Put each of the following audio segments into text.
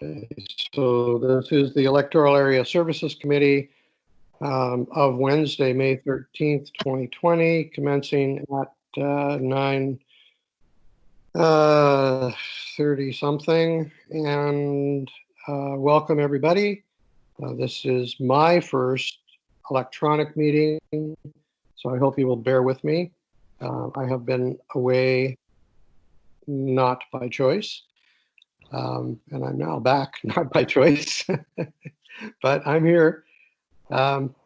Okay, so this is the Electoral Area Services Committee of Wednesday, May 13th, 2020, commencing at 9:30 something. And welcome everybody. This is my first electronic meeting, so I hope you will bear with me. I have been away, not by choice. And I'm now back, not by choice, but I'm here.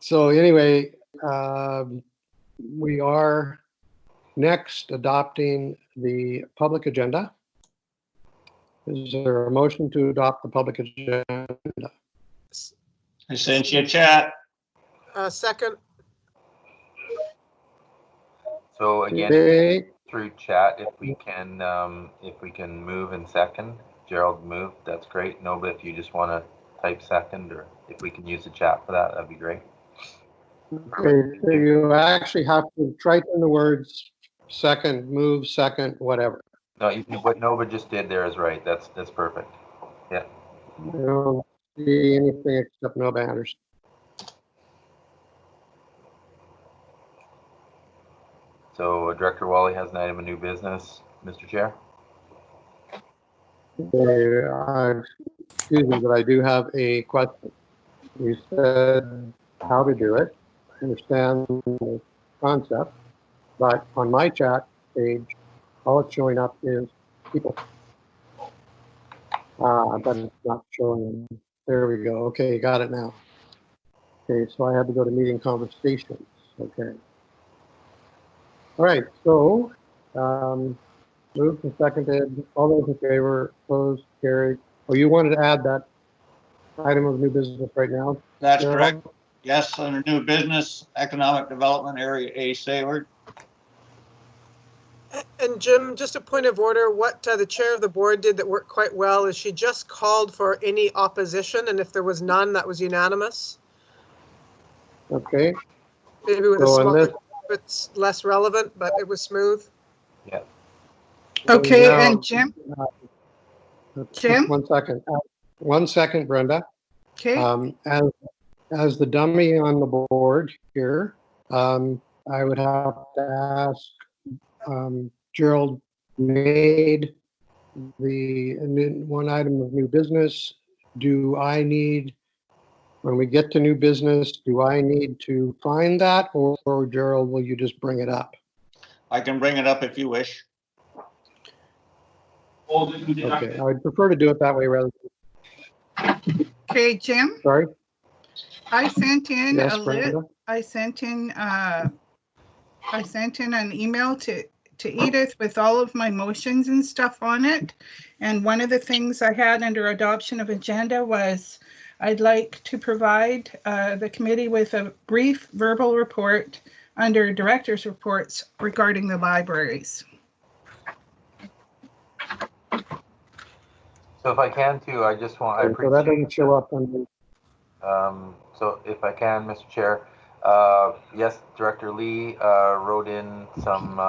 So anyway, we are next adopting the public agenda. Is there a motion to adopt the public agenda? I sent you a chat. Second. So again, Okay. through chat, if we can move and second. Gerald moved, that's great. No, but if you just want to type second, or if we can use the chat for that, that'd be great. Okay, so you actually have to type in the words second, move, second, whatever. No, what Nova just did there is right. That's perfect. Yeah. I don't see anything except no banners. So Director Wally has an item of new business, Mr. Chair. Okay, excuse me, but I do have a question. You said how to do it. I understand the concept, but on my chat page, all it's showing up is people. But it's not showing. There we go. Okay, got it now. Okay, so I had to go to meeting conversations. Okay. All right, so moved and seconded. All those in favor, opposed, carried. Oh, you wanted to add that item of new business right now? That's correct. Yes, under new business, economic development area A, Sayward. And Jim, just a point of order, what the chair of the board did that worked quite well is she just called for any opposition, and if there was none, that was unanimous. Okay. Maybe with So a small, it's less relevant, but it was smooth. Yeah. Okay, so now, and Jim? Jim? 1 second. 1 second, Brenda. Okay. As the dummy on the board here, I would have to ask Gerald made the one item of new business. Do I need, when we get to new business, do I need to find that, or Gerald, will you just bring it up? I can bring it up if you wish. Okay, I would prefer to do it that way rather than. Okay, Jim? Sorry? I sent in Yes, a Brenda? I sent in an email to Edith with all of my motions and stuff on it. And one of the things I had under adoption of agenda was I'd like to provide the committee with a brief verbal report under director's reports regarding the libraries. So if I can too, I just want. Okay, so that doesn't show up on the. So if I can, Mr. Chair, yes, Director Lee wrote in some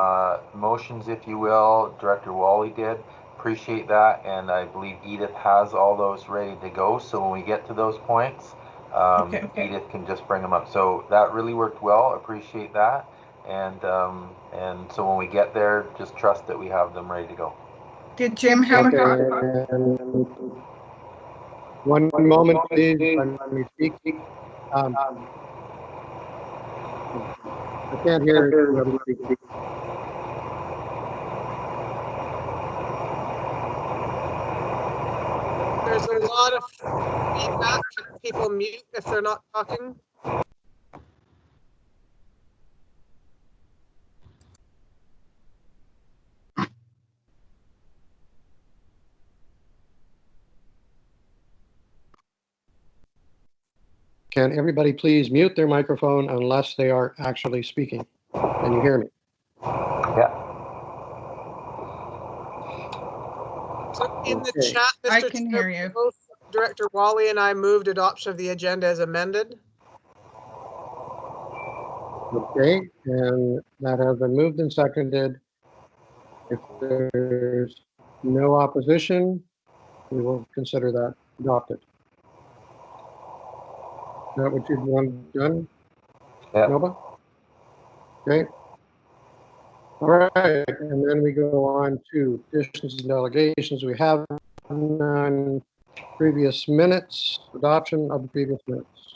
motions, if you will. Director Wally did. Appreciate that, and I believe Edith has all those ready to go. So when we get to those points, Okay. Edith can just bring them up. So that really worked well. Appreciate that, and so when we get there, just trust that we have them ready to go. Did Jim have Okay, a one moment, please. Let me speak. I can't hear whoever speaking. There's a lot of feedback. Can people mute if they're not talking? Can everybody please mute their microphone unless they are actually speaking? Can you hear me? Yeah. So in the Okay. chat, Mr. I can Chair, hear you. both Director Wally and I moved adoption of the agenda as amended. Okay, and that has been moved and seconded. If there's no opposition, we will consider that adopted. Is that what you'd want done, Yeah. Nova? Okay. All right, and then we go on to petitions and delegations. We have none. Previous minutes, adoption of the previous minutes.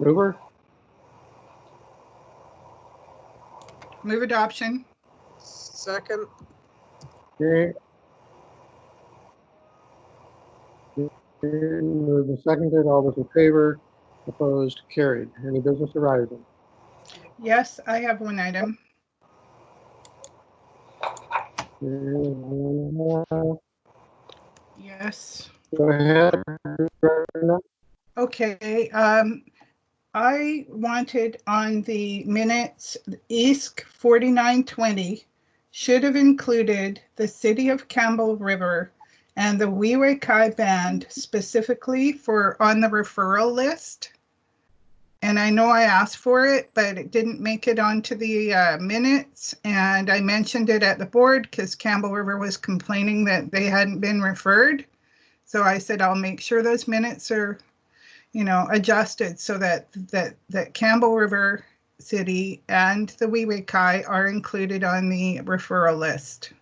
Mover, Move adoption. Second, okay. Moved and seconded, all those in favor, opposed, carried. Any business arising? Yes, I have one item. Yes. Go ahead. Okay. I wanted on the minutes, EASC 4920 should have included the City of Campbell River and the Weeway Kai Band specifically for on the referral list. And I know I asked for it, but it didn't make it onto the minutes. And I mentioned it at the board because Campbell River was complaining that they hadn't been referred. So I said, I'll make sure those minutes are, adjusted so that Campbell River City and the Weeway Kai are included on the referral list.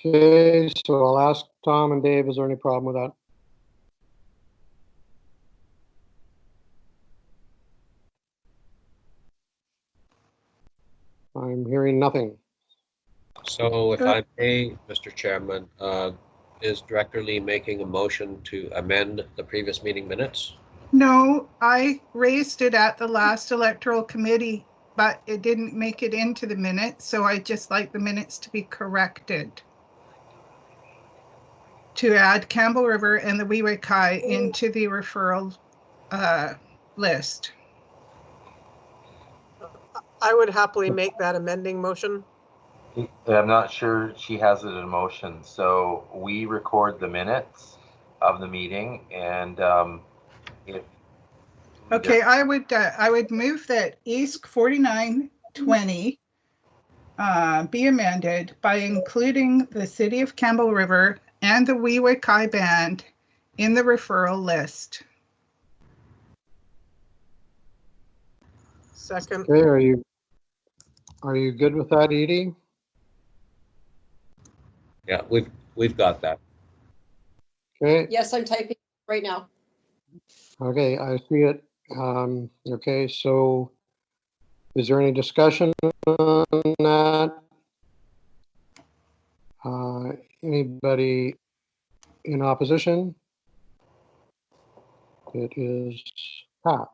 Okay, so I'll ask Tom and Dave, is there any problem with that? I'm hearing nothing. So if I may, Mr. Chairman, is Director Lee making a motion to amend the previous meeting minutes? No, I raised it at the last electoral committee, but it didn't make it into the minutes. So I just like the minutes to be corrected to add Campbell River and the Weeway Kai into the referral list. I would happily make that amending motion. I'm not sure she has it in motion. So we record the minutes of the meeting, and if Okay, I would move that EASC 4920 be amended by including the City of Campbell River and the Weeway Kai Band in the referral list. Second, Okay, are you good with that, Edie? Yeah, we've got that. Okay, Yes, I'm typing right now. okay, I see it. Okay, so is there any discussion on that? Anybody in opposition? It is passed.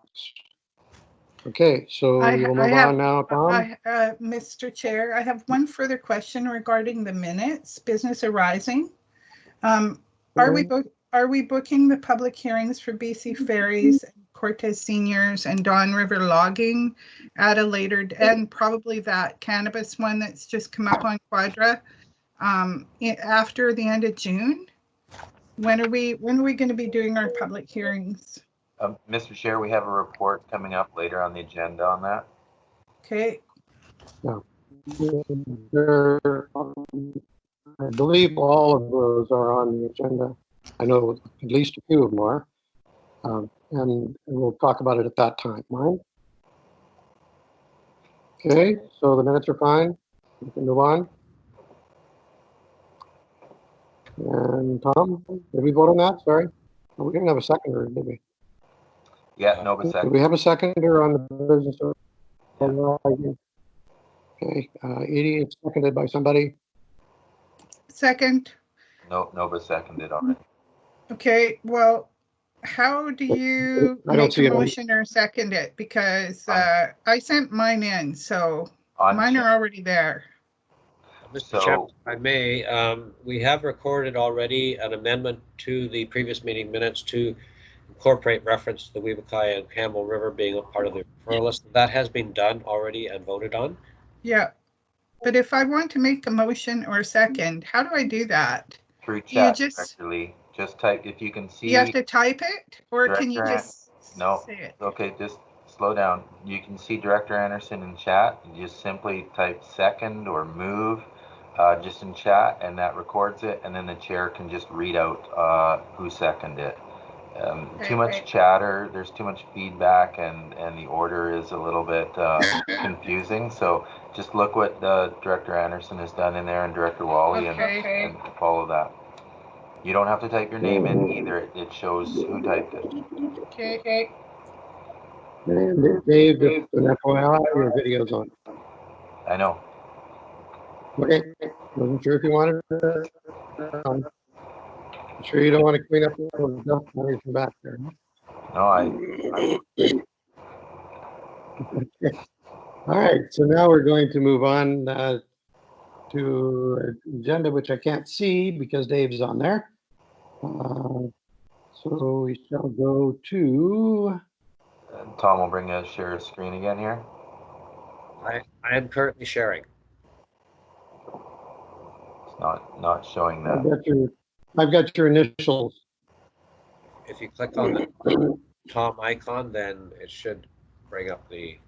Okay, so we will move on now, Tom. Mr. Chair, I have one further question regarding the minutes, business arising. Are we booking the public hearings for BC Ferries, Cortez Seniors, and Don River Logging at a later, and probably that cannabis one that's just come up on Quadra after the end of June? When are we going to be doing our public hearings? Mr. Chair, we have a report coming up later on the agenda on that. Okay. I believe all of those are on the agenda. I know at least a few of them are. And we'll talk about it at that time. Mind? Okay, so the minutes are fine. We can move on. And Tom, did we vote on that? Sorry. Oh, we didn't have a seconder, did we? Yeah, no, but Did second. we have a seconder on the business? Yeah. Okay, Edie, it's seconded by somebody. Second. No, but seconded already. Okay, well, how do you I don't make see a it. motion or second it? Because I sent mine in, so mine are already there. Mr. Chairman, if I may, we have recorded already an amendment to the previous meeting minutes to incorporate reference to the Weeway Kai and Campbell River being a part of the referral list. That has been done already and voted on. Yeah, but if I want to make a motion or second, how do I do that? Through Do you chat, just Director Lee. Just type, if you can see. you have to type it, or can you Director just No, say it? okay, just slow down. You can see Director Anderson in chat. You just simply type second or move just in chat, and that records it, and then the chair can just read out who seconded it. Too much chatter, there's too much feedback, and the order is a little bit confusing. So just look what Director Anderson has done in there and Director Wally, and follow that. You don't have to type your name in either. It shows who typed it. Okay. And Dave, just an FYI, your video's on. I know. Okay, wasn't sure if you wanted to. I'm sure you don't want to clean up the dust and everything back there. No, I Okay. All right, so now we're going to move on to an agenda which I can't see because Dave's on there. So we shall go to. Tom will bring a share screen again here. I am currently sharing. It's not showing that. I've got your initials. If you click on the Tom icon, then it should bring up the.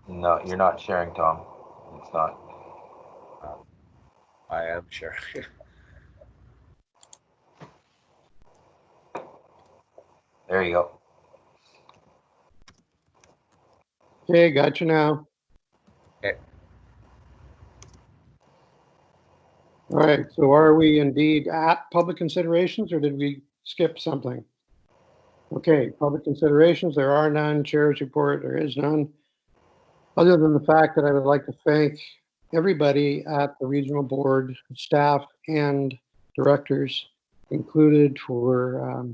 No, you're not sharing, Tom. It's not. I am sharing. There you go. Okay, got you now. Okay. All right, so are we indeed at public considerations or did we skip something? Okay, public considerations, there are none. Chair's report, there is none. Other than the fact that I would like to thank everybody at the regional board, staff and directors included for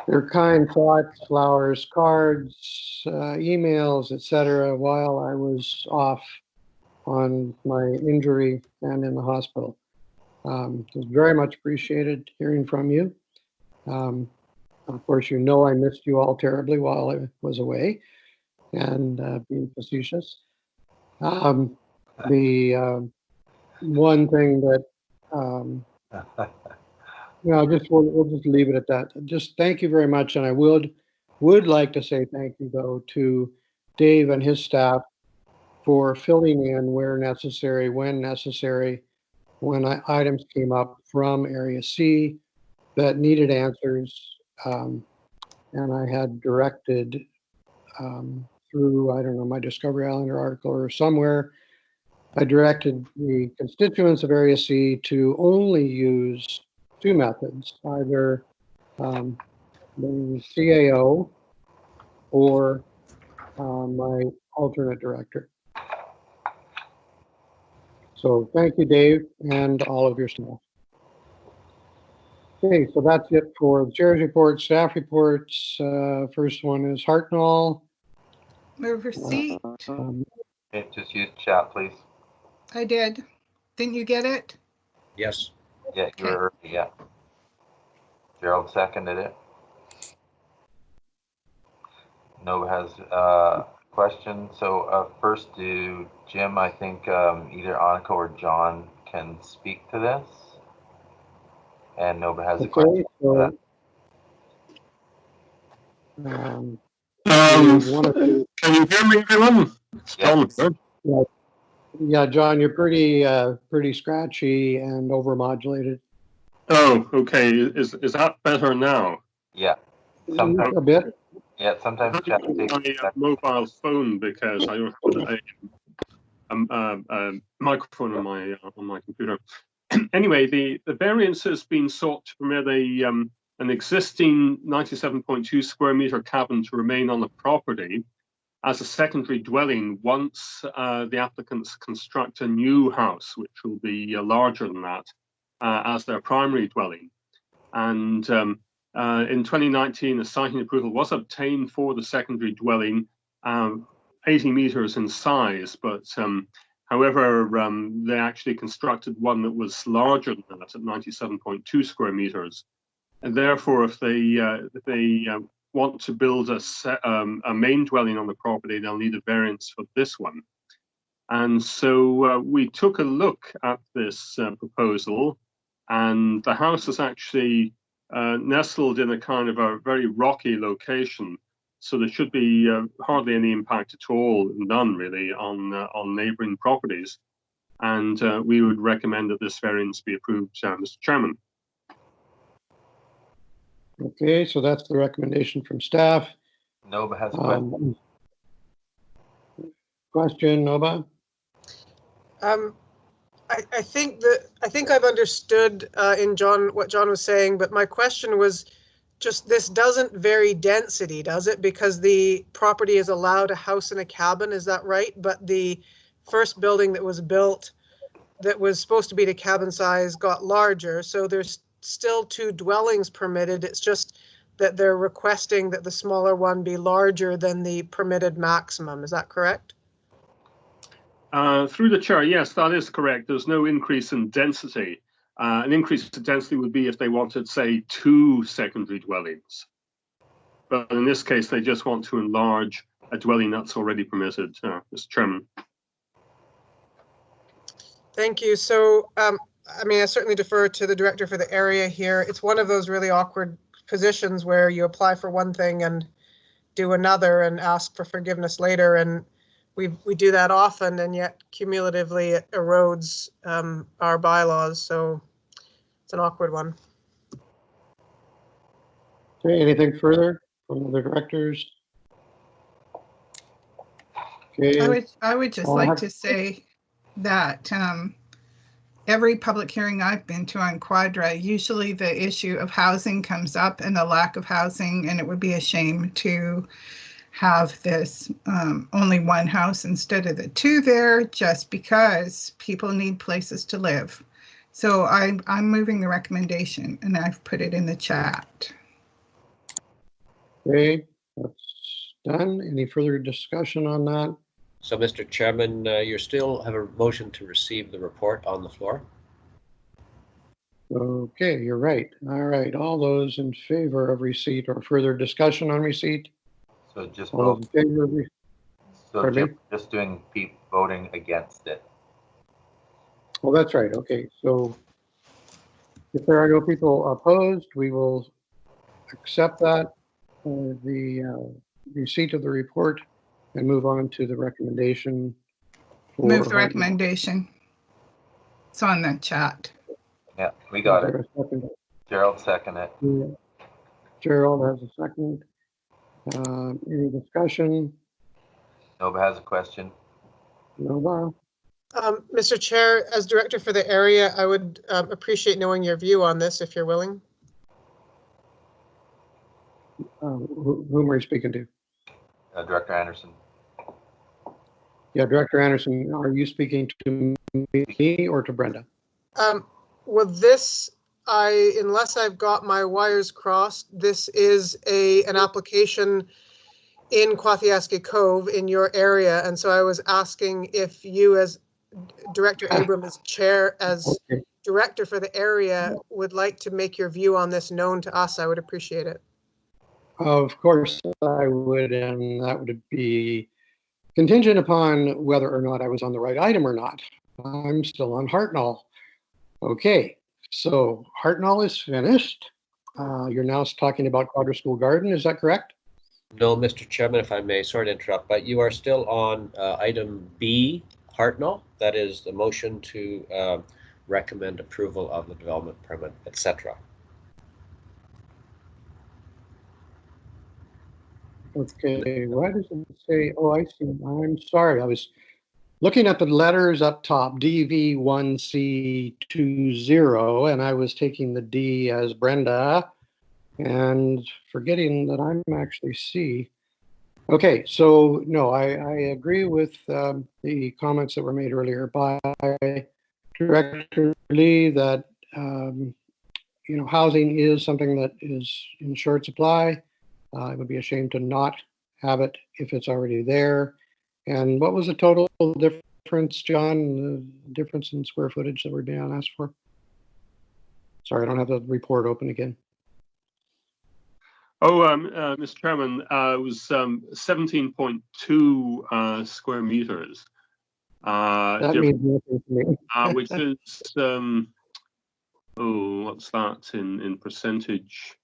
their kind thoughts, flowers, cards, emails, etc. while I was off on my injury and in the hospital. It was very much appreciated hearing from you. Of course, you know I missed you all terribly while I was away and being facetious. The one thing that, we'll just leave it at that. Just thank you very much. And I would like to say thank you, though, to Dave and his staff for filling in where necessary, when necessary, when items came up from Area C that needed answers. And I had directed through, I don't know, my Discovery Islander article or somewhere, I directed the constituents of Area C to only use two methods, either the CAO or my alternate director. So thank you, Dave, and all of your staff. Okay, so that's it for the chair's report, staff reports. First one is Hartnell. Move receipt. Okay, just use chat, please. I did. Didn't you get it? Yes. Yeah, you were early, yeah. Gerald seconded it. No has question. So first to Jim, I think either Annika or John can speak to this. And Nova has a question. So, can you hear me, everyone? It's John. Yeah, John, you're pretty scratchy and overmodulated. Oh, okay. Is that better now? Yeah. A bit. Yeah, sometimes chat takes my mobile phone because I don't have a microphone on my computer. Anyway, the variance has been sought to permit an existing 97.2 square meter cabin to remain on the property as a secondary dwelling once the applicants construct a new house, which will be larger than that, as their primary dwelling. And in 2019, a siting approval was obtained for the secondary dwelling, 80 meters in size, but however, they actually constructed one that was larger than that at 97.2 square meters. And therefore, if they want to build a main dwelling on the property, they'll need a variance for this one. And so we took a look at this proposal, and the house is actually nestled in a kind of a very rocky location. So there should be hardly any impact at all, none really, on neighboring properties. and we would recommend that this variance be approved, Mr. Chairman. Okay, so that's the recommendation from staff. Nova has a question. Question, Nova? I think I've understood in what John was saying, but my question was just, this doesn't vary density, does it? Because the property is allowed a house and a cabin, is that right? But the first building that was built that was supposed to be the cabin size got larger, so there's still 2 dwellings permitted. It's just that they're requesting that the smaller one be larger than the permitted maximum. Is that correct? Through the chair, yes, that is correct. There's no increase in density. An increase in density would be if they wanted, say, 2 secondary dwellings. But in this case, they just want to enlarge a dwelling that's already permitted, Mr. Chairman. Thank you. So, I mean, I certainly defer to the director for the area here. It's one of those really awkward positions where you apply for one thing and do another and ask for forgiveness later. And we do that often, and yet cumulatively it erodes our bylaws. So it's an awkward one. Okay, anything further from the directors? Okay. I would just like to say that every public hearing I've been to on Quadra, usually the issue of housing comes up and the lack of housing, and it would be a shame to have this only 1 house instead of the 2 there, just because people need places to live. So I'm moving the recommendation, and I've put it in the chat. Okay, that's done. Any further discussion on that? So, Mr. Chairman, you still have a motion to receive the report on the floor. Okay, you're right. All right, all those in favor of receipt or further discussion on receipt? So just All those vote. in favor of receipt? So just doing voting against it. Well, that's right. Okay, so if there are no people opposed, we will accept that, the receipt of the report, and move on to the recommendation. Move the recommendation. It's on the chat. Yeah, we got it. Gerald second it. Yeah. Gerald has a second. Any discussion? Nova has a question. Nova? Mr. Chair, as director for the area, I would appreciate knowing your view on this, if you're willing. Whom are you speaking to? Director Anderson. Yeah, Director Anderson, are you speaking to me or to Brenda? Well, this, unless I've got my wires crossed, this is an application in Quathiaski Cove in your area, and so I was asking if you, as Director Abram, as director for the area, would like to make your view on this known to us. I would appreciate it. Of course I would, and that would be contingent upon whether or not I was on the right item or not. I'm still on Hartnell. Okay, so Hartnell is finished. You're now talking about Quadra School Garden, is that correct? No, Mr. Chairman, if I may, sorry to interrupt, but you are still on item B, Hartnell. That is the motion to recommend approval of the development permit, etc. Okay, why does it say, oh, I see, I'm sorry, I was looking at the letters up top, DV1C20, and I was taking the D as Brenda and forgetting that I'm actually C. Okay, so no, I agree with the comments that were made earlier by Director Lee that housing is something that is in short supply. It would be a shame to not have it if it's already there. And what was the total difference, John? The difference in square footage that we're being asked for? Sorry, I don't have the report open again. Oh, Mr. Chairman, it was 17.2 square meters. That means nothing to me. Which is, what's that in percentage?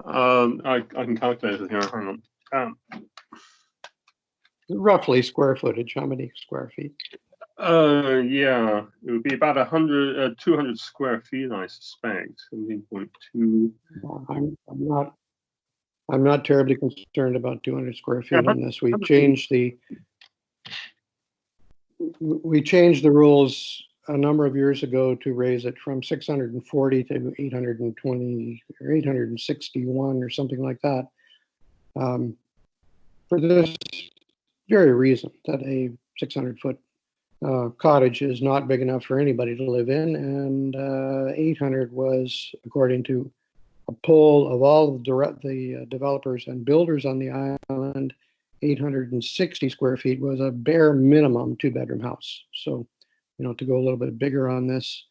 I can calculate it here. Hang on. Roughly square footage. How many square feet? Yeah, it would be about 200 square feet, I suspect. 17.2. I'm not terribly concerned about 200 square feet Yeah, on this. We changed the rules a number of years ago to raise it from 640 to 820 or 861 or something like that. For this very reason, that a 600-foot cottage is not big enough for anybody to live in, and 800 was, according to a poll of all the developers and builders on the island, 860 square feet was a bare minimum two-bedroom house. So, to go a little bit bigger on this,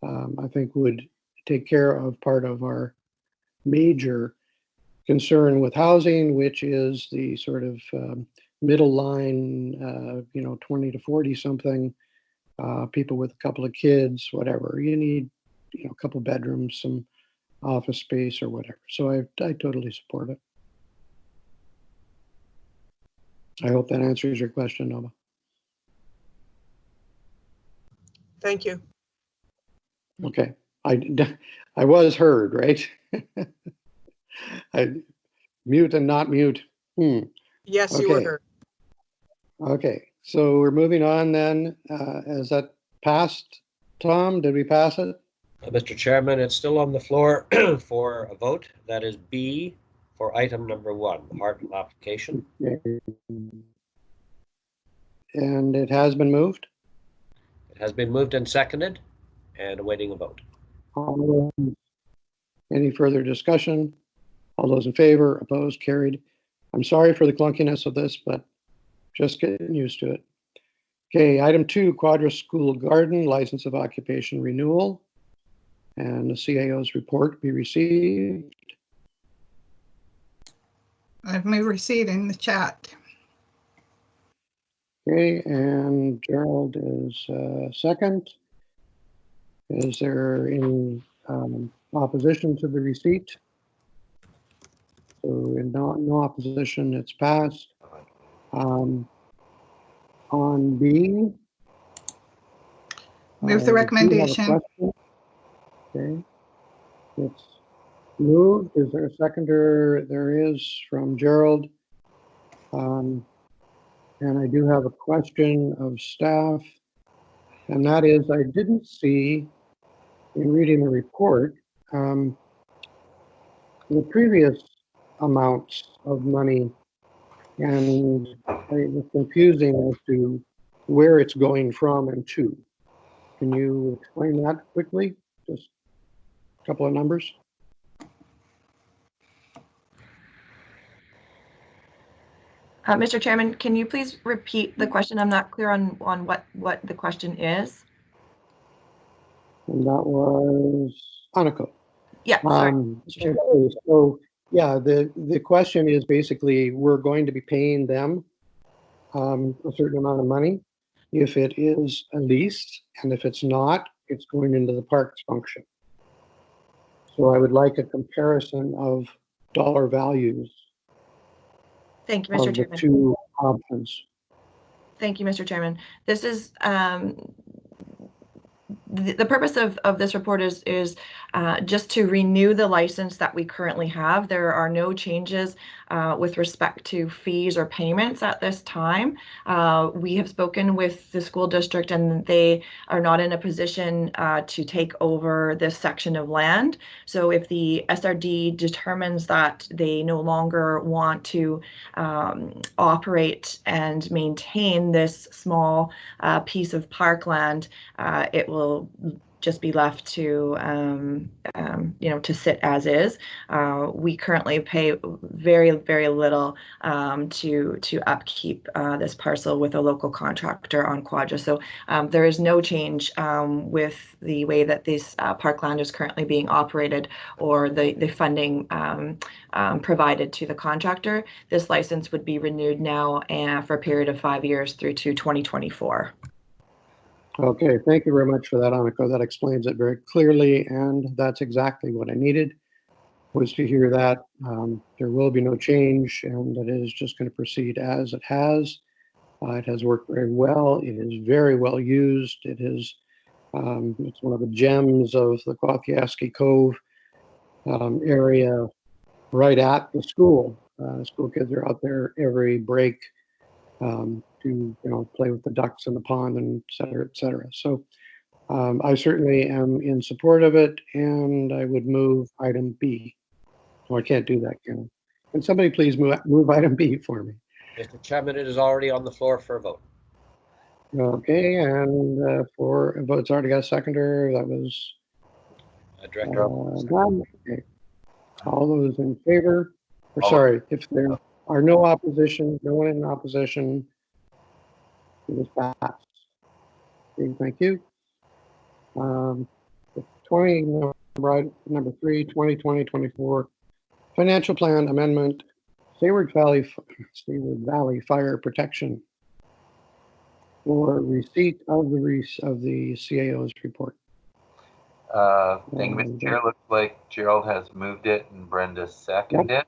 I think would take care of part of our major concern with housing, which is the sort of middle line, 20 to 40 something, people with a couple of kids, whatever. You need, a couple bedrooms, some office space or whatever. So I totally support it. I hope that answers your question, Nova. Thank you. Okay. I was heard, right? I mute and not mute. Yes, you were Okay. heard. Okay. So we're moving on then. Is that passed, Tom? Did we pass it? Mr. Chairman, it's still on the floor for a vote. That is B for item number 1, Hartle application. Okay. And it has been moved? It has been moved and seconded and awaiting a vote. Any further discussion? All those in favor, opposed, carried. I'm sorry for the clunkiness of this, but just getting used to it. Okay, item 2, Quadra School Garden, license of occupation renewal. And the CAO's report be received. I've moved receipt in the chat. Okay, and Gerald is second. Is there any opposition to the receipt? So in no opposition, it's passed. On B. Move the recommendation. Okay, it's moved. Is there a seconder? There is from Gerald. And I do have a question of staff, and that is, I didn't see in reading the report the previous amounts of money, and it was confusing as to where it's going from and to. Can you explain that quickly? Just a couple of numbers. Mr. Chairman, can you please repeat the question? I'm not clear on what the question is. And that was Aniko. Yeah, sorry. Okay, so yeah, the question is basically, we're going to be paying them a certain amount of money if it is a lease, and if it's not, it's going into the parks function. So I would like a comparison of dollar values. Thank you, Mr. Of Chairman. the two options. Thank you, Mr. Chairman. This is the purpose of this report is just to renew the license that we currently have. There are no changes with respect to fees or payments at this time. We have spoken with the school district, and they are not in a position to take over this section of land. So if the SRD determines that they no longer want to operate and maintain this small piece of parkland, it will just be left to to sit as is. We currently pay very little to upkeep this parcel with a local contractor on Quadra. So there is no change with the way that this parkland is currently being operated or the funding provided to the contractor. This license would be renewed now for a period of 5 years through to 2024. Okay, thank you very much for that, Aniko. That explains it very clearly, and that's exactly what I needed, was to hear that there will be no change, and it is just going to proceed as it has. It has worked very well. It is very well used. It is it's one of the gems of the Kwathiaski Cove area, right at the school. School kids are out there every break to play with the ducks in the pond and et cetera, et cetera. So I certainly am in support of it, and I would move item B. Oh, I can't do that, can I? Can somebody please move item B for me? Mr. Chairman, it is already on the floor for a vote. Okay, and for a vote's already got a seconder. That was Director. done. Okay. All those in favor? Or All sorry, if there are no opposition, no one in opposition, it is passed. Okay, thank you. 20, number 3, 2020-24 financial plan amendment, Seward Valley Fire Protection for receipt of the CAO's report. Thank you, Mr. Chair. Looks like Gerald has moved it and Brenda seconded it,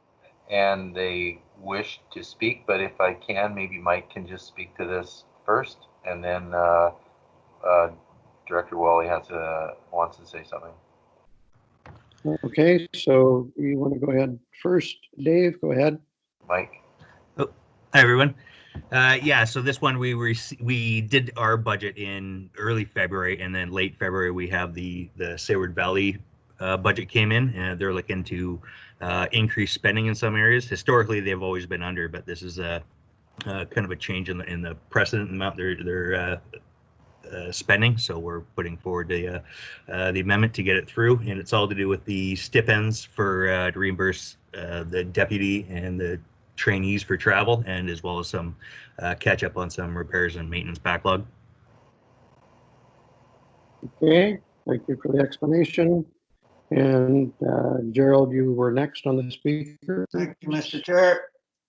and they wish to speak, but if I can, maybe Mike can just speak to this first, and then Director Wally wants to say something. Okay, so you want to go ahead first, Dave? Go ahead. Mike. Oh, hi everyone. Yeah, so this one we did our budget in early February, and then late February we have the Seward Valley budget came in, and they're looking to increase spending in some areas. Historically, they've always been under, but this is a kind of a change in the precedent amount they're spending. So we're putting forward the amendment to get it through, and it's all to do with the stipends for to reimburse the deputy and the trainees for travel, and as well as some catch up on some repairs and maintenance backlog. Okay, thank you for the explanation. And Gerald, you were next on the speaker. Thank you, Mr. Chair.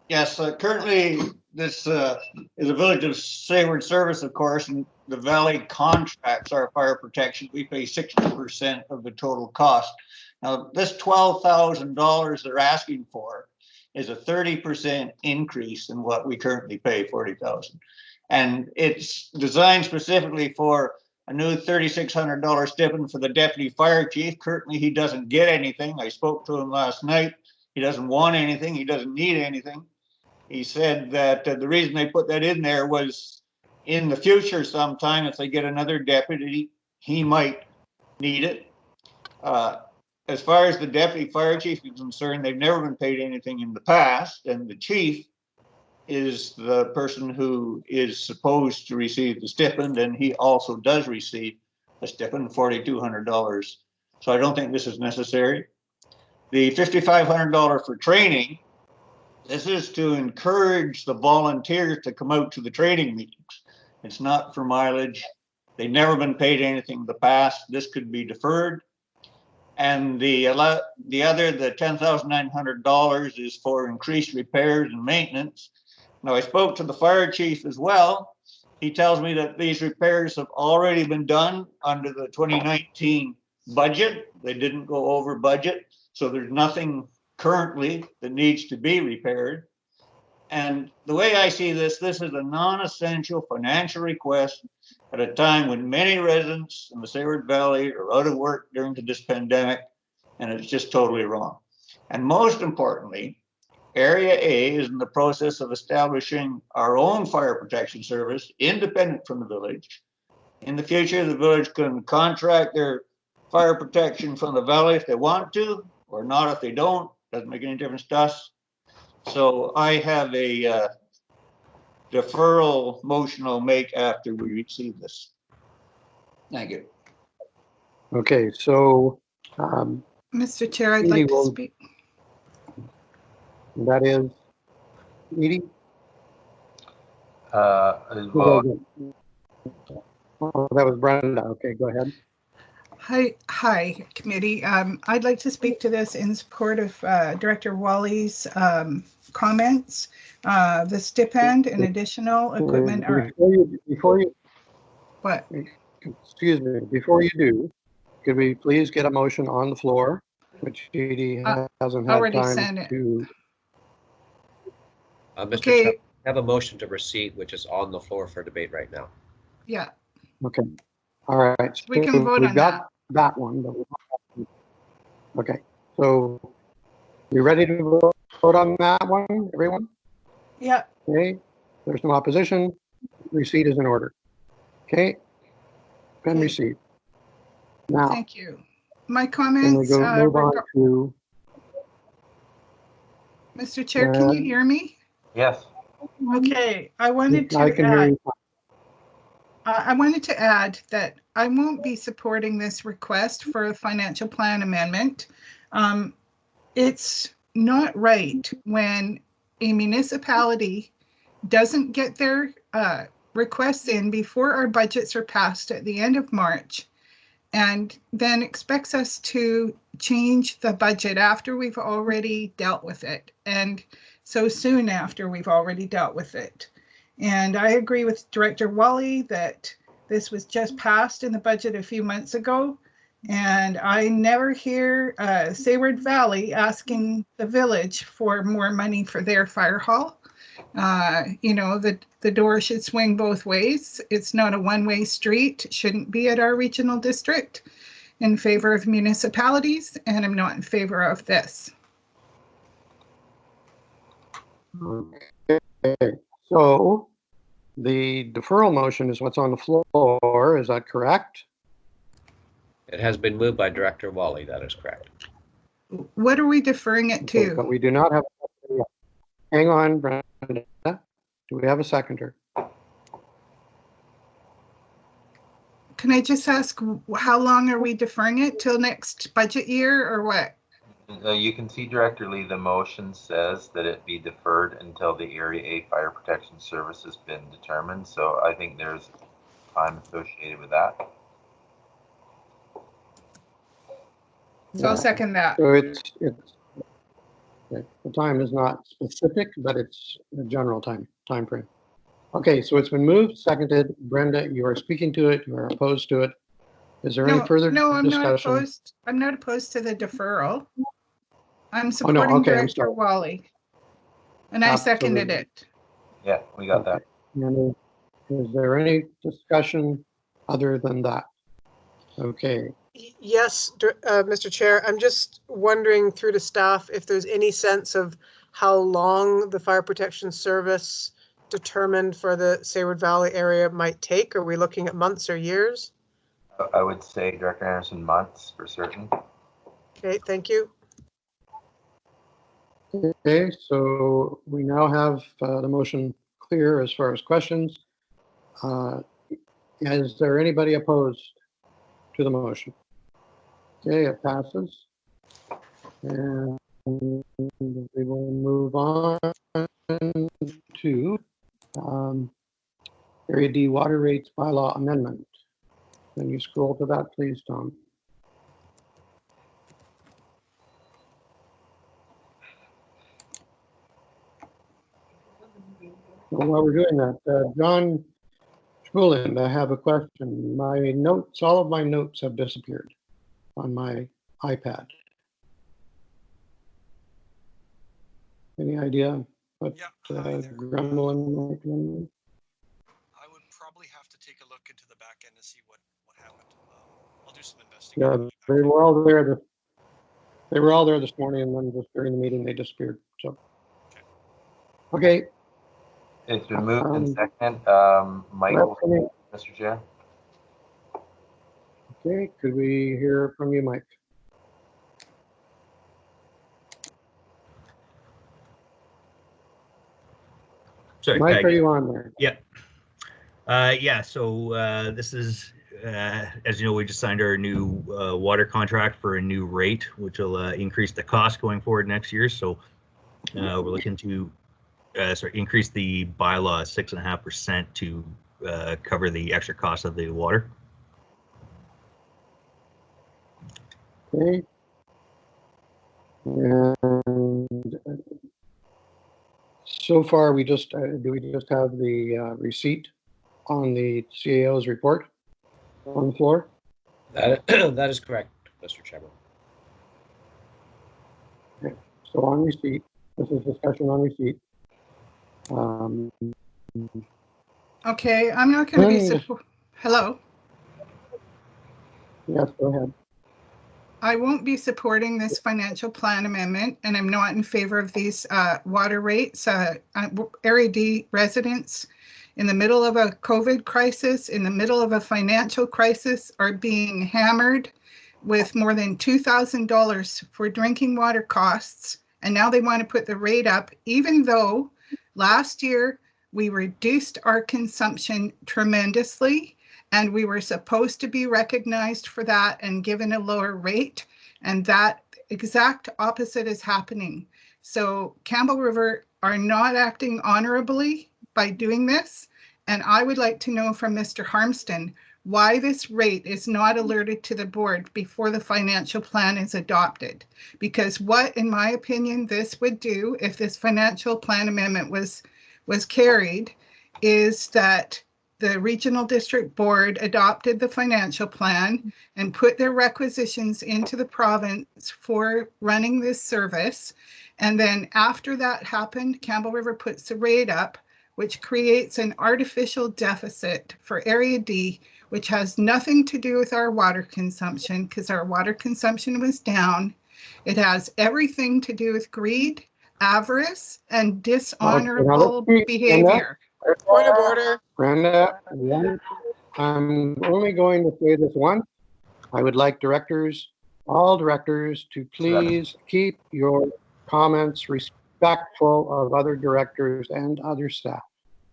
Yes, currently this is a Village of Seward service, of course, and the valley contracts our fire protection. We pay 60% of the total cost. Now, this $12,000 they're asking for is a 30% increase in what we currently pay, $40,000. And it's designed specifically for a new $3,600 stipend for the deputy fire chief. Currently, he doesn't get anything. I spoke to him last night. He doesn't want anything. He doesn't need anything. He said that the reason they put that in there was in the future sometime, if they get another deputy, he might need it. As far as the deputy fire chief is concerned, they've never been paid anything in the past, and the chief is the person who is supposed to receive the stipend, and he also does receive a stipend, $4,200. So I don't think this is necessary. The $5,500 for training, this is to encourage the volunteers to come out to the training meetings. It's not for mileage. They've never been paid anything in the past. This could be deferred. And the other, the $10,900 is for increased repairs and maintenance. Now, I spoke to the fire chief as well. He tells me that these repairs have already been done under the 2019 budget. They didn't go over budget. So there's nothing currently that needs to be repaired. And the way I see this, this is a non-essential financial request at a time when many residents in the Seward Valley are out of work during this pandemic, and it's just totally wrong. And most importantly, Area A is in the process of establishing our own fire protection service, independent from the village. In the future, the village can contract their fire protection from the valley if they want to, or not if they don't. Doesn't make any difference to us. So I have a deferral motion I'll make after we receive this. Thank you. Okay, so Mr. Chair, I'd like to speak. That is Edie. Well, Oh, that was Brenda. Okay, go ahead. Hi, committee. I'd like to speak to this in support of Director Wally's comments. The stipend and additional equipment are. Before you, What? excuse me, before you do, could we please get a motion on the floor, which Edie hasn't had Already time sent it. to. Mr. Okay, have a motion to receipt, which is on the floor for debate right now. Yeah, Okay. All right. we can vote we've on got that one. Okay. So you ready to vote on that one, everyone? yeah. Okay. There's no opposition. Receipt is in order. Okay. Been Okay. received. Now, Thank you. My can we comments, go move on to? Mr. Chair, can you hear me? Yes. Okay, I wanted I to can hear add, you. I wanted to add that I won't be supporting this request for a financial plan amendment. It's not right when a municipality doesn't get their requests in before our budgets are passed at the end of March, and then expects us to change the budget after we've already dealt with it, and so soon after we've already dealt with it. And I agree with Director Wally that this was just passed in the budget a few months ago, and I never hear Sayward Valley asking the village for more money for their fire hall. You know, the door should swing both ways. It's not a one-way street. It shouldn't be at our regional district. In favor of municipalities, and I'm not in favor of this. Okay. So the deferral motion is what's on the floor. Is that correct? It has been moved by Director Wally. That is correct. What are we deferring it Okay, to? but we do not have. Hang on, Brenda. Do we have a seconder? Can I just ask, how long are we deferring it till next budget year or what? You can see Director Lee, the motion says that it be deferred until the Area A Fire Protection Service has been determined. So I think there's time associated with that. So I'll second that. So it's okay. The time is not specific, but it's a general time frame. Okay, so it's been moved, seconded. Brenda, you are speaking to it. You are opposed to it. Is there any further No, I'm not discussion? opposed. I'm not opposed to the deferral. I'm Oh, no, supporting okay, I'm Director sorry. Wally. And I seconded Absolutely. it. Yeah, we got that. And is there any discussion other than that? Okay. Yes, Mr. Chair, I'm just wondering through to staff if there's any sense of how long the fire protection service determined for the Sayward Valley area might take. Are we looking at months or years? I would say, Director Anderson, months for certain. Okay, thank you. Okay, so we now have the motion clear as far as questions. Is there anybody opposed to the motion? Okay, it passes. And we will move on to Area D water rates bylaw amendment. Can you scroll to that, please, Tom? Well, while we're doing that, John Schooling, I have a question. My notes, all of my notes have disappeared on my iPad. Any idea what gremlin might be? I would probably have to take a look into the back end to see what happened. I'll do some investigating. Yeah, they were all there. They were all there this morning, and then just during the meeting they disappeared. So, okay. It's been moved and seconded. Michael, Mr. Chair. Okay, could we hear from you, Mike? Sorry, Mike, are you on there? Yep. Yeah, so this is, as you know, we just signed our new water contract for a new rate, which will increase the cost going forward next year. So we're looking to increase the bylaw 6.5% to cover the extra cost of the water. Okay. And so far, we just do we just have the receipt on the CAO's report on the floor? That is correct, Mr. Chairman. Okay. So on receipt, this is discussion on receipt. Okay, I'm not going to be Linda. support. Hello. Yes, go ahead. I won't be supporting this financial plan amendment, and I'm not in favor of these water rates. Area D residents in the middle of a COVID crisis, in the middle of a financial crisis, are being hammered with more than $2,000 for drinking water costs. And now they want to put the rate up, even though last year we reduced our consumption tremendously, and we were supposed to be recognized for that and given a lower rate. And that exact opposite is happening. So Campbell River are not acting honorably by doing this. And I would like to know from Mr. Harmston why this rate is not alerted to the board before the financial plan is adopted. Because what, in my opinion, this would do if this financial plan amendment was carried is that the regional district board adopted the financial plan and put their requisitions into the province for running this service. And then after that happened, Campbell River puts the rate up, which creates an artificial deficit for Area D, which has nothing to do with our water consumption, because our water consumption was down. It has everything to do with greed, avarice, and dishonorable behavior. Point of order. Brenda, I'm only going to say this once. I would like all directors, to please keep your comments respectful of other directors and other staff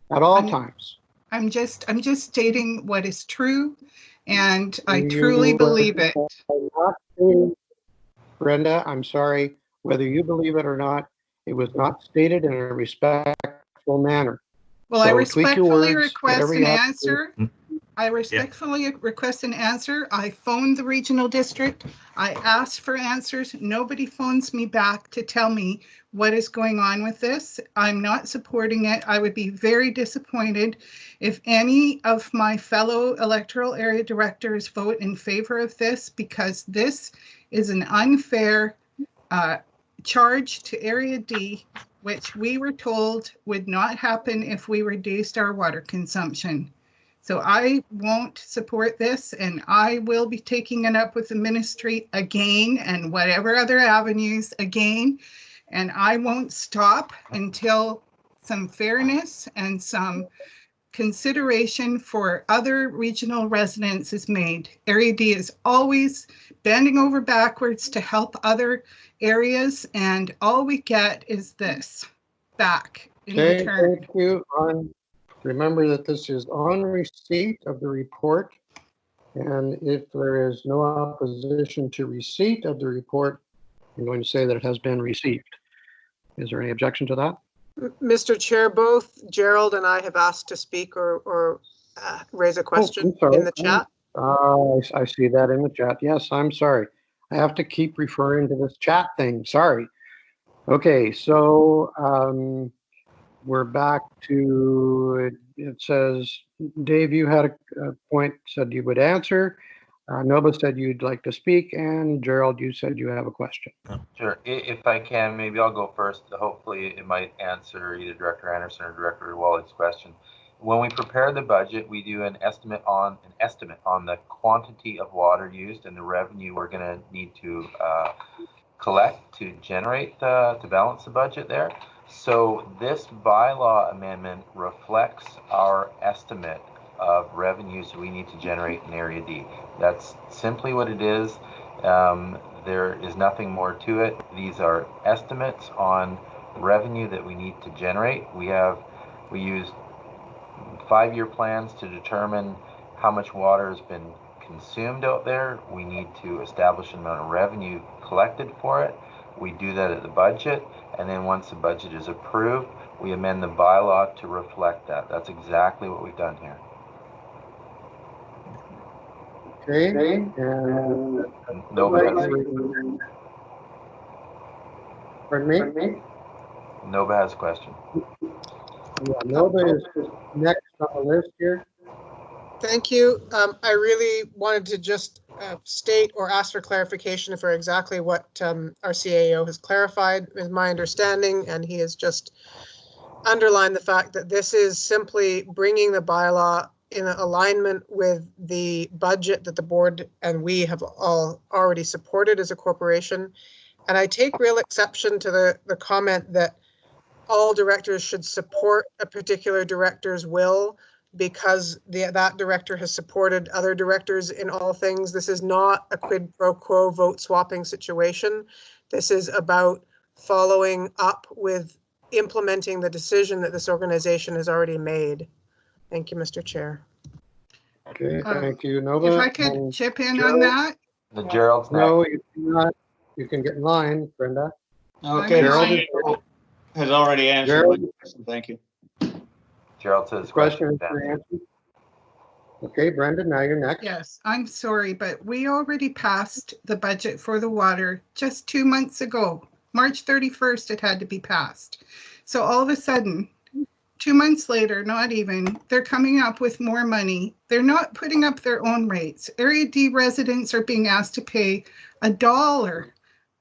at all times. I'm just stating what is true, and I truly believe it. Brenda, I'm sorry, whether you believe it or not, it was not stated in a respectful manner. Well, So I respectfully words, request an answer. I respectfully request an answer. I phoned the regional district. I asked for answers. Nobody phones me back to tell me what is going on with this. I'm not supporting it. I would be very disappointed if any of my fellow electoral area directors vote in favor of this, because this is an unfair charge to Area D, which we were told would not happen if we reduced our water consumption. So I won't support this, and I will be taking it up with the ministry again and whatever other avenues again. And I won't stop until some fairness and some consideration for other regional residents is made. Area D is always bending over backwards to help other areas, and all we get is this back in return. Thank you. Remember that this is on receipt of the report, and if there is no opposition to receipt of the report, I'm going to say that it has been received. Is there any objection to that? Mr. Chair, both Gerald and I have asked to speak or raise a question in the chat. I see that in the chat. Yes, I'm sorry. I have to keep referring to this chat thing. Sorry. Okay, so we're back to, it says, Dave, you had a point, said you would answer. Nova said you'd like to speak, and Gerald, you said you have a question. Sure. If I can, maybe I'll go first. Hopefully it might answer either Director Anderson or Director Wally's question. When we prepare the budget, we do an estimate on the quantity of water used and the revenue we're going to need to collect to generate to balance the budget there. So this bylaw amendment reflects our estimate of revenues we need to generate in Area D. That's simply what it is. There is nothing more to it. These are estimates on revenue that we need to generate. We use 5-year plans to determine how much water has been consumed out there. We need to establish an amount of revenue collected for it. We do that at the budget, and then once the budget is approved, we amend the bylaw to reflect that. That's exactly what we've done here. Okay. And pardon me? Nova has a question. Yeah, Nova is next on the list here. Thank you. I really wanted to just state or ask for clarification for exactly what our CAO has clarified, is my understanding, and he has just underline the fact that this is simply bringing the bylaw in alignment with the budget that the board and we have all already supported as a corporation. And I take real exception to the comment that all directors should support a particular director's will because that director has supported other directors in all things. This is not a quid pro quo vote swapping situation. This is about following up with implementing the decision that this organization has already made. Thank you, Mr. Chair. Okay, thank you, Nova. If I could chip in on that. The Gerald's next. No, you cannot. You can get in line, Brenda. Okay, Gerald has already answered my question. Thank you. Gerald says The question is answered. answered. Okay, Brenda, now you're next. Yes, I'm sorry, but we already passed the budget for the water just 2 months ago. March 31st, it had to be passed. So all of a sudden, 2 months later, not even, they're coming up with more money. They're not putting up their own rates. Area D residents are being asked to pay $1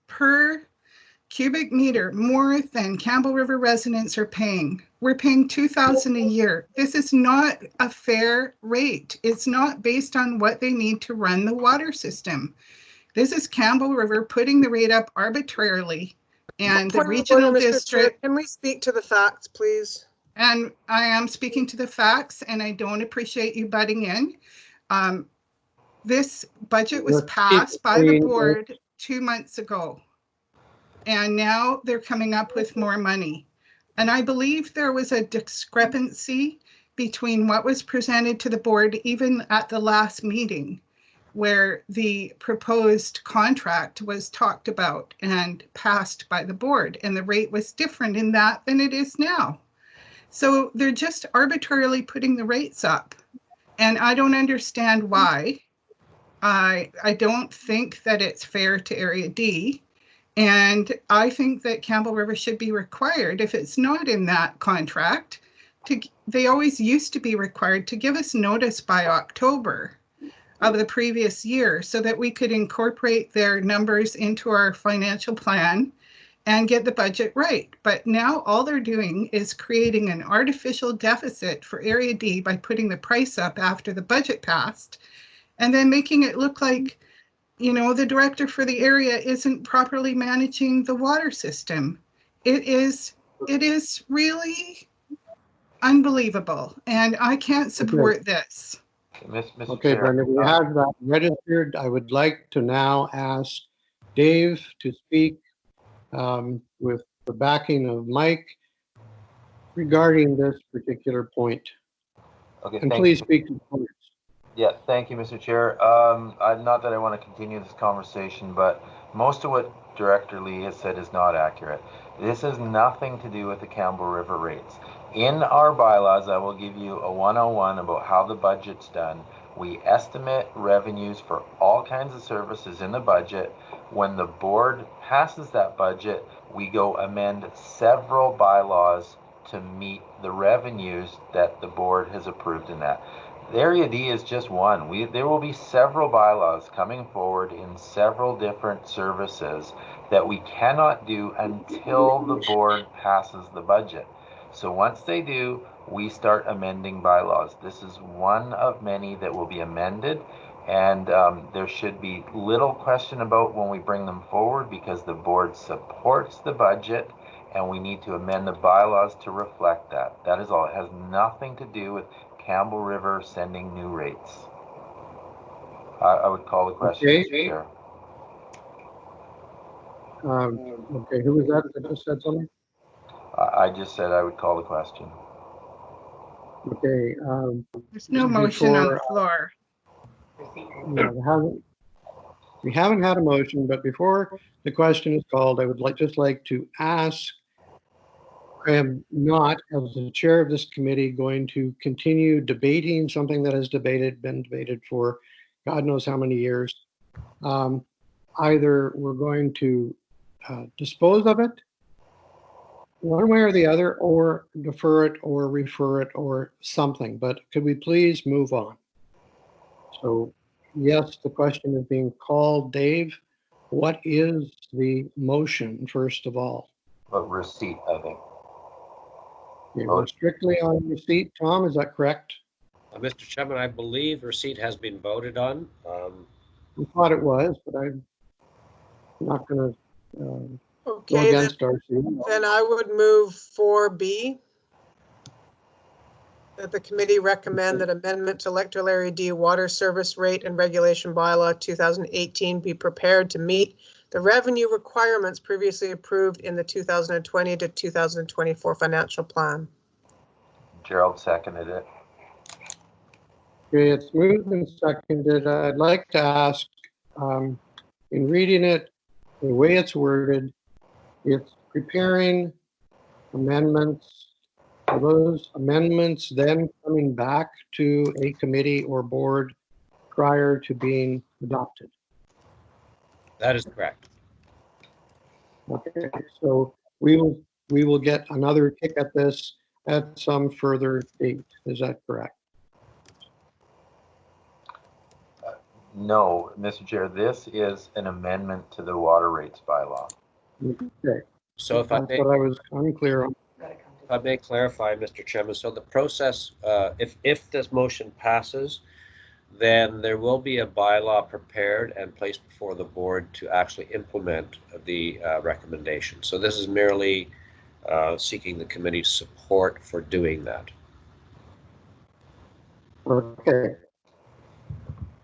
per cubic meter more than Campbell River residents are paying. We're paying $2,000 a year. This is not a fair rate. It's not based on what they need to run the water system. This is Campbell River putting the rate up arbitrarily, and the regional district. Can we speak to the facts, please? And I am speaking to the facts, and I don't appreciate you butting in. This budget was passed by the board 2 months ago. And now they're coming up with more money. And I believe there was a discrepancy between what was presented to the board even at the last meeting, where the proposed contract was talked about and passed by the board, and the rate was different in that than it is now. So they're just arbitrarily putting the rates up. And I don't understand why. I don't think that it's fair to Area D. And I think that Campbell River should be required, if it's not in that contract, they always used to be required to give us notice by October of the previous year so that we could incorporate their numbers into our financial plan and get the budget right. But now all they're doing is creating an artificial deficit for Area D by putting the price up after the budget passed and then making it look like, you know, the director for the area isn't properly managing the water system. It is really unbelievable, and I can't support this. Mr. Okay, Chair, Brenda, we have that registered. I would like to now ask Dave to speak with the backing of Mike regarding this particular point. Okay, and please speak to the point. Yeah, thank you, Mr. Chair. Not that I want to continue this conversation, but most of what Director Lee has said is not accurate. This has nothing to do with the Campbell River rates. In our bylaws, I will give you a 101 about how the budget's done. We estimate revenues for all kinds of services in the budget. When the board passes that budget, we go amend several bylaws to meet the revenues that the board has approved in that. Area D is just one. There will be several bylaws coming forward in several different services that we cannot do until the board passes the budget. So once they do, we start amending bylaws. This is one of many that will be amended, and there should be little question about when we bring them forward because the board supports the budget and we need to amend the bylaws to reflect that. That is all. It has nothing to do with Campbell River sending new rates. I would call the question, Okay. Mr. Chair. Okay, who was that that just said something? I just said I would call the question. Okay. There's no motion on the floor. No, we haven't had a motion, but before the question is called, I would just like to ask, I am not, as the chair of this committee, going to continue debating something that has been debated for God knows how many years. Either we're going to dispose of it one way or the other, or defer it or refer it or something, but could we please move on? So yes, the question is being called. Dave, what is the motion, first of all? But receipt, I think. Okay, we're strictly on receipt. Tom, is that correct? Mr. Chairman, I believe receipt has been voted on. We thought it was, but I'm not going to go Okay, against RC. then I would move 4B. That the committee recommend that amendment to Electoral Area D Water Service Rate and Regulation Bylaw 2018 be prepared to meet the revenue requirements previously approved in the 2020 to 2024 financial plan. Gerald seconded it. Okay, it's moved and seconded. I'd like to ask, in reading it, the way it's worded, it's preparing amendments. Are those amendments then coming back to a committee or board prior to being adopted? That is correct. Okay, so we will get another kick at this at some further date. Is that correct? No, Mr. Chair, this is an amendment to the water rates bylaw. Okay, So if that's what I was unclear on. If I may clarify, Mr. Chairman, so the process, if this motion passes, then there will be a bylaw prepared and placed before the board to actually implement the recommendation. So this is merely seeking the committee's support for doing that. Okay.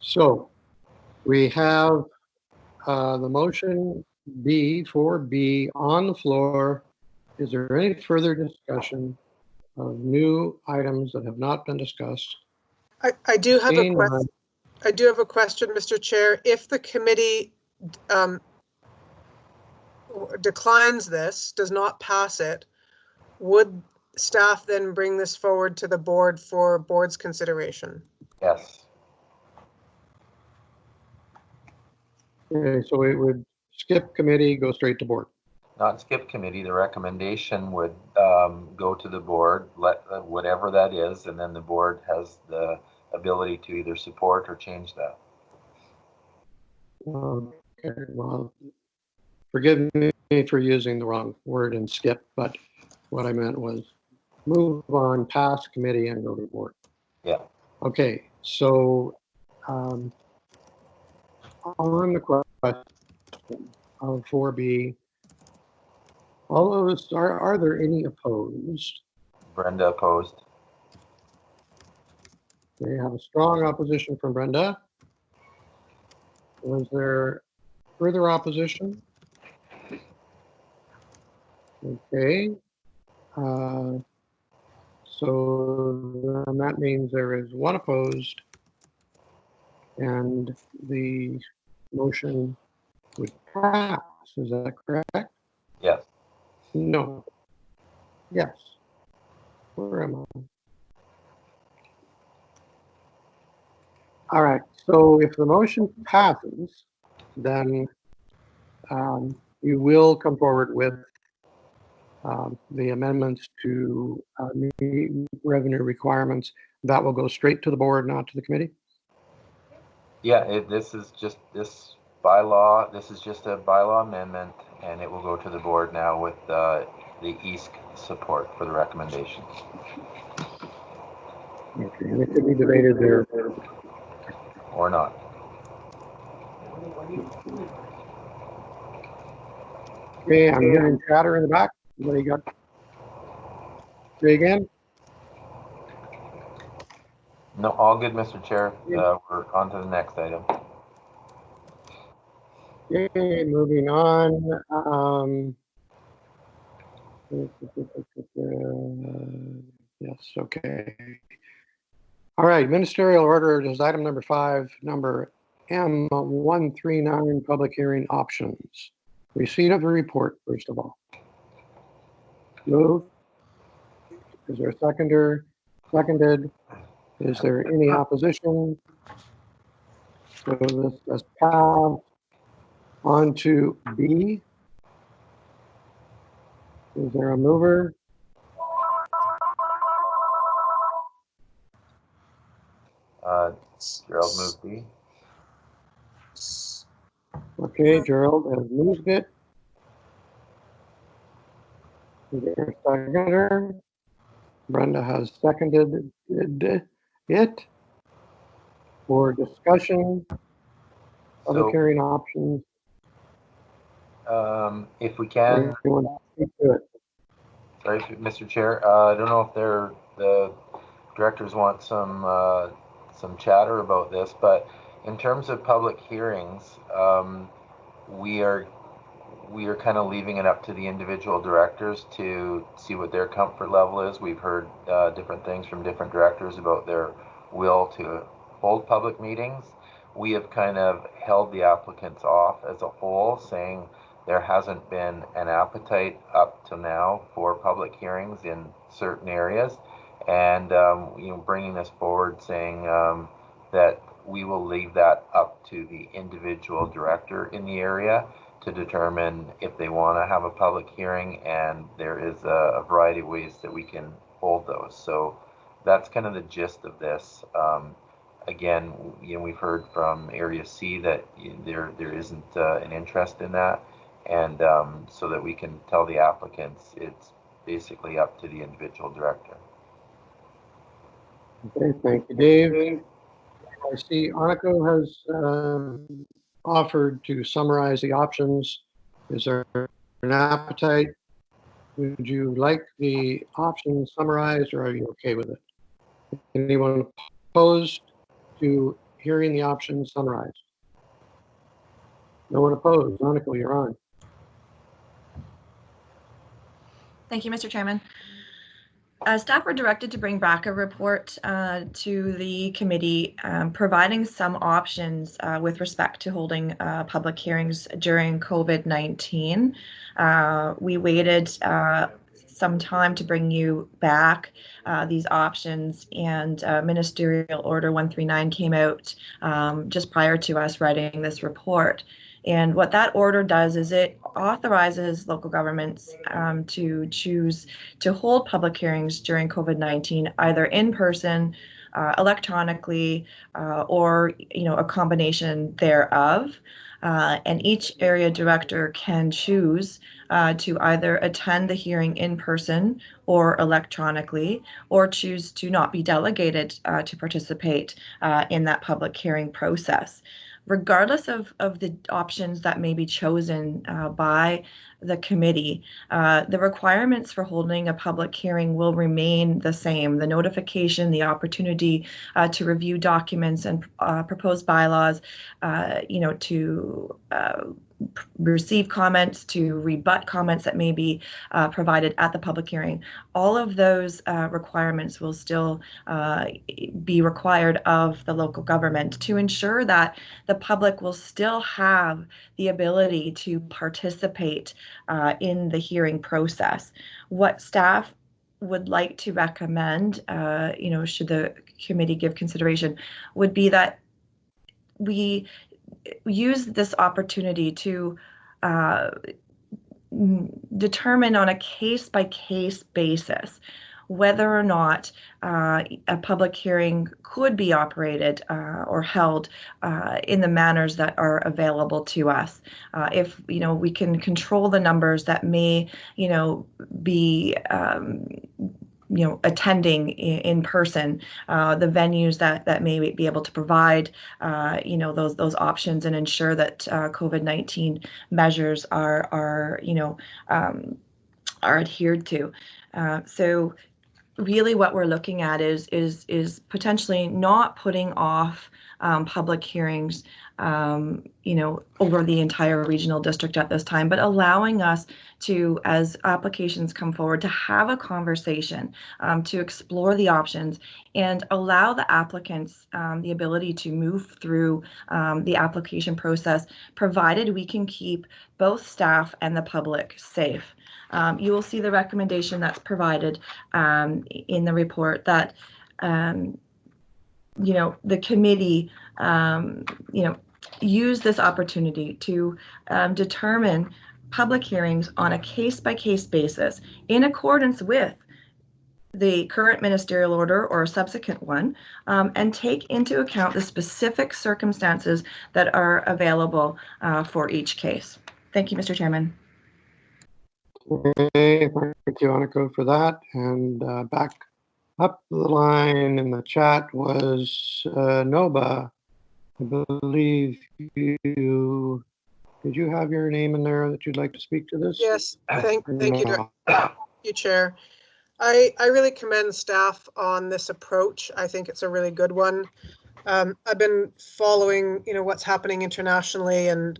So we have the motion B, 4B on the floor. Is there any further discussion of new items that have not been discussed? I do have a Seeing question. none. I do have a question, Mr. Chair. If the committee declines this, does not pass it, would staff then bring this forward to the board for board's consideration? Yes. Okay, so it would skip committee, go straight to board. Not skip committee. The recommendation would go to the board, whatever that is, and then the board has the ability to either support or change that. Okay, well, forgive me for using the wrong word in skip, but what I meant was move on past committee and go to board. Yeah. Okay, so on the question of 4B, all those, are there any opposed? Brenda opposed. They have a strong opposition from Brenda. Was there further opposition? Okay. So then that means there is one opposed and the motion would pass. Is that correct? Yes. No. Yes. Where am I? All right. So if the motion passes, then you will come forward with the amendments to meet revenue requirements. That will go straight to the board, not to the committee. Yeah, this is just this bylaw. This is just a bylaw amendment, and it will go to the board now with the EASC support for the recommendations. Okay, and it could be debated there. Or not. Okay, I'm hearing chatter in the back. Anybody got? Say again? No, all good, Mr. Chair. We're on to the next item. Okay, moving on. Yes, okay. All right, ministerial order is item number 5, number M139, public hearing options. Receipt of the report, first of all. Move. Is there a seconder? Seconded. Is there any opposition? So this is pass on to B. Is there a mover? Gerald moved B. Okay, Gerald has moved it. Is there a seconder? Brenda has seconded it for discussion, public So, hearing options. if we can, Anyone speak to it? sorry, Mr. Chair, I don't know if the directors want some chatter about this, but in terms of public hearings, we are kind of leaving it up to the individual directors to see what their comfort level is. We've heard different things from different directors about their will to hold public meetings. We have kind of held the applicants off as a whole, saying there hasn't been an appetite up to now for public hearings in certain areas, and bringing this forward, saying that we will leave that up to the individual director in the area to determine if they want to have a public hearing, and there is a variety of ways that we can hold those. So that's kind of the gist of this. Again, we've heard from Area C that there isn't an interest in that, and so that we can tell the applicants it's basically up to the individual director. Okay, thank you, Dave. I see Arnico has offered to summarize the options. Is there an appetite? Would you like the options summarized, or are you okay with it? Anyone opposed to hearing the options summarized? No one opposed. Arnico, you're on. Thank you, Mr. Chairman. Staff were directed to bring back a report to the committee providing some options with respect to holding public hearings during COVID-19. We waited some time to bring you back these options, and Ministerial Order 139 came out just prior to us writing this report. And what that order does is it authorizes local governments to choose to hold public hearings during COVID-19, either in person, electronically, or a combination thereof. And each area director can choose to either attend the hearing in person or electronically, or choose to not be delegated to participate in that public hearing process. Regardless of the options that may be chosen by the committee, the requirements for holding a public hearing will remain the same. The notification, the opportunity to review documents and proposed bylaws, to receive comments, to rebut comments that may be provided at the public hearing. All of those requirements will still be required of the local government to ensure that the public will still have the ability to participate in the hearing process. What staff would like to recommend, should the committee give consideration, would be that we use this opportunity to determine on a case-by-case basis whether or not a public hearing could be operated or held in the manners that are available to us. If we can control the numbers that may be attending in person, the venues that may be able to provide those options and ensure that COVID-19 measures are adhered to. So really what we're looking at is potentially not putting off public hearings over the entire regional district at this time, but allowing us to, as applications come forward, to have a conversation, to explore the options and allow the applicants the ability to move through the application process, provided we can keep both staff and the public safe. You will see the recommendation that's provided in the report that the committee use this opportunity to determine public hearings on a case-by-case basis in accordance with the current ministerial order or a subsequent one, and take into account the specific circumstances that are available for each case. Thank you, Mr. Chairman. Okay, thank you, Aniko, for that. And back Up the line in the chat was Noba. I believe you, did you have your name in there that you'd like to speak to this? Yes, thank you, No. you, Chair. I really commend staff on this approach. I think it's a really good one. I've been following, what's happening internationally, and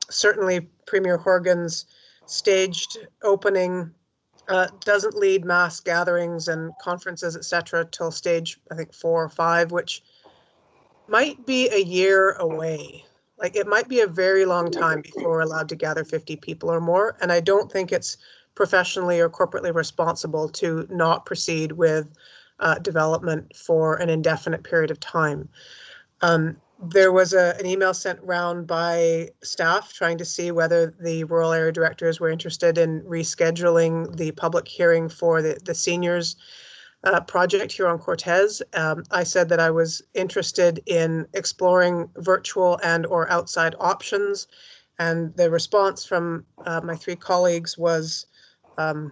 certainly Premier Horgan's staged opening doesn't lead mass gatherings and conferences, etc., till stage, I think, 4 or 5, which might be a year away. Like, it might be a very long time before we're allowed to gather 50 people or more. And I don't think it's professionally or corporately responsible to not proceed with development for an indefinite period of time. There was an email sent round by staff trying to see whether the rural area directors were interested in rescheduling the public hearing for the seniors project here on Cortez. I said that I was interested in exploring virtual and or outside options, and the response from my 3 colleagues was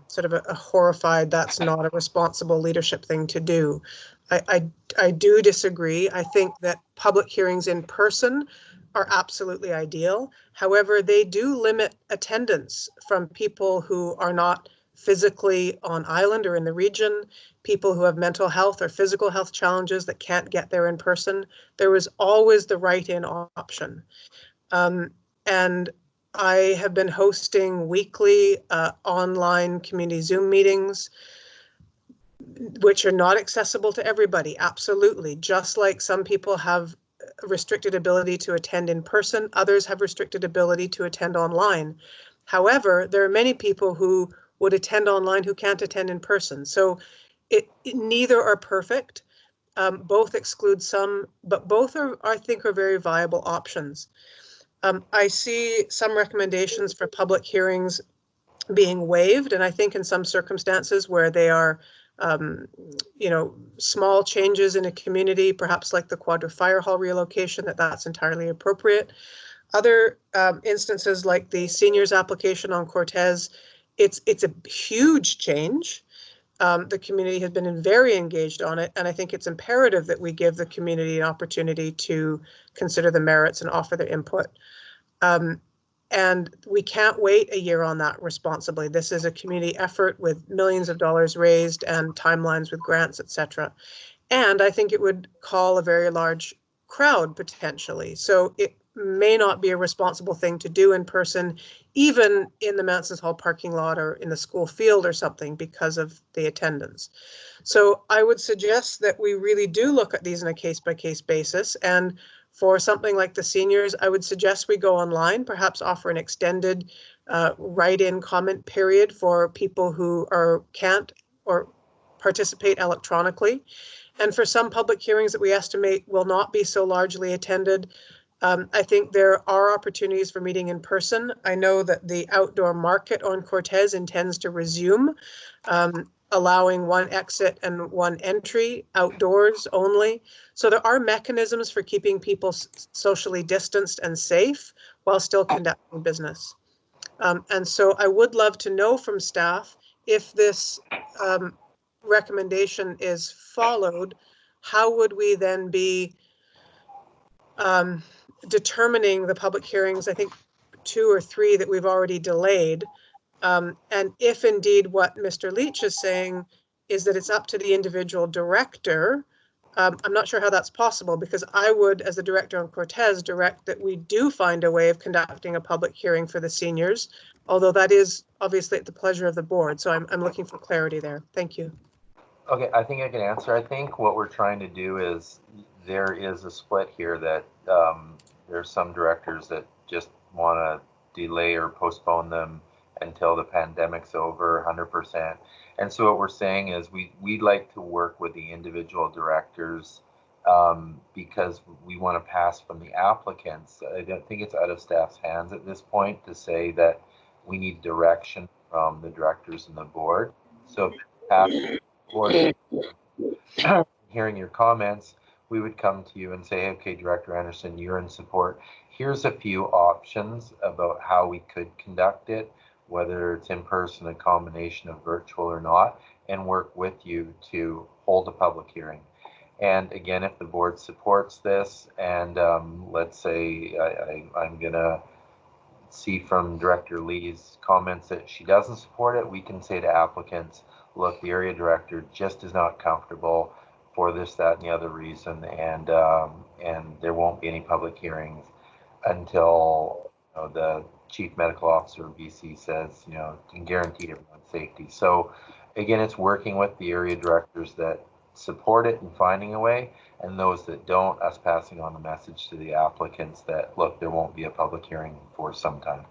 sort of a horrified, that's not a responsible leadership thing to do. I do disagree. I think that public hearings in person are absolutely ideal. However, they do limit attendance from people who are not physically on island or in the region, people who have mental health or physical health challenges that can't get there in person. There was always the write-in option. And I have been hosting weekly online community Zoom meetings, which are not accessible to everybody, absolutely. Just like some people have restricted ability to attend in person, others have restricted ability to attend online. However, there are many people who would attend online who can't attend in person. So neither are perfect. Both exclude some, but both are, I think, are very viable options. I see some recommendations for public hearings being waived, and I think in some circumstances where they are small changes in a community, perhaps like the Quadra Fire Hall relocation, that's entirely appropriate. Other instances like the seniors application on Cortez, it's a huge change. The community has been very engaged on it, and I think it's imperative that we give the community an opportunity to consider the merits and offer their input. And we can't wait a year on that responsibly. This is a community effort with millions of dollars raised and timelines with grants, etc. And I think it would call a very large crowd potentially. So it may not be a responsible thing to do in person, even in the Manson's Hall parking lot or in the school field or something, because of the attendance. So I would suggest that we really do look at these on a case-by-case basis. And for something like the seniors, I would suggest we go online, perhaps offer an extended write-in comment period for people who can't or participate electronically. And for some public hearings that we estimate will not be so largely attended, I think there are opportunities for meeting in person. I know that the outdoor market on Cortez intends to resume, allowing 1 exit and 1 entry outdoors only. So there are mechanisms for keeping people socially distanced and safe while still conducting business. And so I would love to know from staff if this recommendation is followed, how would we then be determining the public hearings, I think 2 or 3 that we've already delayed. And if indeed what Mr. Leach is saying is that it's up to the individual director, I'm not sure how that's possible, because I would, as the director on Cortez, direct that we do find a way of conducting a public hearing for the seniors, although that is obviously at the pleasure of the board. So I'm looking for clarity there. Thank you. Okay, I think I can answer. I think what we're trying to do is there is a split here that there's some directors that just want to delay or postpone them until the pandemic's over 100%. And so what we're saying is we'd like to work with the individual directors because we want to pass from the applicants. I don't think it's out of staff's hands at this point to say that we need direction from the directors and the board. So if it passes, or hearing your comments, we would come to you and say, okay, Director Anderson, you're in support. Here's a few options about how we could conduct it. whether it's in person, a combination of virtual or not, and work with you to hold a public hearing. And again, if the board supports this, and let's say I'm gonna see from Director Lee's comments that she doesn't support it, we can say to applicants, look, the area director just is not comfortable for this, that, and the other reason, and there won't be any public hearings until the chief medical officer of BC says, can guarantee everyone's safety. So again, it's working with the area directors that support it and finding a way, and those that don't, us passing on the message to the applicants that, look, there won't be a public hearing for some time.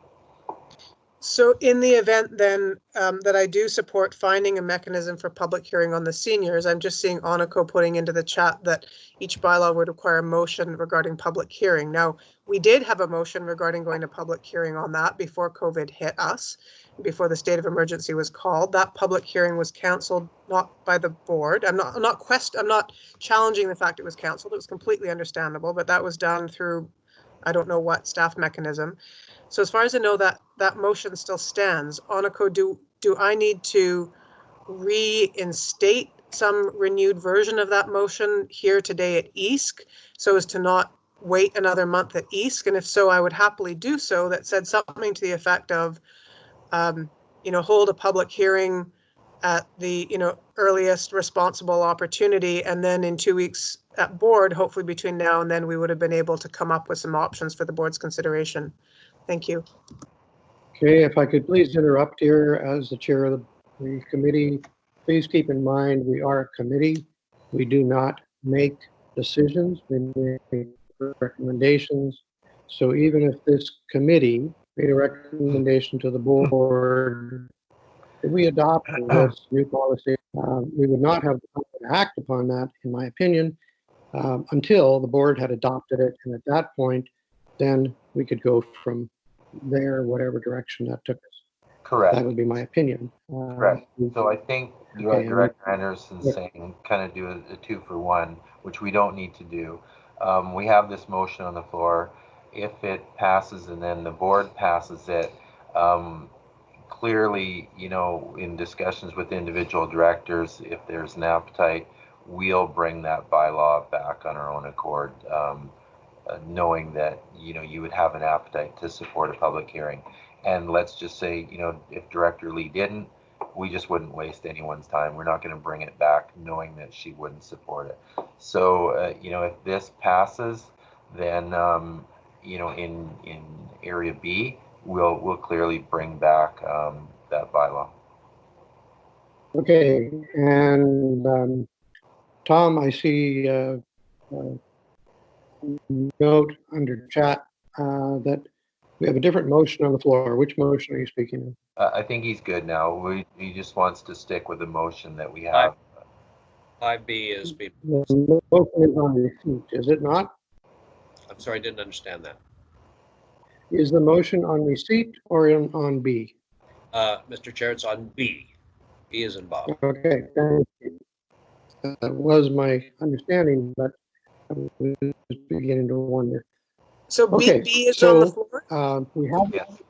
So in the event then that I do support finding a mechanism for public hearing on the seniors, I'm just seeing Aniko putting into the chat that each bylaw would require a motion regarding public hearing. Now, we did have a motion regarding going to public hearing on that before COVID hit us, before the state of emergency was called. That public hearing was canceled, not by the board. I'm not challenging the fact it was canceled. It was completely understandable, but that was done through, I don't know what staff mechanism. So as far as I know, that motion still stands. Aniko, do I need to reinstate some renewed version of that motion here today at EASC so as to not wait another month at EASC? And if so, I would happily do so. That said something to the effect of, hold a public hearing at the, earliest responsible opportunity. And then in 2 weeks at board, hopefully between now and then, we would have been able to come up with some options for the board's consideration. Thank you. Okay, if I could please interrupt here as the chair of the committee. Please keep in mind we are a committee. We do not make decisions. We make recommendations. So even if this committee made a recommendation to the board, if we adopt this new policy, we would not have the power to act upon that, in my opinion, until the board had adopted it. And at that point, then we could go from there, whatever direction that took us. Correct. That would be my opinion. Correct. So I think Director Anderson's yeah. saying kind of do a 2-for-1, which we don't need to do. We have this motion on the floor. If it passes and then the board passes it, clearly, in discussions with individual directors, if there's an appetite, we'll bring that bylaw back on our own accord, knowing that, you would have an appetite to support a public hearing. And let's just say, if Director Lee didn't, we just wouldn't waste anyone's time. We're not going to bring it back knowing that she wouldn't support it. So, if this passes, then, in Area B, we'll clearly bring back that bylaw. Okay, and Tom, I see a note under chat that we have a different motion on the floor. Which motion are you speaking of? I think he's good now. He just wants to stick with the motion that we have. 5B is being. The motion is on receipt, is it not? I'm sorry, I didn't understand that. Is the motion on receipt or on B? Mr. Chair, it's on B. B is in Bob. Okay, thank you. That was my understanding, but I was beginning to wonder. So Okay, B is on the floor? We have. Yes.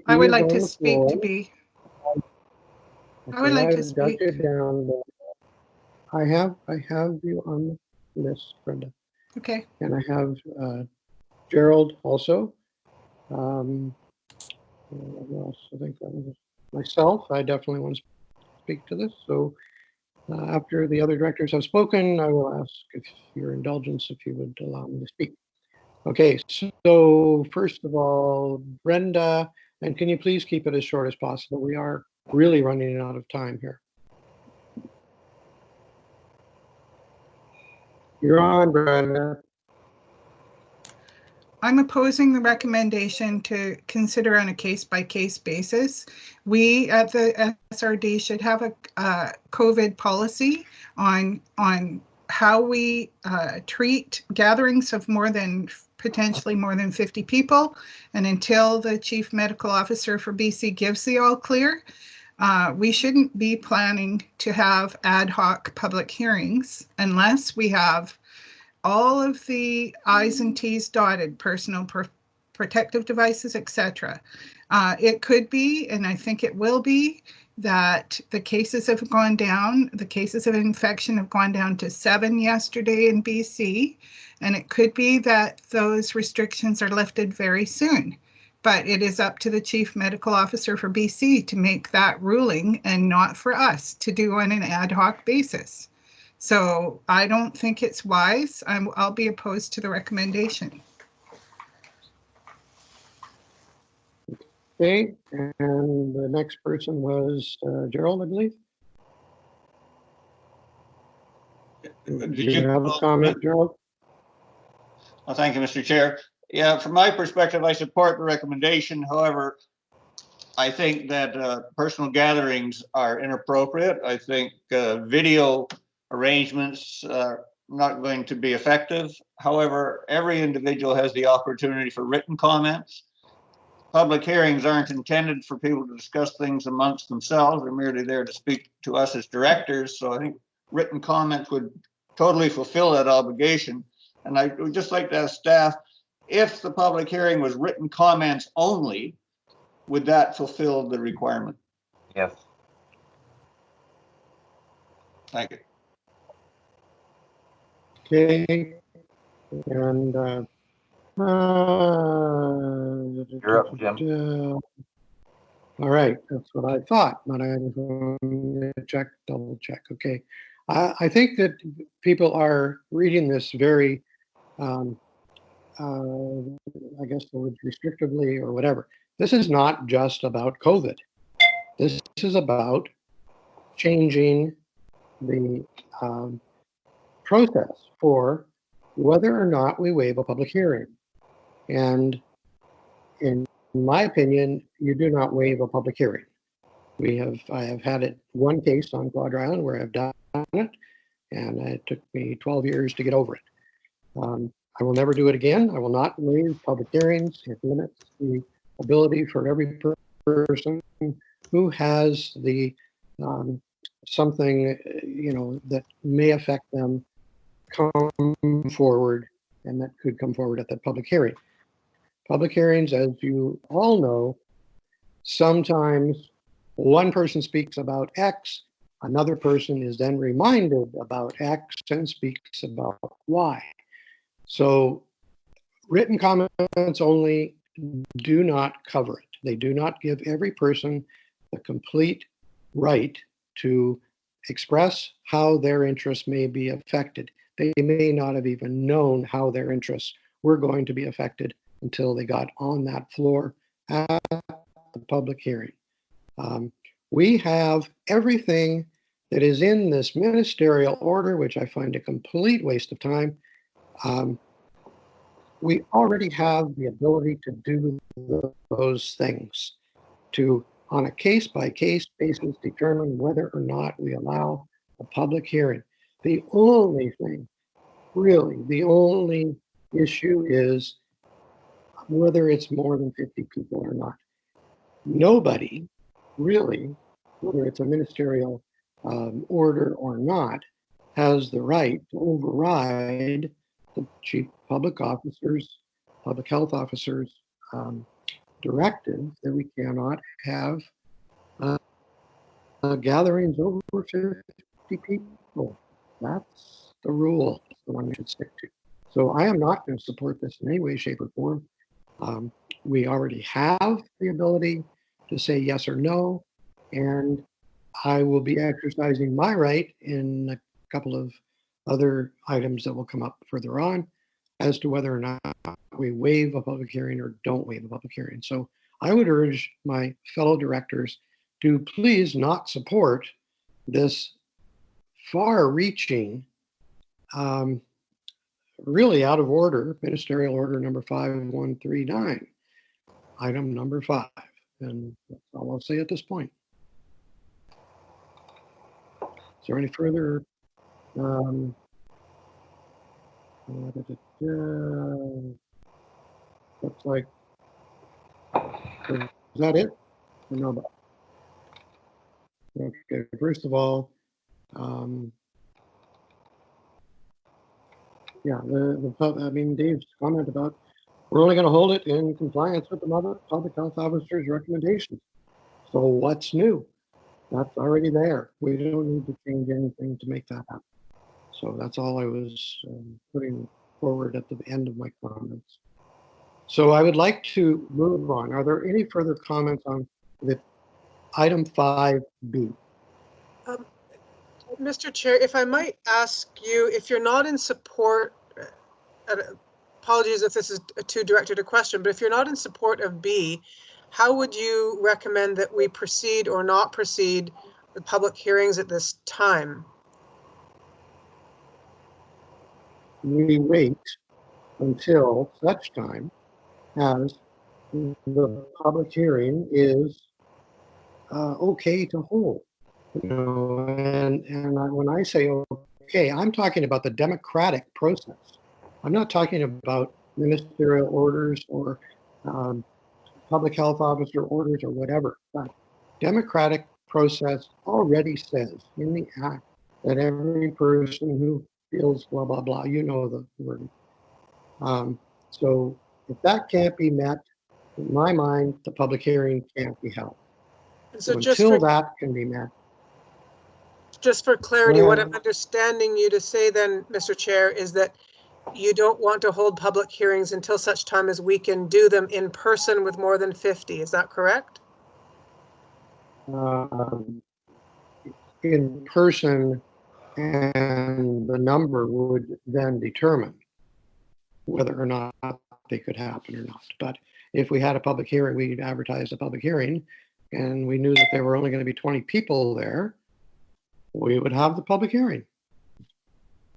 I would like to speak to B. I would like to speak. I have you on the list, Brenda. Okay. And I have Gerald also. Who else? I think that was myself. I definitely want to speak to this. So after the other directors have spoken, I will ask if your indulgence, if you would allow me to speak. Okay, so first of all, Brenda, and can you please keep it as short as possible? We are really running out of time here. You're on, Brenda. I'm opposing the recommendation to consider on a case-by-case basis. We at the SRD should have a COVID policy on how we treat gatherings of potentially more than 50 people. And until the chief medical officer for BC gives the all clear, we shouldn't be planning to have ad hoc public hearings unless we have all of the I's and T's dotted, personal protective devices, etc. It could be, and I think it will be, that the cases have gone down. The cases of infection have gone down to 7 yesterday in BC, and it could be that those restrictions are lifted very soon. But it is up to the Chief Medical Officer for BC to make that ruling and not for us to do on an ad hoc basis. So I don't think it's wise. I'll be opposed to the recommendation. Okay, and the next person was Gerald, I believe. Did Do you have a comment, Gerald? Well, thank you, Mr. Chair. Yeah, from my perspective, I support the recommendation. However, I think that personal gatherings are inappropriate. I think video arrangements are not going to be effective. However, every individual has the opportunity for written comments. Public hearings aren't intended for people to discuss things amongst themselves. They're merely there to speak to us as directors. So I think written comments would totally fulfill that obligation. And I would just like to ask staff, if the public hearing was written comments only, would that fulfill the requirement? Yes. Thank you. Okay, and You're up, Jim. All right, that's what I thought, but I was going to double check. Okay, I think that people are reading this very, I guess the word restrictively or whatever. This is not just about COVID. This is about changing the process for whether or not we waive a public hearing. And in my opinion, you do not waive a public hearing. I have had it one case on Quadra Island where I've done it, and it took me 12 years to get over it. I will never do it again. I will not waive public hearings. It limits the ability for every person who has the something that may affect them come forward, and that could come forward at that public hearing. Public hearings, as you all know, sometimes one person speaks about X, another person is then reminded about X and speaks about Y. So written comments only do not cover it. They do not give every person the complete right to express how their interests may be affected. They may not have even known how their interests were going to be affected until they got on that floor at the public hearing. We have everything that is in this ministerial order, which I find a complete waste of time. We already have the ability to do those things, to, on a case-by-case basis, determine whether or not we allow a public hearing. The only thing, really, the only issue is whether it's more than 50 people or not. Nobody really, whether it's a ministerial order or not, has the right to override the chief public officers, public health officers' directive that we cannot have gatherings over 50 people. That's the rule, the one we should stick to. So I am not going to support this in any way, shape, or form. We already have the ability to say yes or no, and I will be exercising my right in a couple of other items that will come up further on as to whether or not we waive a public hearing or don't waive a public hearing. So I would urge my fellow directors to please not support this far-reaching, really out of order, ministerial order number 5139, item number 5. And that's all I'll say at this point. Is there any further? Looks like, is that it? Or no? Okay, first of all, yeah, Dave's comment about we're only going to hold it in compliance with the public health officer's recommendations. So what's new? That's already there. We don't need to change anything to make that happen. So that's all I was putting forward at the end of my comments. So I would like to move on. Are there any further comments on the item 5B? Mr. Chair, if I might ask you, if you're not in support, apologies if this is too directed a question, but if you're not in support of B, how would you recommend that we proceed or not proceed with public hearings at this time? We wait until such time as the public hearing is okay to hold. You know, when I say okay, I'm talking about the democratic process. I'm not talking about ministerial orders or public health officer orders or whatever. But democratic process already says in the act that every person who feels blah, blah, blah, you know the word. So if that can't be met, in my mind, the public hearing can't be held. So until that can be met. Just for clarity, what I'm understanding you to say then, Mr. Chair, is that you don't want to hold public hearings until such time as we can do them in person with more than 50. Is that correct? In person, and the number would then determine whether or not they could happen or not. But if we had a public hearing, we'd advertise a public hearing, and we knew that there were only going to be 20 people there, we would have the public hearing.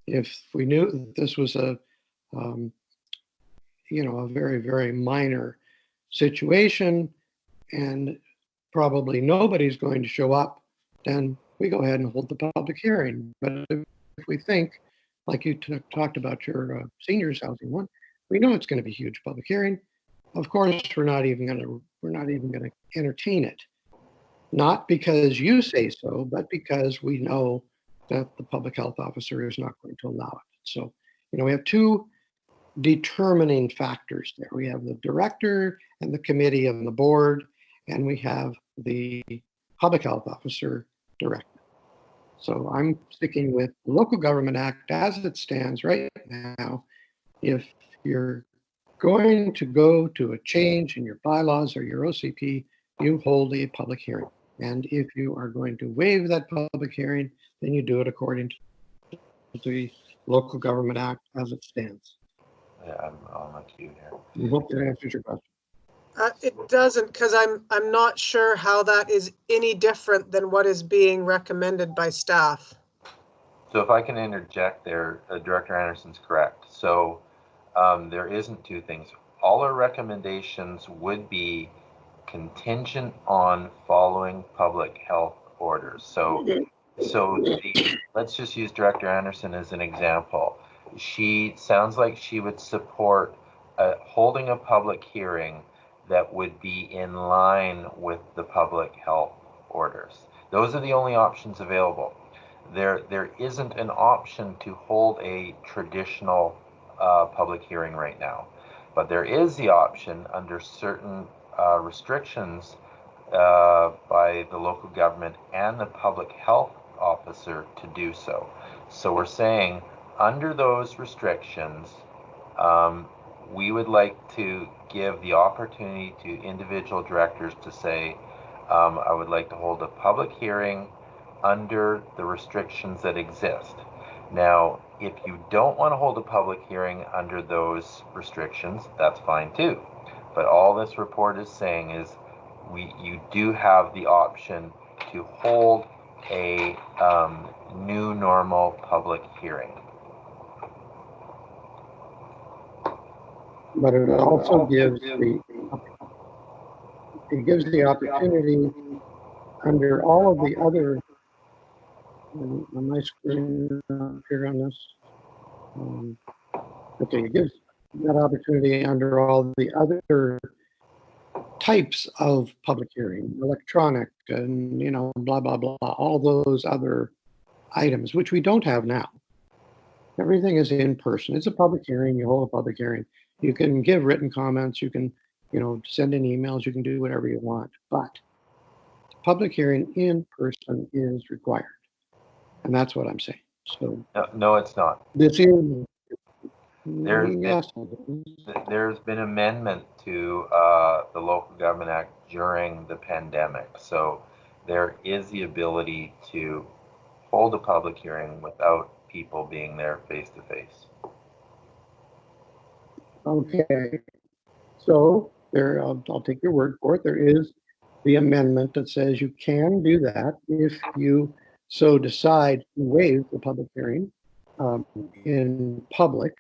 If we knew that this was a very, very minor situation and probably nobody's going to show up, then we go ahead and hold the public hearing. But if we think, like you talked about your seniors housing one, we know it's going to be a huge public hearing. Of course, we're not even going to entertain it. Not because you say so, but because we know that the public health officer is not going to allow it. So, we have two determining factors there. We have the director and the committee and the board, and we have the public health officer director. So I'm sticking with the Local Government Act as it stands right now. If you're going to go to a change in your bylaws or your OCP, you hold a public hearing. And if you are going to waive that public hearing, then you do it according to the Local Government Act as it stands. Yeah, I'm on my queue here. I hope that answers your question. It doesn't, because I'm not sure how that is any different than what is being recommended by staff. So if I can interject there, Director Anderson's correct. So there isn't two things. All our recommendations would be contingent on following public health orders. So let's just use Director Anderson as an example. She sounds like she would support holding a public hearing that would be in line with the public health orders. Those are the only options available. There isn't an option to hold a traditional public hearing right now, but there is the option under certain restrictions by the local government and the public health officer to do so. So we're saying under those restrictions, we would like to give the opportunity to individual directors to say, I would like to hold a public hearing under the restrictions that exist. Now, if you don't want to hold a public hearing under those restrictions, that's fine too. But all this report is saying is you do have the option to hold a new normal public hearing. But it also gives the opportunity under all of the other, on my screen here on this, okay, it gives that opportunity under all the other types of public hearing, electronic and, blah, blah, blah, all those other items, which we don't have now. Everything is in person. It's a public hearing. You hold a public hearing. You can give written comments, you can, send in emails, you can do whatever you want, but public hearing in person is required. And that's what I'm saying. So No, it's not. this is, There's been amendment to the Local Government Act during the pandemic. So there is the ability to hold a public hearing without people being there face to face. Okay. So there, I'll take your word for it. There is the amendment that says you can do that if you so decide to waive the public hearing in public,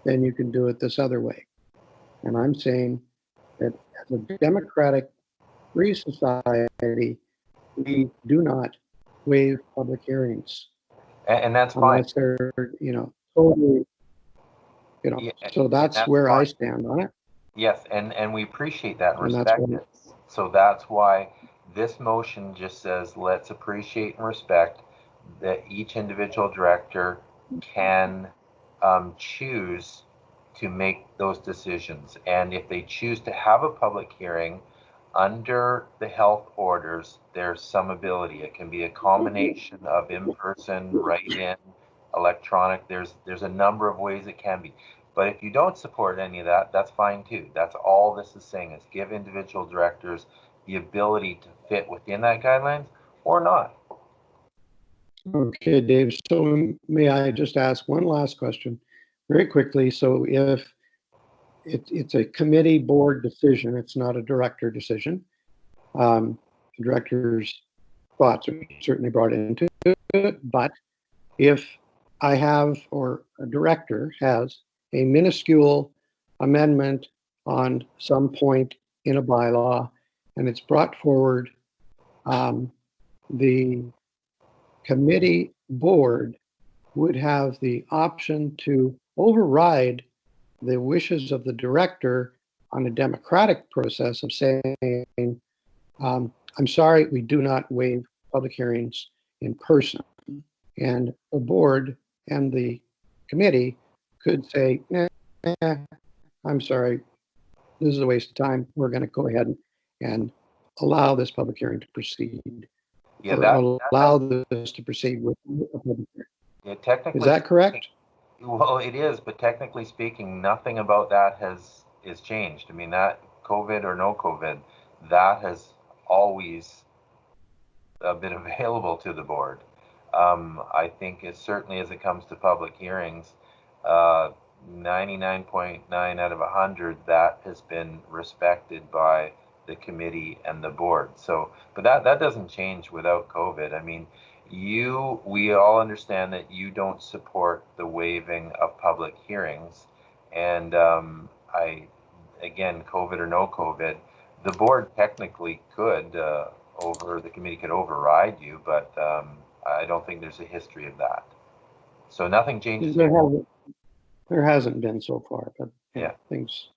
then you can do it this other way. And I'm saying that as a democratic free society, we do not waive public hearings. And that's fine. Unless they're, totally, Yeah, so that's where fine. I stand on it. Yes, and we appreciate that and And that's respect what- it. So that's why this motion just says, let's appreciate and respect that each individual director can choose to make those decisions. And if they choose to have a public hearing under the health orders, there's some ability. It can be a combination of in-person, write-in, electronic. There's a number of ways it can be. But if you don't support any of that, that's fine too. That's all this is saying, is give individual directors the ability to fit within that guidelines or not. Okay, Dave. So may I just ask one last question very quickly? So if it's a committee board decision, it's not a director decision. The director's thoughts are certainly brought into it, but if I have, or a director has, a minuscule amendment on some point in a bylaw and it's brought forward, the committee board would have the option to override the wishes of the director on a democratic process of saying, I'm sorry, we do not waive public hearings in person. And the board and the committee could say, I'm sorry, this is a waste of time. We're going to go ahead and allow this public hearing to proceed. Yeah, allow this to proceed with a public hearing. Yeah, technically. Is that correct? Well, it is, but technically speaking, nothing about that is changed. I mean, that COVID or no COVID, that has always been available to the board. I think it certainly, as it comes to public hearings, 99.9 out of 100, that has been respected by the committee and the board. So, but that doesn't change without COVID. I mean, we all understand that you don't support the waiving of public hearings, and again, COVID or no COVID, the board technically could the committee could override you, but I don't think there's a history of that. So nothing changes. There hasn't been so far, but yeah, things,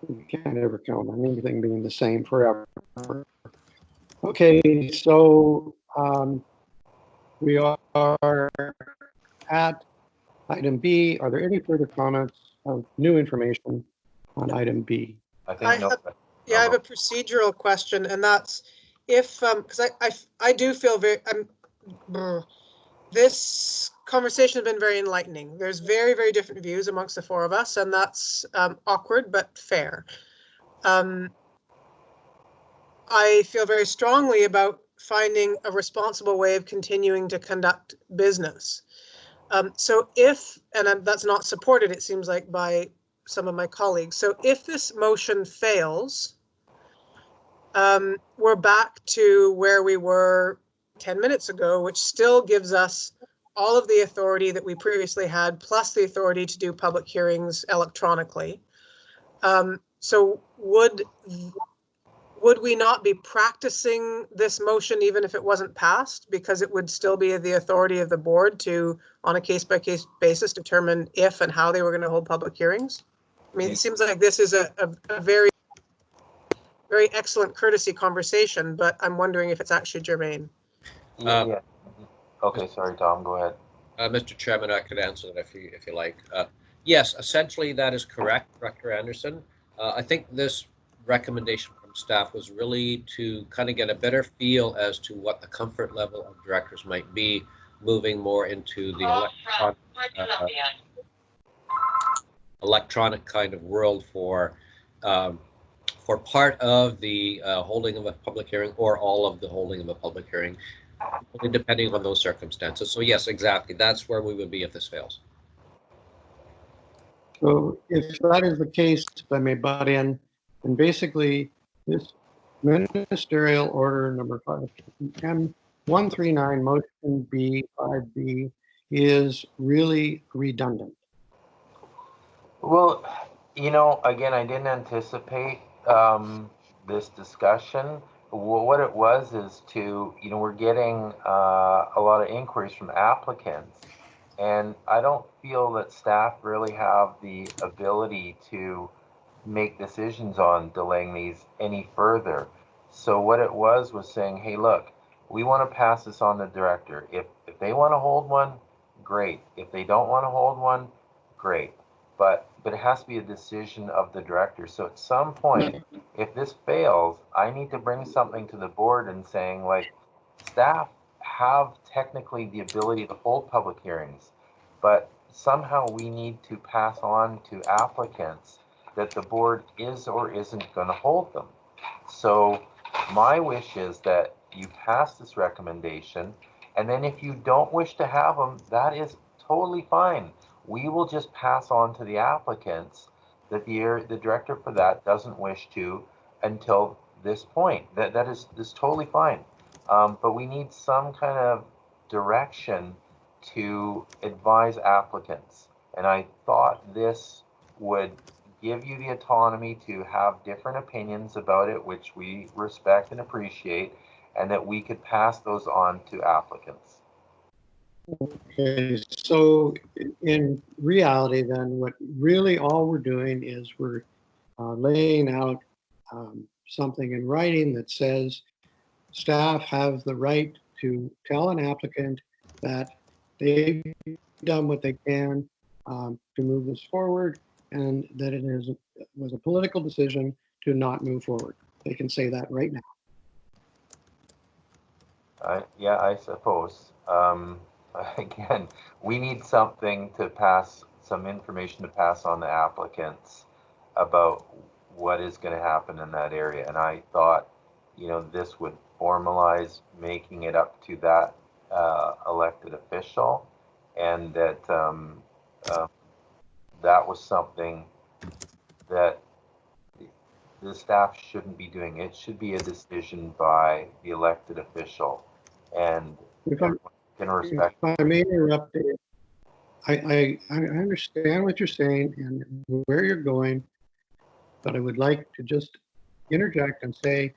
you can't ever count on anything being the same forever. Okay, so we are at item B. Are there any further comments of new information on item B? I think I have a procedural question, and that's if, because I do feel this conversation has been very enlightening. There's very, very different views amongst the four of us, and that's awkward but fair. I feel very strongly about finding a responsible way of continuing to conduct business. So if, and that's not supported, it seems like, by some of my colleagues. So if this motion fails, we're back to where we were 10 minutes ago, which still gives us all of the authority that we previously had, plus the authority to do public hearings electronically. So would we not be practicing this motion even if it wasn't passed, because it would still be the authority of the board to, on a case-by-case basis, determine if and how they were going to hold public hearings? I mean, it seems like this is a very, very excellent courtesy conversation, but I'm wondering if it's actually germane. Okay, sorry, Tom, go ahead. Mr. Chairman, I could answer that if you like. Yes, essentially that is correct, Director Anderson. I think this recommendation from staff was really to kind of get a better feel as to what the comfort level of directors might be moving more into the electronic kind of world um, for part of the holding of a public hearing or all of the holding of a public hearing, depending on those circumstances. So yes, exactly. That's where we would be if this fails. So if that is the case, if I may butt in, and basically this ministerial order number 139 motion B 5B is really redundant. Well, again, I didn't anticipate this discussion. What it was is we're getting a lot of inquiries from applicants, and I don't feel that staff really have the ability to make decisions on delaying these any further. So what it was saying, hey, look, we want to pass this on to the director. If they want to hold one, great. If they don't want to hold one, great. But it has to be a decision of the director. So at some point, if this fails, I need to bring something to the board and saying, like, staff have technically the ability to hold public hearings, but somehow we need to pass on to applicants that the board is or isn't going to hold them. So my wish is that you pass this recommendation, and then if you don't wish to have them, that is totally fine. We will just pass on to the applicants that the director for that doesn't wish to until this point. That is totally fine. But we need some kind of direction to advise applicants. And I thought this would give you the autonomy to have different opinions about it, which we respect and appreciate, and that we could pass those on to applicants. Okay, so in reality then, what really all we're doing is we're laying out something in writing that says staff have the right to tell an applicant that they've done what they can to move this forward, and that was a political decision to not move forward. They can say that right now. Yeah, I suppose. Again, we need something to pass, some information to pass on the applicants about what is going to happen in that area. And I thought, this would formalize making it up to that elected official, and that that was something that the staff shouldn't be doing. It should be a decision by the elected official, and If respect. I may interrupt, I understand what you're saying and where you're going, but I would like to just interject and say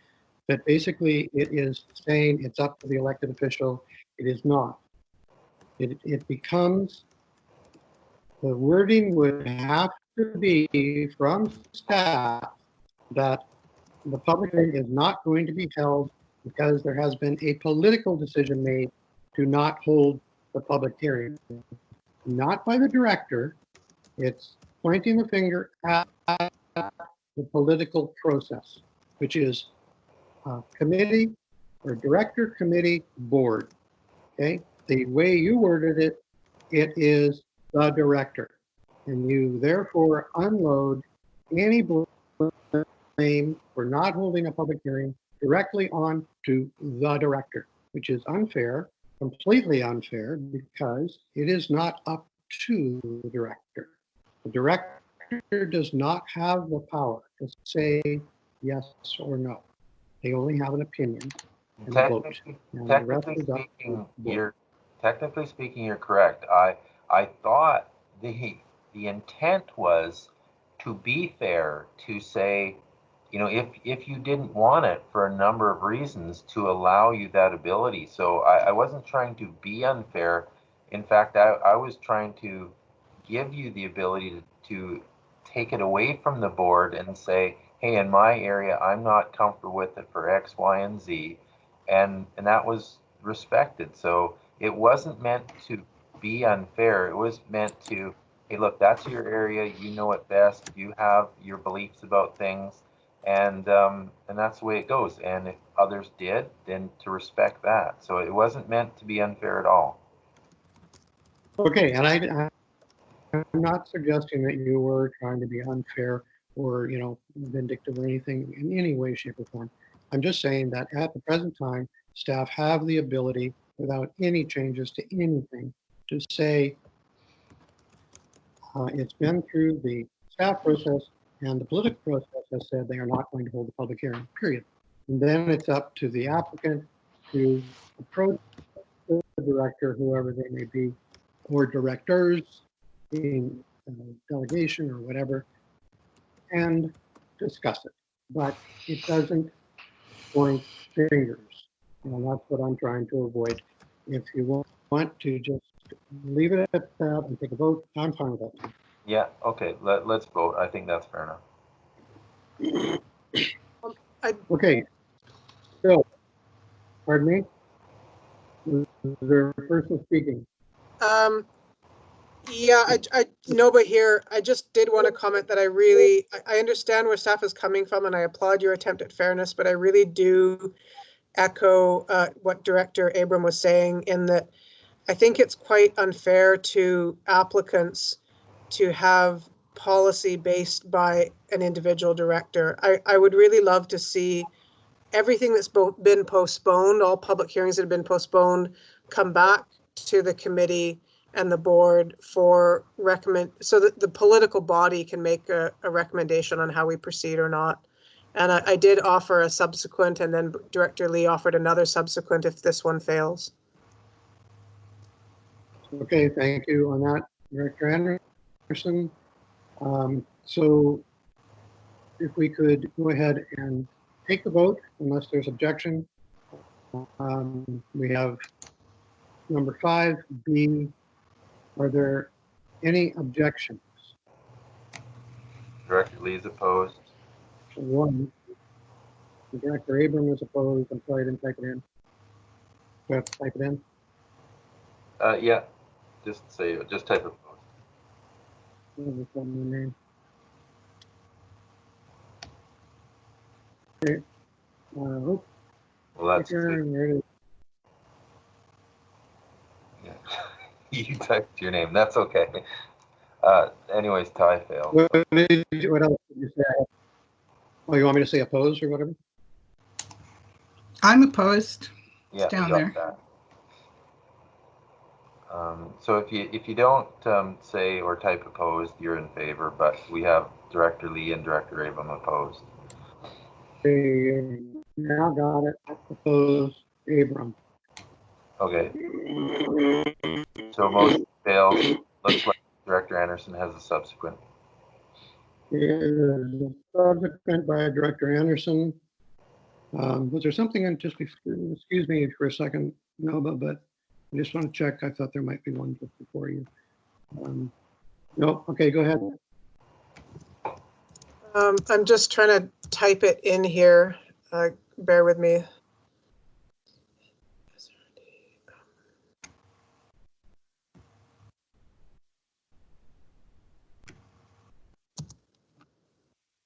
that basically it is saying it's up to the elected official. It is not. It becomes, the wording would have to be from staff that the public hearing is not going to be held because there has been a political decision made to not hold the public hearing. Not by the director. It's pointing the finger at the political process, which is committee or director, committee, board. Okay, the way you worded it, it is the director, and you therefore unload any blame for not holding a public hearing directly on to the director, which is unfair, completely unfair, because it is not up to the director. The director does not have the power to say yes or no. They only have an opinion and a vote. And the rest is up to the board. Technically speaking, you're correct. I thought the intent was to be fair, to say, if you didn't want it for a number of reasons, to allow you that ability. So I wasn't trying to be unfair. In fact, I was trying to give you the ability to take it away from the board and say, hey, in my area, I'm not comfortable with it for X, Y, and Z. And that was respected. So it wasn't meant to be unfair. It was meant to, hey, look, that's your area. You know it best. You have your beliefs about things, and that's the way it goes. And if others did, then to respect that. So it wasn't meant to be unfair at all. Okay, and I'm not suggesting that you were trying to be unfair or, you know, vindictive or anything in any way, shape, or form. I'm just saying that at the present time, staff have the ability, without any changes to anything, to say it's been through the staff process and the political process has said they are not going to hold a public hearing, period. And then it's up to the applicant to approach the director, whoever they may be, or directors, being delegation or whatever, and discuss it. But it doesn't point fingers. And that's what I'm trying to avoid. If you want to just leave it at that and take a vote, I'm fine with that. Yeah, okay, let's vote. I think that's fair enough. Okay, so, pardon me? Is there a person speaking? Yeah, Noba here. I just did want to comment that I understand where staff is coming from, and I applaud your attempt at fairness, but I really do echo what Director Abram was saying, in that I think it's quite unfair to applicants to have policy based by an individual director. I would really love to see everything that's been postponed, all public hearings that have been postponed, come back to the committee and the board for so that the political body can make a recommendation on how we proceed or not. And I did offer a subsequent, and then Director Lee offered another subsequent if this one fails. Okay, thank you on that, Director Anderson. So if we could go ahead and take the vote, unless there's objection. We have number 5B. Are there any objections? Director Lee is opposed. 1. Director Abram is opposed. I'm sorry, I didn't type it in. Do I have to type it in? Yeah, just type opposed. Okay. Well, that's Yeah. you typed your name. That's okay. Anyways, tie failed. What else did you say? Oh, you want me to say opposed or whatever? I'm opposed. Yeah, down we got there. that. So if you don't say or type opposed, you're in favor. But we have Director Lee and Director Abram opposed. Okay, now got it. Opposed, Abram. Okay. So motion fails. Looks like Director Anderson has a subsequent. Subsequent by Director Anderson. Was there something in just, excuse me for a second, Nova, but I just want to check. I thought there might be one just before you. No, okay, go ahead. I'm just trying to type it in here. Bear with me.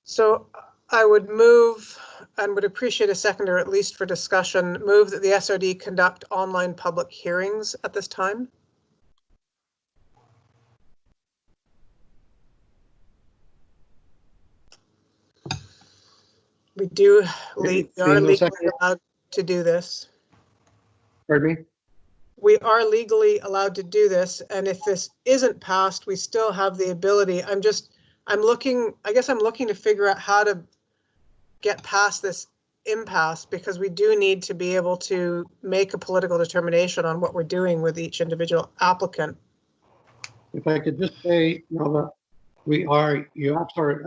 So I would move, and would appreciate a seconder, at least for discussion, move that the SRD conduct online public hearings at this time. We are legally allowed to do this. Pardon me? We are legally allowed to do this, and if this isn't passed, we still have the ability. I guess I'm looking to figure out how to get past this impasse, because we do need to be able to make a political determination on what we're doing with each individual applicant. If I could just say, Nova, you're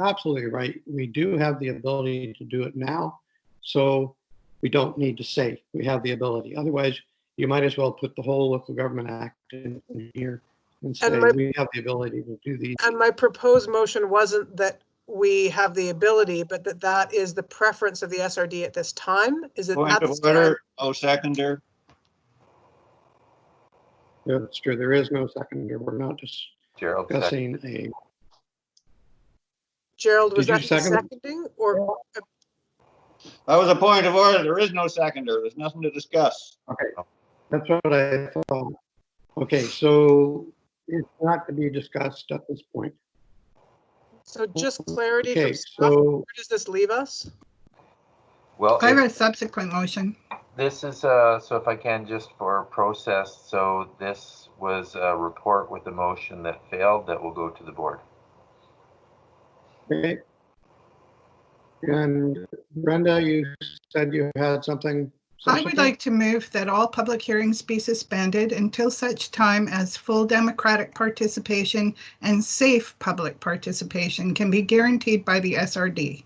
absolutely right. We do have the ability to do it now, so we don't need to say we have the ability. Otherwise, you might as well put the whole Local Government Act in here and say we have the ability to do these. And my proposed motion wasn't that we have the ability, but that is the preference of the SRD at this time. Is it Point of order? Oh, seconder. That's true. There is no seconder. We're not just Gerald, second. discussing a. Gerald, was Did you that you second it? seconding or? That was a point of order. There is no seconder. There's nothing to discuss. Okay, that's what I thought. Okay, so it's not to be discussed at this point. So just clarity Okay, from staff, so where does this leave us? Well, I have a subsequent motion. this is, so if I can, just for process, so this was a report with a motion that failed that will go to the board. okay. And Brenda, you said you had something. I would like to move that all public hearings be suspended until such time as full democratic participation and safe public participation can be guaranteed by the SRD.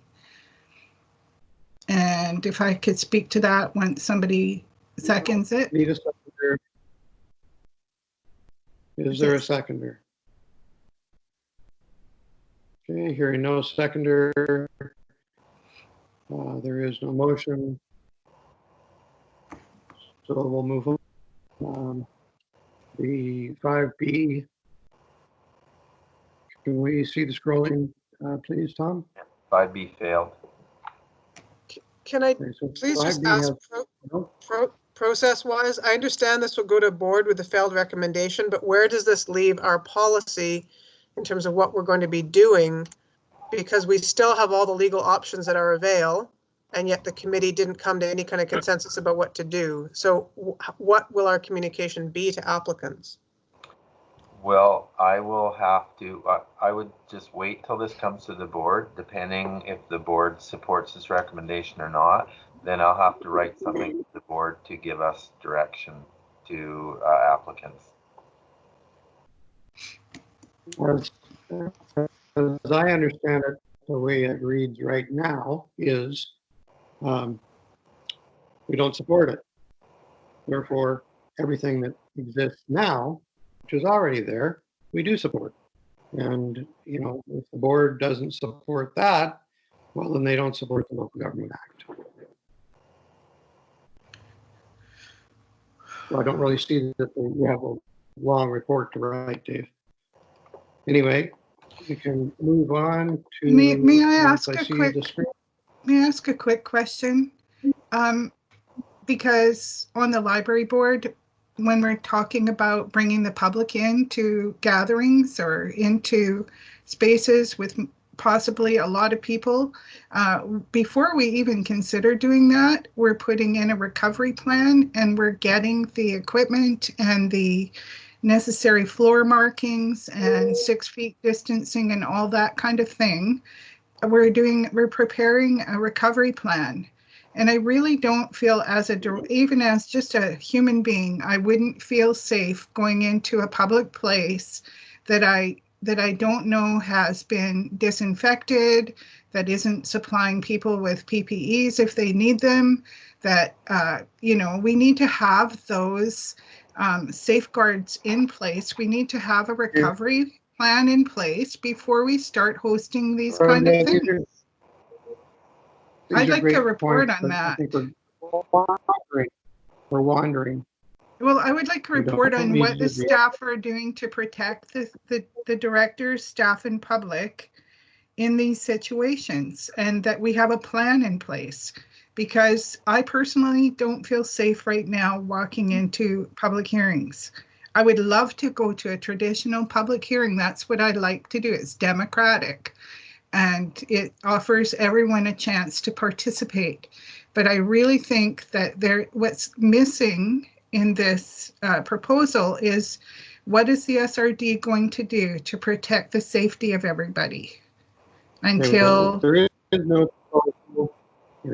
And if I could speak to that once somebody seconds it. Need a seconder. Is there a seconder? Okay, hearing no seconder. There is no motion. So we'll move on. The 5B. Can we see the scrolling, please, Tom? 5B failed. Can I Okay, so please just 5B ask has- process-wise, I understand this will go to board with the failed recommendation, but where does this leave our policy in terms of what we're going to be doing? Because we still have all the legal options at our avail, and yet the committee didn't come to any kind of consensus about what to do. So what will our communication be to applicants? Well, I will have to, I would just wait till this comes to the board, depending if the board supports this recommendation or not. Then I'll have to write something to the board to give us direction to applicants. As I understand it, the way it reads right now is we don't support it. Therefore, everything that exists now, which is already there, we do support. And, you know, if the board doesn't support that, well, then they don't support the Local Government Act. So I don't really see that we have a long report to write, Dave. Anyway, we can move on to. May I ask May I ask a quick question? Because on the library board, when we're talking about bringing the public in to gatherings or into spaces with possibly a lot of people, before we even consider doing that, we're putting in a recovery plan and we're getting the equipment and the necessary floor markings and 6 feet distancing and all that kind of thing. We're preparing a recovery plan. And I really don't feel even as just a human being, I wouldn't feel safe going into a public place that I don't know has been disinfected, that isn't supplying people with PPEs if they need them, that, you know, we need to have those safeguards in place. We need to have a recovery plan in place before we start hosting these kind of things. I'd like a report on that. I think we're wandering. Well, I would like a report on what the staff are doing to protect the directors, staff, and public in these situations, and that we have a plan in place. Because I personally don't feel safe right now walking into public hearings. I would love to go to a traditional public hearing. That's what I'd like to do. It's democratic. And it offers everyone a chance to participate. But I really think that what's missing in this proposal is what is the SRD going to do to protect the safety of everybody until... There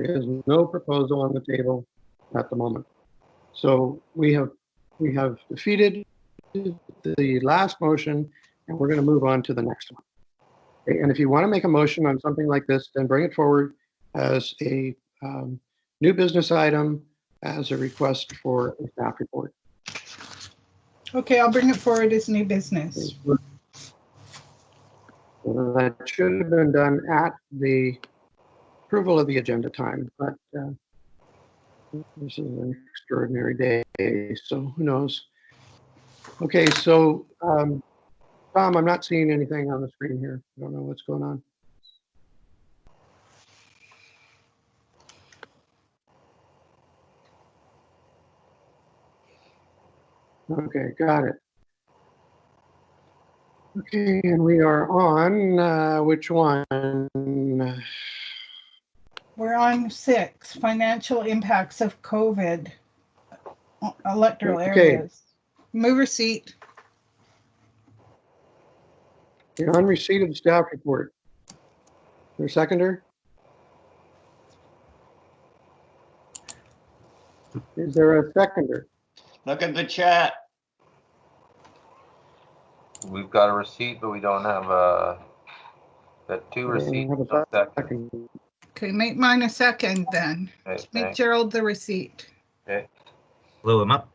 is no proposal on the table at the moment. So we have defeated the last motion, and we're going to move on to the next one. And if you want to make a motion on something like this, then bring it forward as a new business item, as a request for a staff report. Okay, I'll bring it forward as new business. That should have been done at the approval of the agenda time, but this is an extraordinary day, so who knows? Okay, so Tom, I'm not seeing anything on the screen here. I don't know what's going on. Okay, got it. Okay, and we are on which one? We're on 6, financial impacts of COVID, electoral Okay. areas. Move receipt. You're on receipt of the staff report. Is there a seconder? Is there a seconder? Look at the chat. We've got a receipt, but we don't have got 2 receipts. Have a No second. second. Okay, make mine a second then. Okay, Make thanks. Gerald the receipt. Okay. Blow him up.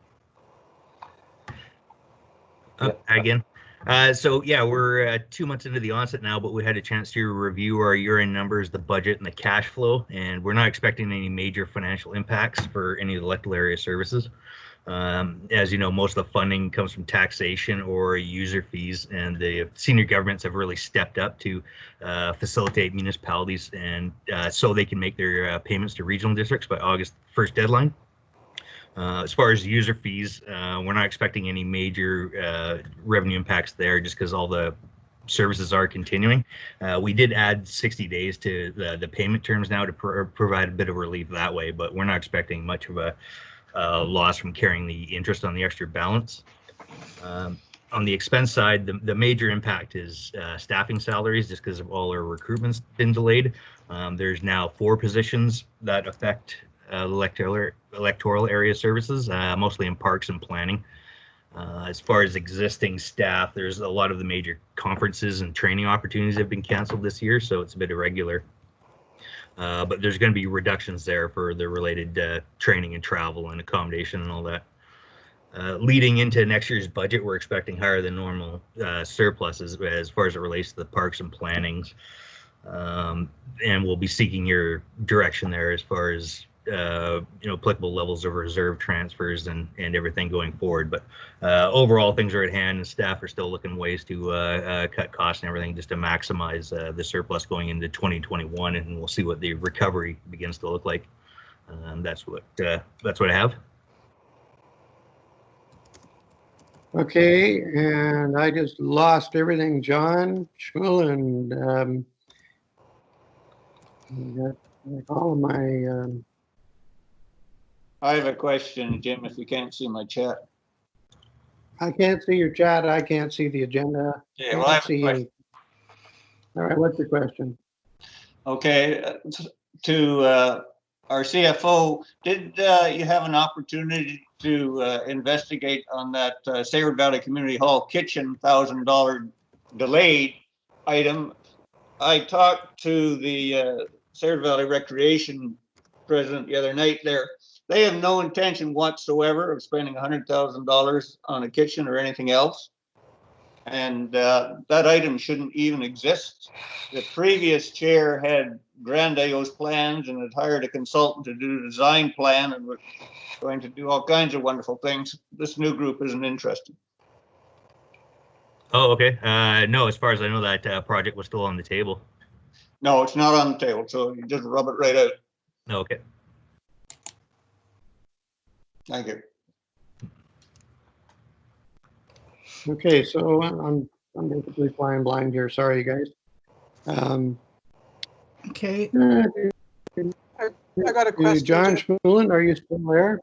Up again. So yeah, we're 2 months into the onset now, but we had a chance to review our year-end numbers, the budget, and the cash flow, and we're not expecting any major financial impacts for any of the electoral area services. As you know, most of the funding comes from taxation or user fees, and the senior governments have really stepped up to facilitate municipalities, and so they can make their payments to regional districts by August 1st deadline. As far as user fees, we're not expecting any major revenue impacts there, just because all the services are continuing. We did add 60 days to the payment terms now to provide a bit of relief that way, but we're not expecting much of a loss from carrying the interest on the extra balance. On the expense side, the major impact is staffing salaries, just because of all our recruitment's been delayed. There's now 4 positions that affect electoral area services, mostly in parks and planning. As far as existing staff, there's a lot of the major conferences and training opportunities have been canceled this year, so it's a bit irregular. But there's going to be reductions there for the related training and travel and accommodation and all that. Leading into next year's budget, we're expecting higher than normal surpluses as far as it relates to the parks and plannings. And we'll be seeking your direction there as far as applicable levels of reserve transfers and everything going forward. But overall, things are at hand, and staff are still looking ways to cut costs and everything just to maximize the surplus going into 2021, and we'll see what the recovery begins to look like. That's what I have. Okay, and I just lost everything, John, Shul, and all of my. I have a question, Jim, if you can't see my chat. I can't see your chat. I can't see the agenda. Yeah, well, I have a question. All right, what's your question? Okay, to our CFO, did you have an opportunity to investigate on that Sayward Valley Community Hall kitchen $1,000 delayed item? I talked to the Sayward Valley Recreation president the other night there. They have no intention whatsoever of spending $100,000 on a kitchen or anything else. And that item shouldn't even exist. The previous chair had grandiose plans and had hired a consultant to do the design plan and was going to do all kinds of wonderful things. This new group isn't interested. Oh, okay. No, as far as I know, that project was still on the table. No, it's not on the table, so you just rub it right out. Okay. Thank you. Okay, so I'm basically flying blind here. Sorry, guys. Okay. I got a question. John Schmulin, are you still there?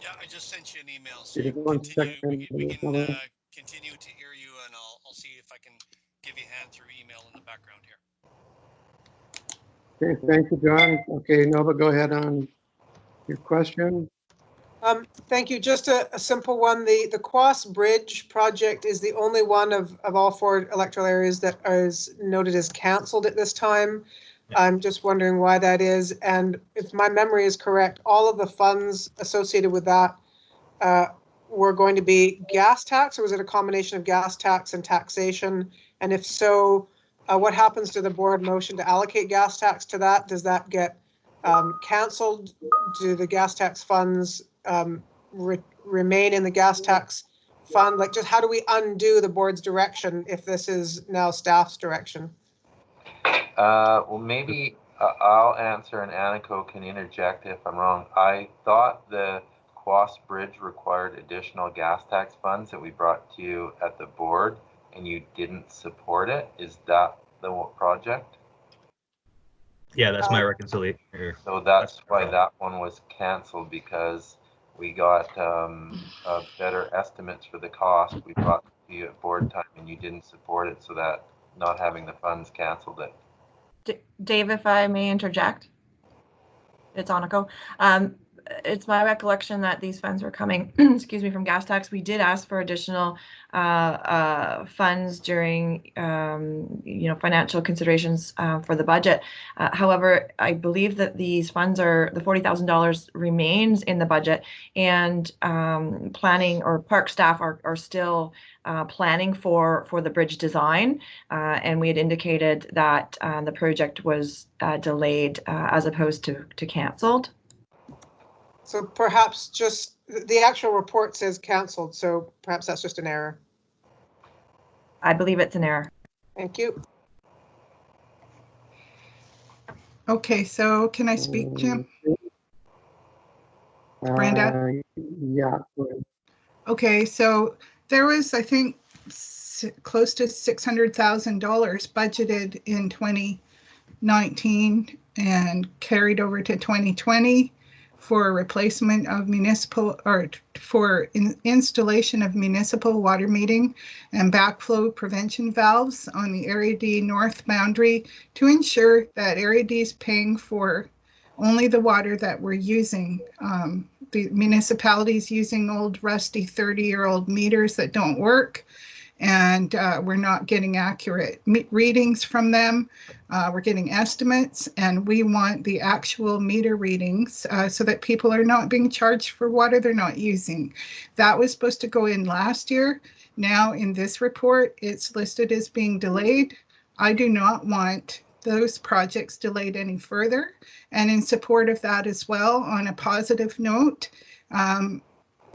Yeah, I just sent you an email, so you Just one second. we can continue to hear you, and I'll see if I can give you a hand through email in the background here. Okay, thank you, John. Okay, Nova, go ahead on your question. Thank you. Just a simple one. The Quas Bridge project is the only one of all 4 electoral areas that is noted as canceled at this time. I'm just wondering why that is. And if my memory is correct, all of the funds associated with that were going to be gas tax, or was it a combination of gas tax and taxation? And if so, what happens to the board motion to allocate gas tax to that? Does that get canceled? Do the gas tax funds remain in the gas tax fund? Like, just how do we undo the board's direction if this is now staff's direction? Well, maybe I'll answer and Aniko can interject if I'm wrong. I thought the Quas Bridge required additional gas tax funds that we brought to you at the board and you didn't support it. Is that the project? Yeah, that's my reconciliation. So that's why that one was canceled, because we got better estimates for the cost. We brought to you at board time and you didn't support it, so that not having the funds canceled it. Dave, if I may interject, it's Aniko. It's my recollection that these funds were coming, excuse me, from gas tax. We did ask for additional funds during, financial considerations for the budget. However, I believe that these funds the $40,000 remains in the budget, and planning or park staff are still planning for the bridge design. And we had indicated that the project was delayed as opposed to canceled. So perhaps just the actual report says canceled, so perhaps that's just an error. I believe it's an error. Thank you. Okay, so can I speak, Jim? Brenda? Yeah. Okay, so there was, I think, close to $600,000 budgeted in 2019 and carried over to 2020 for replacement of municipal, or for installation of municipal water metering and backflow prevention valves on the Area D north boundary to ensure that Area D is paying for only the water that we're using. The municipalities using old rusty 30-year-old meters that don't work, and we're not getting accurate readings from them. We're getting estimates, and we want the actual meter readings so that people are not being charged for water they're not using. That was supposed to go in last year. Now in this report, it's listed as being delayed. I do not want those projects delayed any further. And in support of that as well, on a positive note,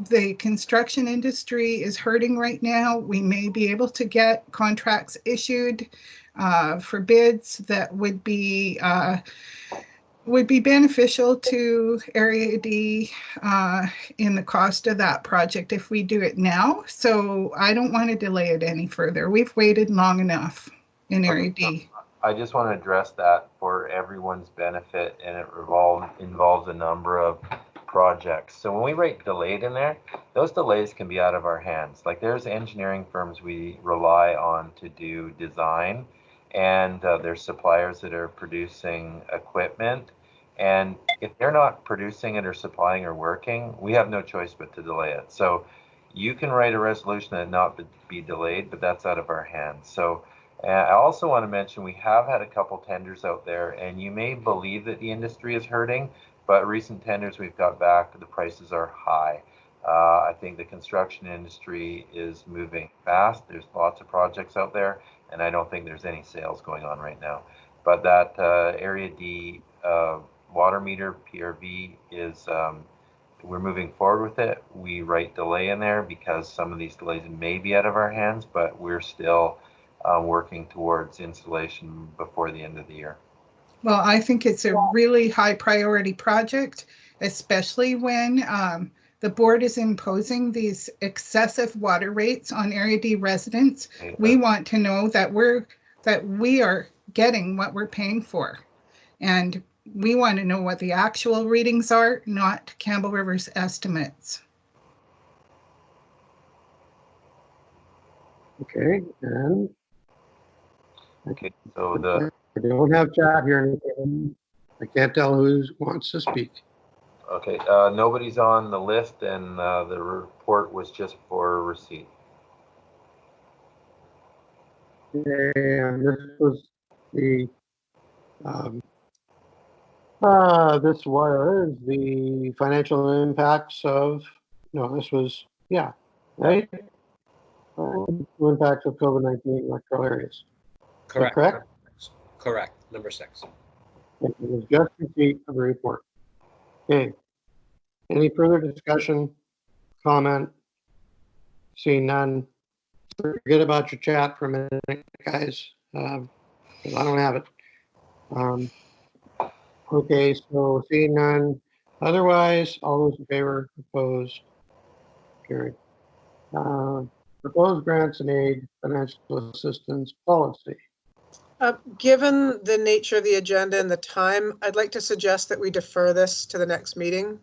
the construction industry is hurting right now. We may be able to get contracts issued for bids that would be beneficial to Area D in the cost of that project if we do it now. So I don't want to delay it any further. We've waited long enough in Area D. I just want to address that for everyone's benefit, and it involves a number of projects. So when we write delayed in there, those delays can be out of our hands. Like, there's engineering firms we rely on to do design, and there's suppliers that are producing equipment. And if they're not producing it or supplying or working, we have no choice but to delay it. So you can write a resolution that not be delayed, but that's out of our hands. So I also want to mention we have had a couple tenders out there, and you may believe that the industry is hurting, but recent tenders we've got back, the prices are high. I think the construction industry is moving fast. There's lots of projects out there, and I don't think there's any sales going on right now. But that Area D water meter PRV is, we're moving forward with it. We write delay in there because some of these delays may be out of our hands, but we're still working towards installation before the end of the year. Well, I think it's a really high priority project, especially when the board is imposing these excessive water rates on Area D residents. We want to know that we are getting what we're paying for. And we want to know what the actual readings are, not Campbell River's estimates. Okay, and okay, so I don't have chat here. I can't tell who wants to speak. Okay, nobody's on the list, and the report was just for receipt. And this was the this was the financial impacts of, no, this was, yeah, right? Impacts of COVID-19 electoral areas. Correct. Correct? Correct. Number 6. It was just receipt of the report. Okay. Any further discussion, comment? Seeing none, forget about your chat for a minute, guys. 'Cause I don't have it. Okay, so seeing none. Otherwise, all those in favor, opposed, carried. Proposed grants and aid financial assistance policy. Given the nature of the agenda and the time, I'd like to suggest that we defer this to the next meeting.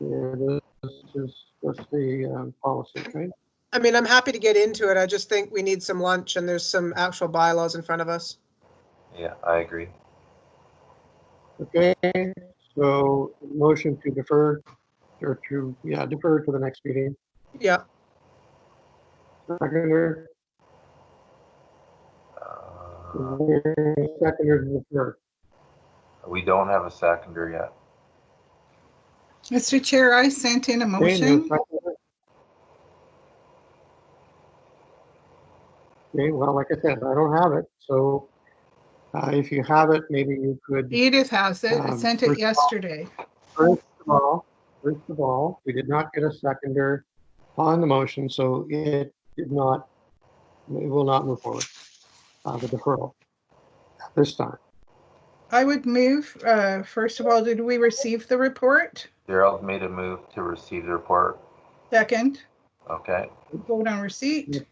Yeah, this is just the policy, right? I mean, I'm happy to get into it. I just think we need some lunch and there's some actual bylaws in front of us. Yeah, I agree. Okay, so motion to defer or to, defer to the next meeting. Yeah. Seconder, seconder to defer. We don't have a seconder yet. Mr. Chair, I sent in a Okay, no motion. seconder. Okay, well, like I said, I don't have it, so if you have it, maybe you could. Edith has it. I sent it yesterday. First of all, we did not get a seconder on the motion, so it will not move forward. The deferral at this time. I would move, first of all, did we receive the report? Gerald made a move to receive the report. Second. Okay. Vote on receipt.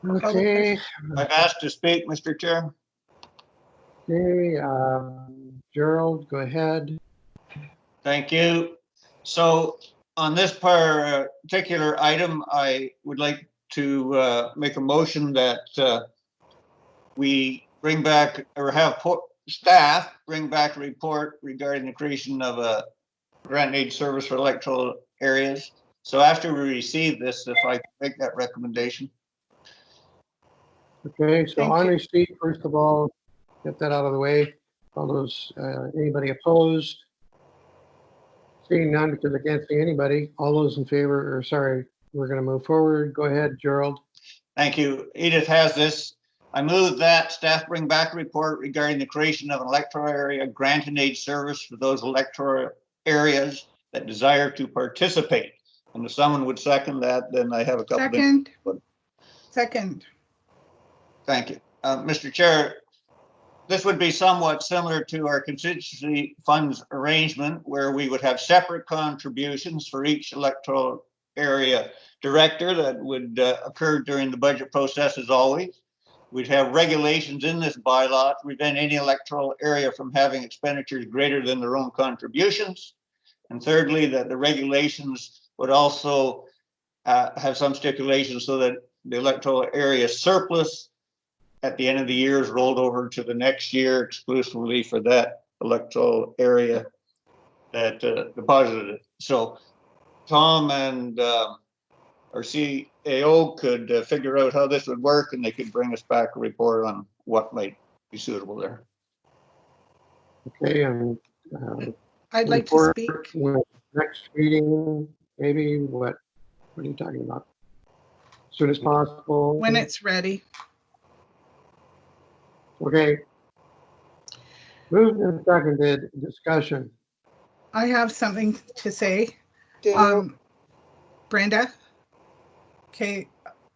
Okay. I've asked to speak, Mr. Chair. Okay, Gerald, go ahead. Thank you. So on this particular item, I would like to make a motion that we bring back or have staff bring back a report regarding the creation of a grant and aid service for electoral areas. So after we receive this, if I can make that recommendation. Okay, so Thank on you. receipt, first of all, get that out of the way. All those, anybody opposed? Seeing none, because I can't see anybody. All those in favor, or sorry, we're going to move forward. Go ahead, Gerald. Thank you. Edith has this. I move that staff bring back a report regarding the creation of an electoral area grant and aid service for those electoral areas that desire to participate. And if someone would second that, then I have a couple. Second. Second. Thank you. Mr. Chair, this would be somewhat similar to our contingency funds arrangement where we would have separate contributions for each electoral area director that would occur during the budget process as always. We'd have regulations in this bylaw to prevent any electoral area from having expenditures greater than their own contributions. And thirdly, that the regulations would also have some stipulations so that the electoral area surplus at the end of the year is rolled over to the next year exclusively for that electoral area that deposited it. So Tom and our CAO could figure out how this would work and they could bring us back a report on what might be suitable there. Okay, and I'd like to speak. Next meeting, maybe what are you talking about? As soon as possible. When it's ready. Okay. Moved and seconded, discussion. I have something to say. Brenda. Okay.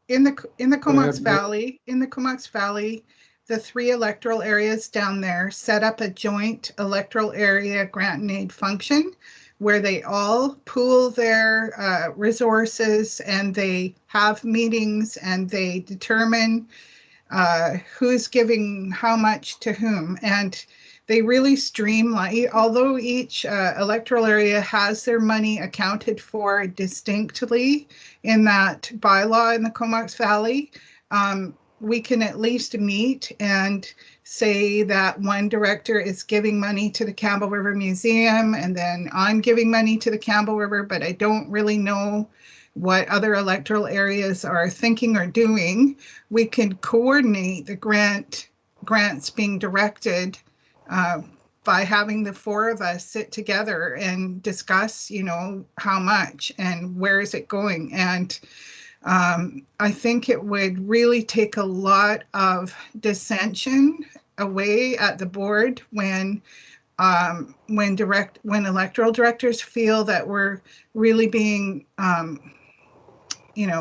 In the Comox Valley, the 3 electoral areas down there set up a joint electoral area grant and aid function where they all pool their resources and they have meetings and they determine who's giving how much to whom. And they really streamline, although each electoral area has their money accounted for distinctly in that bylaw in the Comox Valley, we can at least meet and say that one director is giving money to the Campbell River Museum and then I'm giving money to the Campbell River, but I don't really know what other electoral areas are thinking or doing. We can coordinate the grants being directed by having the 4 of us sit together and discuss, how much and where is it going. And I think it would really take a lot of dissension away at the board when when electoral directors feel that we're really being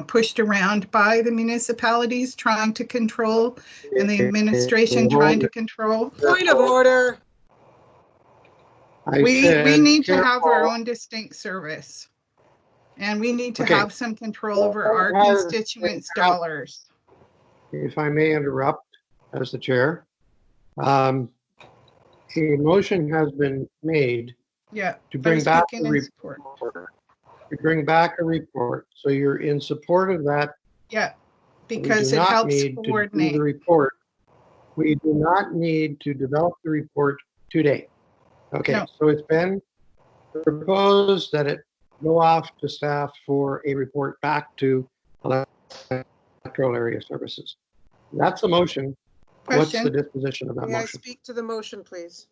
pushed around by the municipalities trying to control and the administration trying to control. Point of order. We need to have our own distinct service. And we need to have some control over our constituents' dollars. If I may interrupt as the chair. A motion has been made to bring back a report. To bring back a report. So you're in support of that. Yeah, because it helps coordinate. The report. We do not need to develop the report today. Okay, no. So it's been proposed that it go off to staff for a report back to electoral area services. That's a motion. Question. What's the disposition of that motion? May I speak to the motion, please?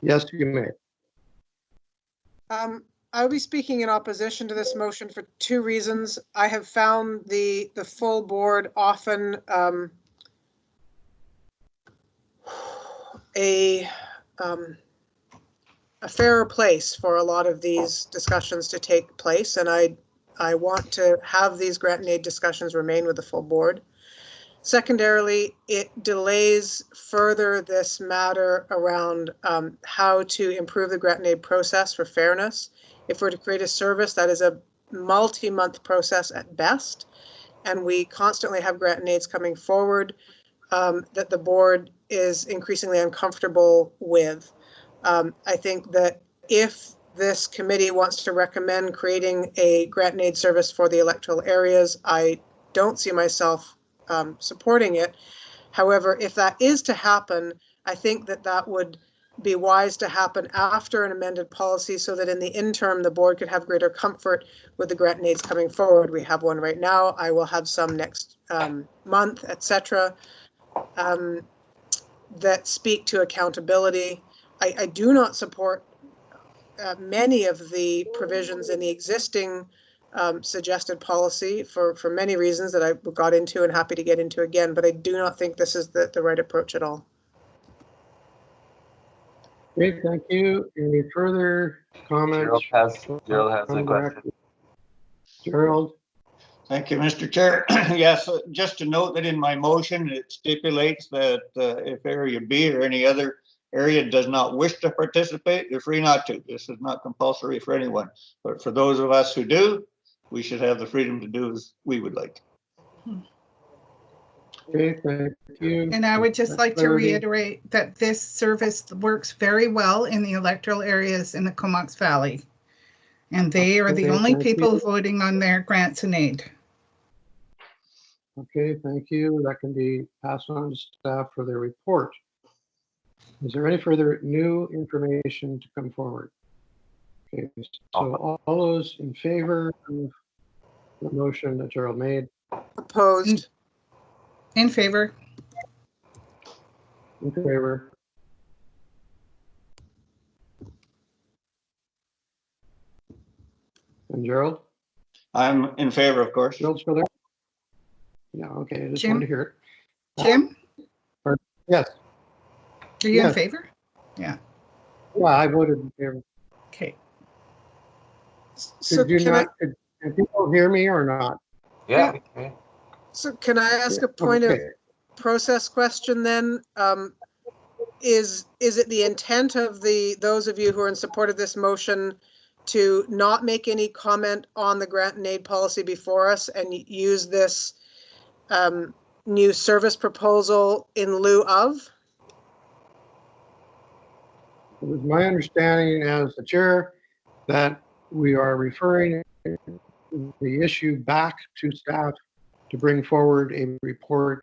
Yes, you may. I'll be speaking in opposition to this motion for two reasons. I have found the full board often a fairer place for a lot of these discussions to take place, and I want to have these grant and aid discussions remain with the full board. Secondarily, it delays further this matter around how to improve the grant and aid process for fairness. If we're to create a service that is a multi-month process at best, and we constantly have grant and aids coming forward that the board is increasingly uncomfortable with. I think that if this committee wants to recommend creating a grant and aid service for the electoral areas, I don't see myself supporting it. However, if that is to happen, I think that would be wise to happen after an amended policy so that in the interim, the board could have greater comfort with the grant and aids coming forward. We have one right now. I will have some next month, etc., that speak to accountability. I do not support many of the provisions in the existing suggested policy for many reasons that I got into and happy to get into again, but I do not think this is the right approach at all. Okay, thank you. Any further comments? Gerald has a question. Gerald. Thank you, Mr. Chair. Yes, just to note that in my motion, it stipulates that if Area B or any other area does not wish to participate, they're free not to. This is not compulsory for anyone, but for those of us who do, we should have the freedom to do as we would like. Okay, thank you. And I would just like to reiterate that this service works very well in the electoral areas in the Comox Valley. And they are the only people voting on their grants and aid. Okay, thank you. That can be passed on to staff for their report. Is there any further new information to come forward? Okay, so all those in favor of the motion that Gerald made? Opposed? In favor. In favor. And Gerald? I'm in favor, of course. Gerald's still there? Yeah, okay, I just Jim? wanted to hear it. Jim? Yes. Are you in favor? Yeah. Yeah, I voted in favor. Okay. So can people hear me or not? Yeah. So can I ask a point of process question then? Is it the intent of those of you who are in support of this motion to not make any comment on the grant and aid policy before us and use this new service proposal in lieu of? It was my understanding as the chair that we are referring the issue back to staff to bring forward a report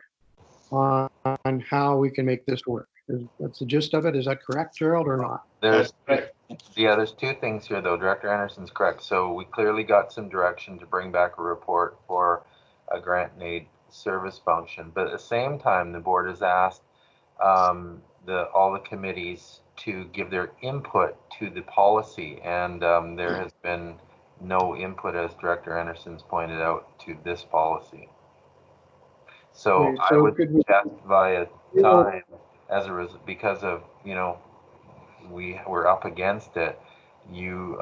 on how we can make this work. That's the gist of it. Is that correct, Gerald, or not? There's two things here, though. Director Anderson's correct. So we clearly got some direction to bring back a report for a grant and aid service function. But at the same time, the board has asked all the committees to give their input to the policy, and there has been no input, as Director Anderson's pointed out, to this policy. So, okay, so I would suggest via time, as a result, because of we're up against it, you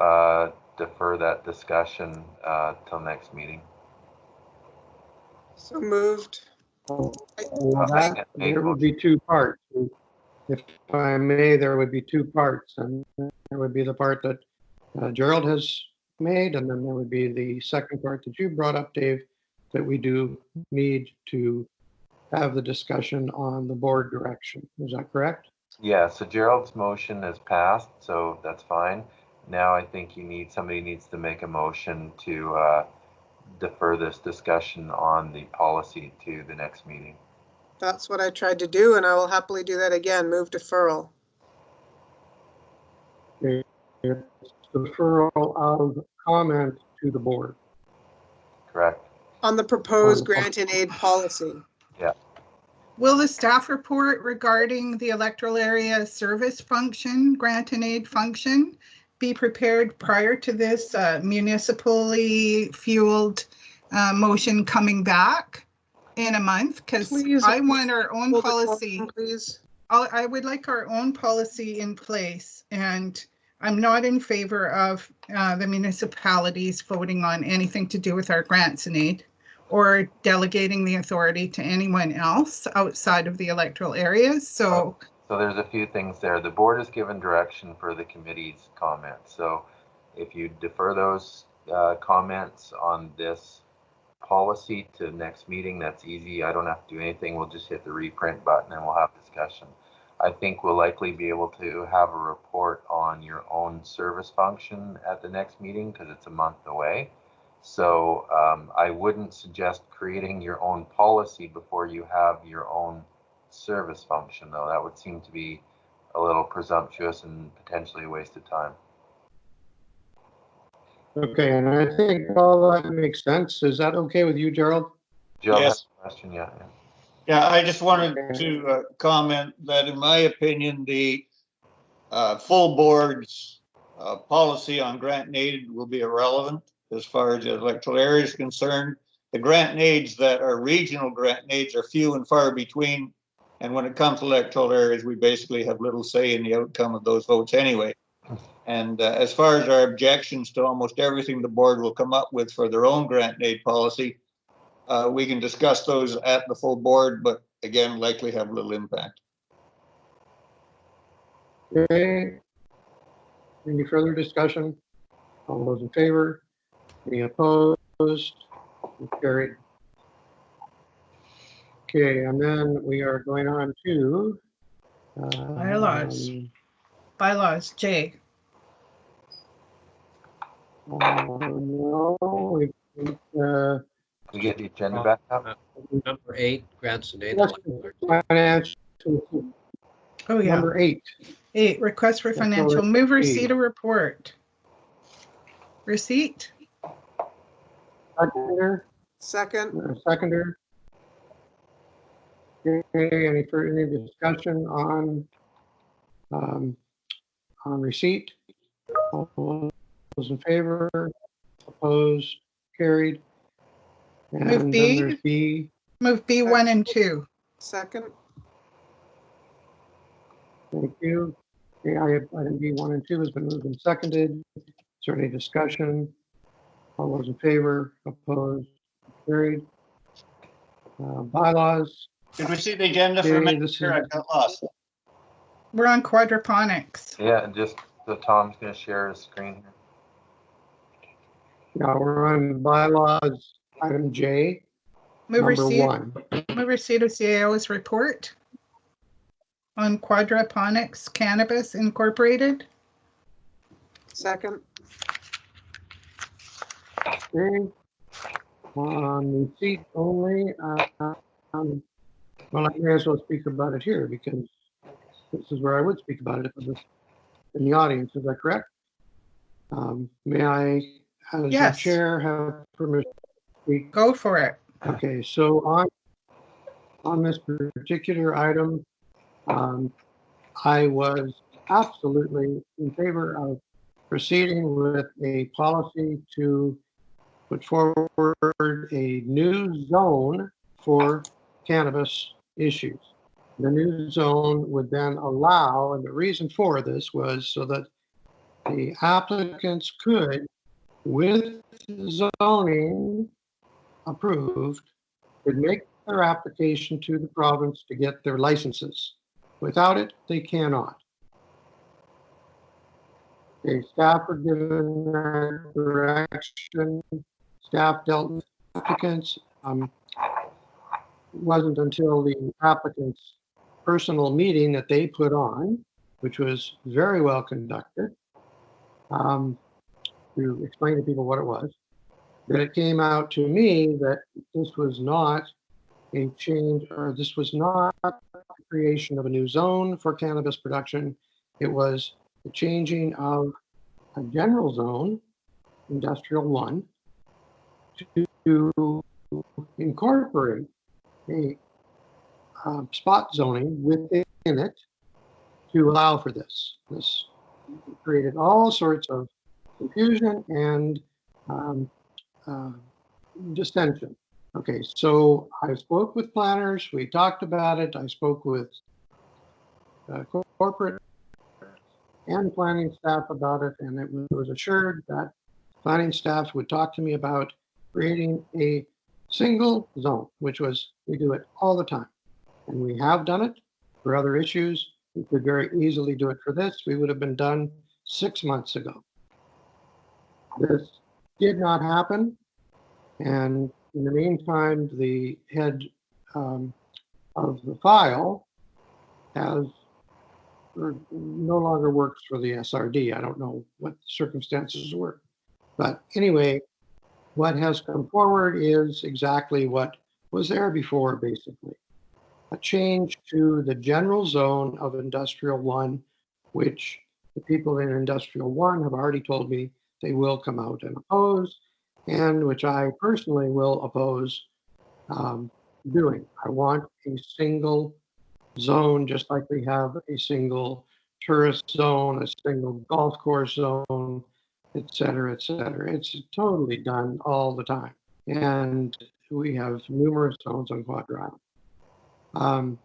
defer that discussion till next meeting. So moved. Well, that, there would be two parts. If I may, there would be two parts, and there would be the part that Gerald has made, and then there would be the second part that you brought up, Dave, that we do need to have the discussion on the board direction. Is that correct? Yeah, so Gerald's motion has passed, so that's fine. Now I think somebody needs to make a motion to defer this discussion on the policy to the next meeting. That's what I tried to do, and I will happily do that again. Move deferral. Deferral of comment to the board. Correct. On the proposed grant and aid policy. Yeah. Will the staff report regarding the electoral area service function, grant and aid function, be prepared prior to this municipally fueled motion coming back in a month? Because I want our own policy. Please. I would like our own policy in place, and I'm not in favor of the municipalities voting on anything to do with our grants and aid or delegating the authority to anyone else outside of the electoral areas. So there's a few things there. The board has given direction for the committee's comments. So if you defer those comments on this policy to next meeting, that's easy. I don't have to do anything. We'll just hit the reprint button and we'll have discussion. I think we'll likely be able to have a report on your own service function at the next meeting because it's a month away. So I wouldn't suggest creating your own policy before you have your own service function, though. That would seem to be a little presumptuous and potentially a waste of time. Okay, and I think all that makes sense. Is that okay with you, Gerald? Gerald Yes. has a question, yeah. Yeah, I just wanted to comment that in my opinion, the full board's policy on grant and aid will be irrelevant as far as the electoral area is concerned. The grant and aids that are regional grant and aids are few and far between. And when it comes to electoral areas, we basically have little say in the outcome of those votes anyway. And as far as our objections to almost everything the board will come up with for their own grant and aid policy, we can discuss those at the full board, but again, likely have little impact. Okay. Any further discussion? All those in favor? Any opposed? Carried. Okay, and then we are going on to bylaws, J. No, We get the agenda back up. Number 8, grants and aid. financial. Oh yeah. Number 8. 8, request for financial. Move receipt of report. Receipt. Seconder. Second. Okay, any further discussion on receipt? All those in favor? Opposed? Carried. And Move B. then there's B. Move B1 and 2. Second. Thank you. Okay, item B1 and 2 has been moved and seconded. Is there any discussion? All those in favor? Opposed? Carried. Bylaws. Did we see the agenda for a minute here? I got lost. We're on quadroponics. Yeah, just so Tom's going to share his screen here. Now we're on bylaws, item J, Move number receipt. 1. Move receipt of CAO's report on Quadroponics Cannabis Incorporated. Second. Okay. On receipt only, well, I may as well speak about it here because this is where I would speak about it if it was in the audience. Is that correct? May I, as Yes. the chair, have permission to speak? Go for it. Okay, so on this particular item, I was absolutely in favor of proceeding with a policy to put forward a new zone for cannabis issues. The new zone would then allow, and the reason for this was so that the applicants could, with zoning approved, could make their application to the province to get their licenses. Without it, they cannot. Okay, staff were given that direction. Staff dealt with applicants. It wasn't until the applicants' personal meeting that they put on, which was very well conducted, to explain to people what it was, that it came out to me that this was not a change, or this was not the creation of a new zone for cannabis production. It was the changing of a general zone, industrial 1, to incorporate a spot zoning within it to allow for this. This created all sorts of confusion and dissension. Okay, so I spoke with planners, we talked about it, I spoke with corporate and planning staff about it, and it was assured that planning staff would talk to me about creating a single zone, which was, we do it all the time. And we have done it for other issues. We could very easily do it for this. We would have been done 6 months ago. This did not happen. And in the meantime, the head of the file has no longer works for the SRD. I don't know what the circumstances were. But anyway, what has come forward is exactly what was there before, basically. A change to the general zone of Industrial 1, which the people in Industrial 1 have already told me they will come out and oppose, and which I personally will oppose doing. I want a single zone, just like we have a single tourist zone, a single golf course zone, et cetera, et cetera. It's totally done all the time. And we have numerous zones on Quadra Island.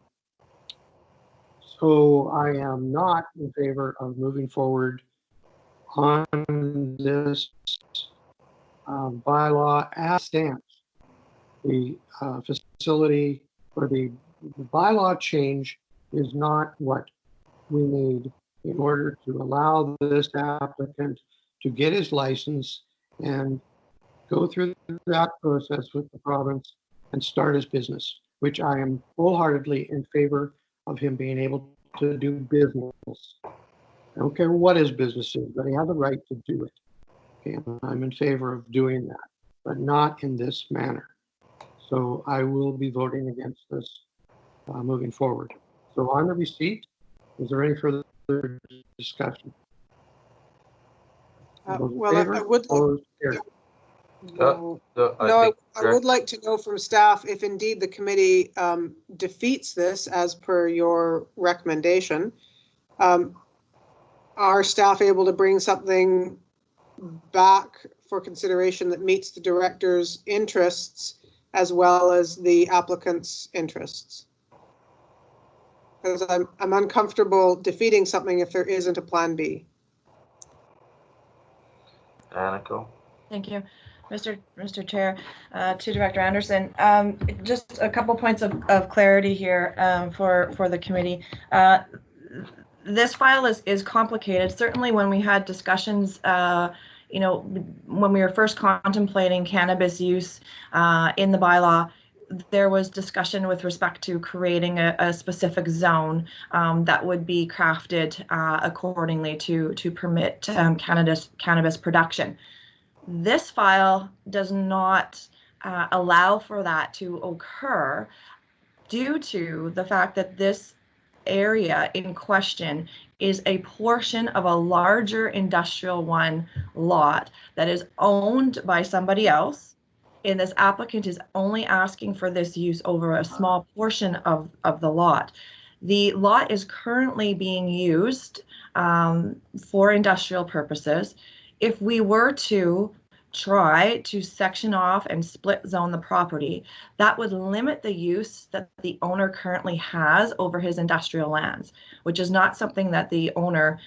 So I am not in favor of moving forward on this bylaw as stands. The facility or the bylaw change is not what we need in order to allow this applicant to get his license and go through that process with the province and start his business, which I am wholeheartedly in favor of him being able to do business. I don't care what his business is, but he has the right to do it. Okay, I'm in favor of doing that, but not in this manner. So I will be voting against this moving forward. So on the receipt, is there any further discussion? Well, I would I would like to know from staff if indeed the committee defeats this as per your recommendation. Are staff able to bring something back for consideration that meets the director's interests as well as the applicant's interests? Because I'm uncomfortable defeating something if there isn't a plan B. Aniko. Thank you, Mr. Chair. To Director Anderson, just a couple points of clarity here for the committee. This file is complicated. Certainly, when we had discussions, when we were first contemplating cannabis use in the bylaw, there was discussion with respect to creating a specific zone that would be crafted accordingly to permit cannabis production. This file does not allow for that to occur due to the fact that this area in question is a portion of a larger Industrial 1 lot that is owned by somebody else, and this applicant is only asking for this use over a small portion of the lot. The lot is currently being used for industrial purposes. If we were to try to section off and split zone the property, that would limit the use that the owner currently has over his industrial lands, which is not something that the owner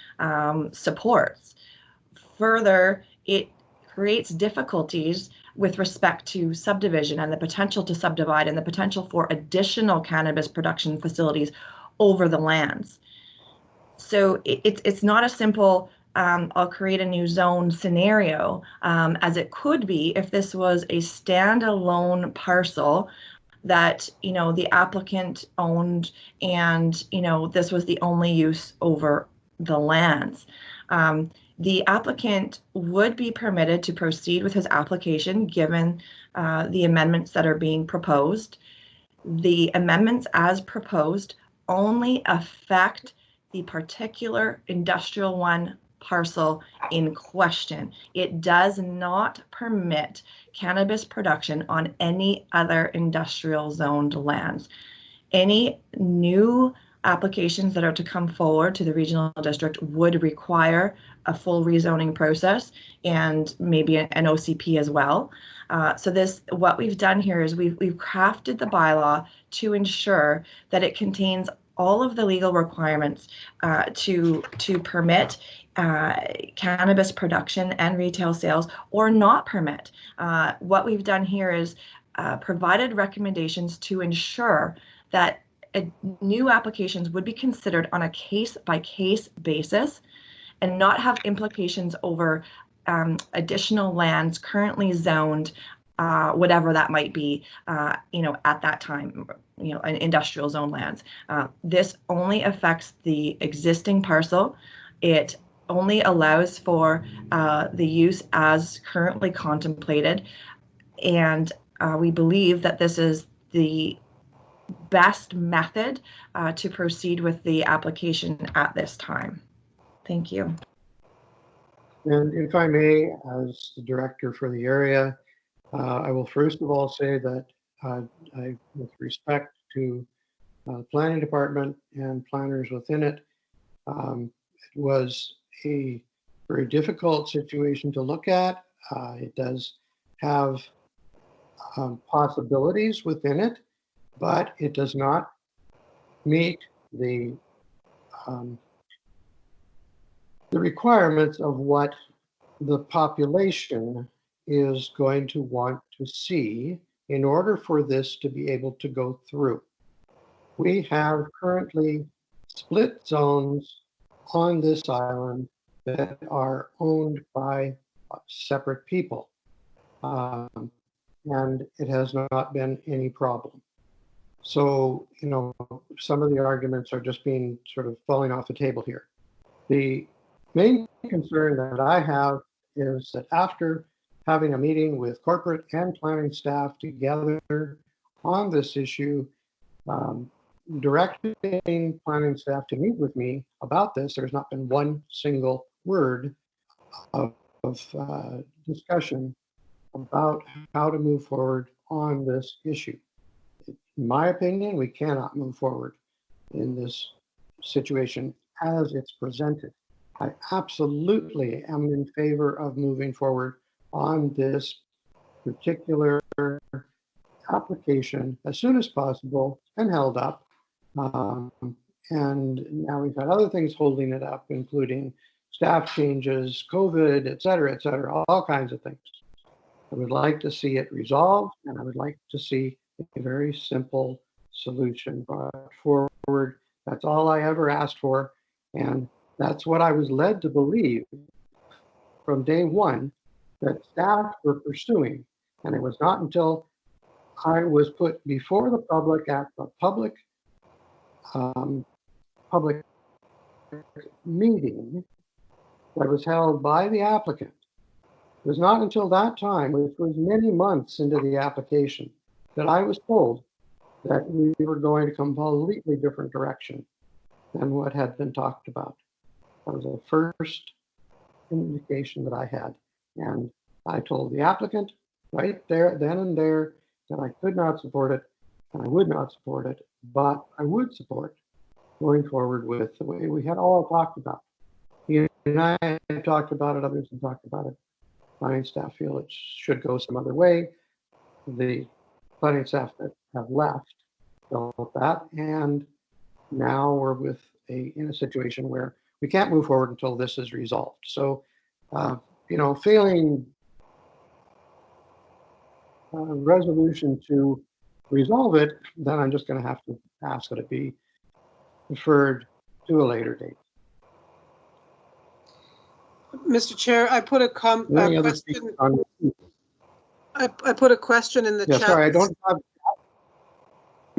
supports. Further, it creates difficulties with respect to subdivision and the potential to subdivide and the potential for additional cannabis production facilities over the lands. So it's not a simple I'll create a new zone scenario, as it could be if this was a standalone parcel that, you know, the applicant owned and, you know, this was the only use over the lands. The applicant would be permitted to proceed with his application given the amendments that are being proposed. The amendments as proposed only affect the particular industrial one parcel in question. It does not permit cannabis production on any other industrial zoned lands. Any new applications that are to come forward to the regional district would require a full rezoning process and maybe an OCP as well. So what we've done here is we've crafted the bylaw to ensure that it contains all of the legal requirements to permit cannabis production and retail sales or not permit. What we've done here is provided recommendations to ensure that new applications would be considered on a case-by-case basis and not have implications over additional lands currently zoned, whatever that might be, you know, at that time, you know, industrial zone lands. This only affects the existing parcel. It only allows for the use as currently contemplated. And we believe that this is the best method to proceed with the application at this time. Thank you. And if I may, as the director for the area, I will first of all say that with respect to the planning department and planners within it, it was a very difficult situation to look at. It does have possibilities within it, but it does not meet the requirements of what the population is going to want to see in order for this to be able to go through. We have currently split zones on this island that are owned by separate people, and it has not been any problem. So, you know, some of the arguments are just being sort of falling off the table here. The main concern that I have is that after having a meeting with corporate and planning staff together on this issue, directing planning staff to meet with me about this, there's not been one single word of discussion about how to move forward on this issue. In my opinion, we cannot move forward in this situation as it's presented. I absolutely am in favor of moving forward on this particular application as soon as possible and held up. And now we've got other things holding it up, including staff changes, COVID, et cetera, all kinds of things. I would like to see it resolved, and I would like to see a very simple solution brought forward. That's all I ever asked for, and that's what I was led to believe from day one that staff were pursuing. And it was not until I was put before the public at the public meeting that was held by the applicant. It was not until that time, which was many months into the application, that I was told that we were going to come a completely different direction than what had been talked about. That was the first indication that I had. And I told the applicant right there, then and there, that I could not support it and I would not support it, but I would support going forward with the way we had all talked about. You and I had talked about it, others have talked about it. planning staff feel it should go some other way. The planning staff that have left felt that, and now we're in a situation where we can't move forward until this is resolved. So, failing resolution to resolve it, then I'm just going to have to ask that it be deferred to a later date. Mr. Chair, I put a question. I put a question in the chat. Sorry,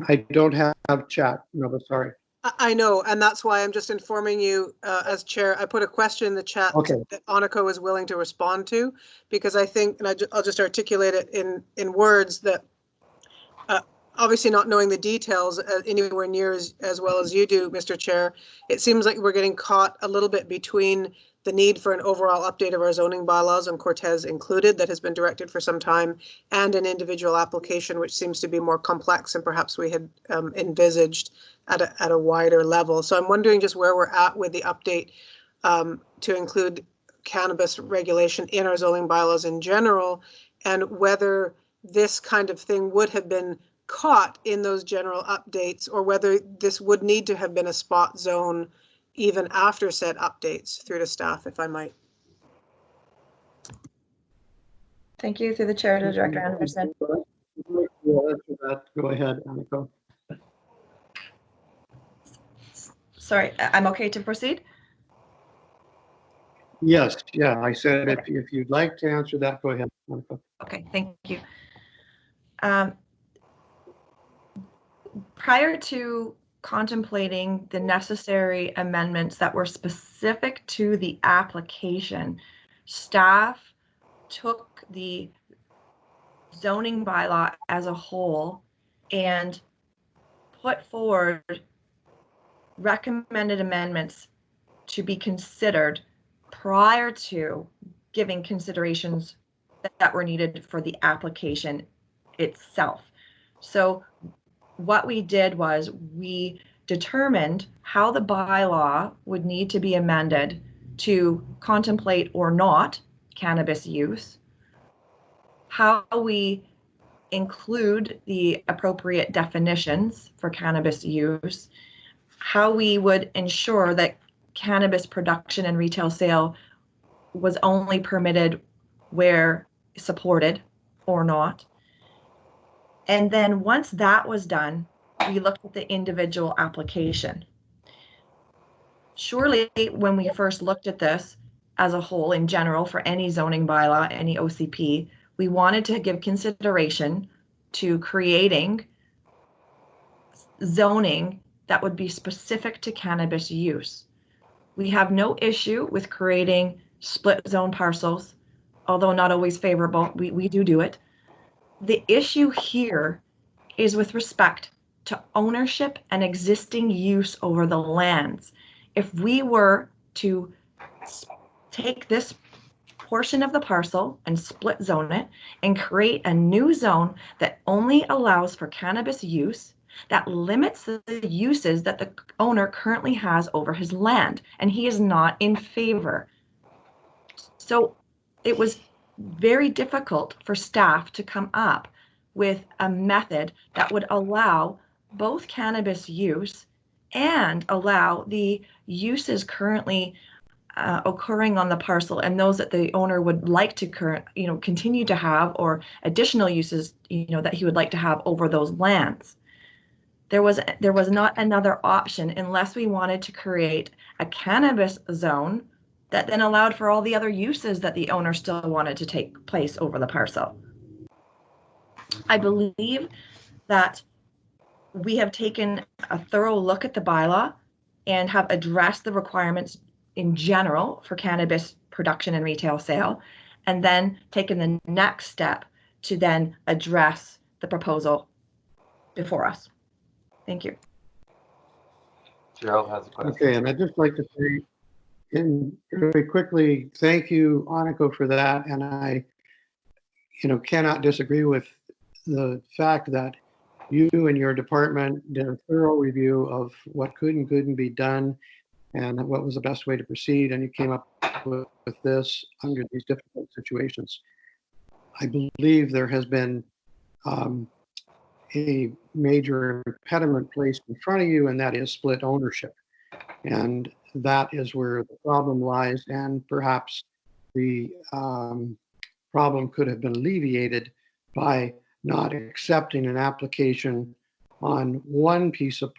I don't have chat. No, but sorry. I know, and that's why I'm just informing you as chair. I put a question in the chat that Aniko is willing to respond to, because I think, and I'll just articulate it in words that obviously not knowing the details anywhere near as well as you do, Mr. Chair, it seems like we're getting caught a little bit between the need for an overall update of our zoning bylaws, and Cortez included, that has been directed for some time, and an individual application, which seems to be more complex and perhaps we had envisaged at a wider level. So I'm wondering just where we're at with the update to include cannabis regulation in our zoning bylaws in general, and whether this kind of thing would have been caught in those general updates, or whether this would need to have been a spot zone even after said updates, through to staff, if I might. Thank you. Through the chair to Director Anderson. Go ahead, Aniko. Sorry, I'm okay to proceed? Yes, yeah, I said if you'd like to answer that, go ahead, Aniko. Okay, thank you. Prior to contemplating the necessary amendments that were specific to the application, staff took the zoning bylaw as a whole and put forward recommended amendments to be considered prior to giving considerations that were needed for the application itself. So what we did was we determined how the bylaw would need to be amended to contemplate or not cannabis use, how we include the appropriate definitions for cannabis use, how we would ensure that cannabis production and retail sale was only permitted where supported or not. And then once that was done, we looked at the individual application. Surely when we first looked at this as a whole in general for any zoning bylaw, any OCP, we wanted to give consideration to creating zoning that would be specific to cannabis use. We have no issue with creating split zone parcels, although not always favorable. We do it. The issue here is with respect to ownership and existing use over the lands. If we were to take this portion of the parcel and split zone it and create a new zone that only allows for cannabis use, that limits the uses that the owner currently has over his land, and he is not in favor. So it was very difficult for staff to come up with a method that would allow both cannabis use and allow the uses currently occurring on the parcel and those that the owner would like to continue to have, or additional uses that he would like to have over those lands. There was not another option unless we wanted to create a cannabis zone that then allowed for all the other uses that the owner still wanted to take place over the parcel. I believe that we have taken a thorough look at the bylaw and have addressed the requirements in general for cannabis production and retail sale, and then taken the next step to then address the proposal before us. Thank you. Gerald has a question. Okay, and I'd just like to say, very quickly, thank you, Aniko, for that. And I, cannot disagree with the fact that you and your department did a thorough review of what could and couldn't be done and what was the best way to proceed. And you came up with this under these difficult situations. I believe there has been a major impediment placed in front of you, and that is split ownership. And that is where the problem lies, and perhaps the problem could have been alleviated by not accepting an application on one piece of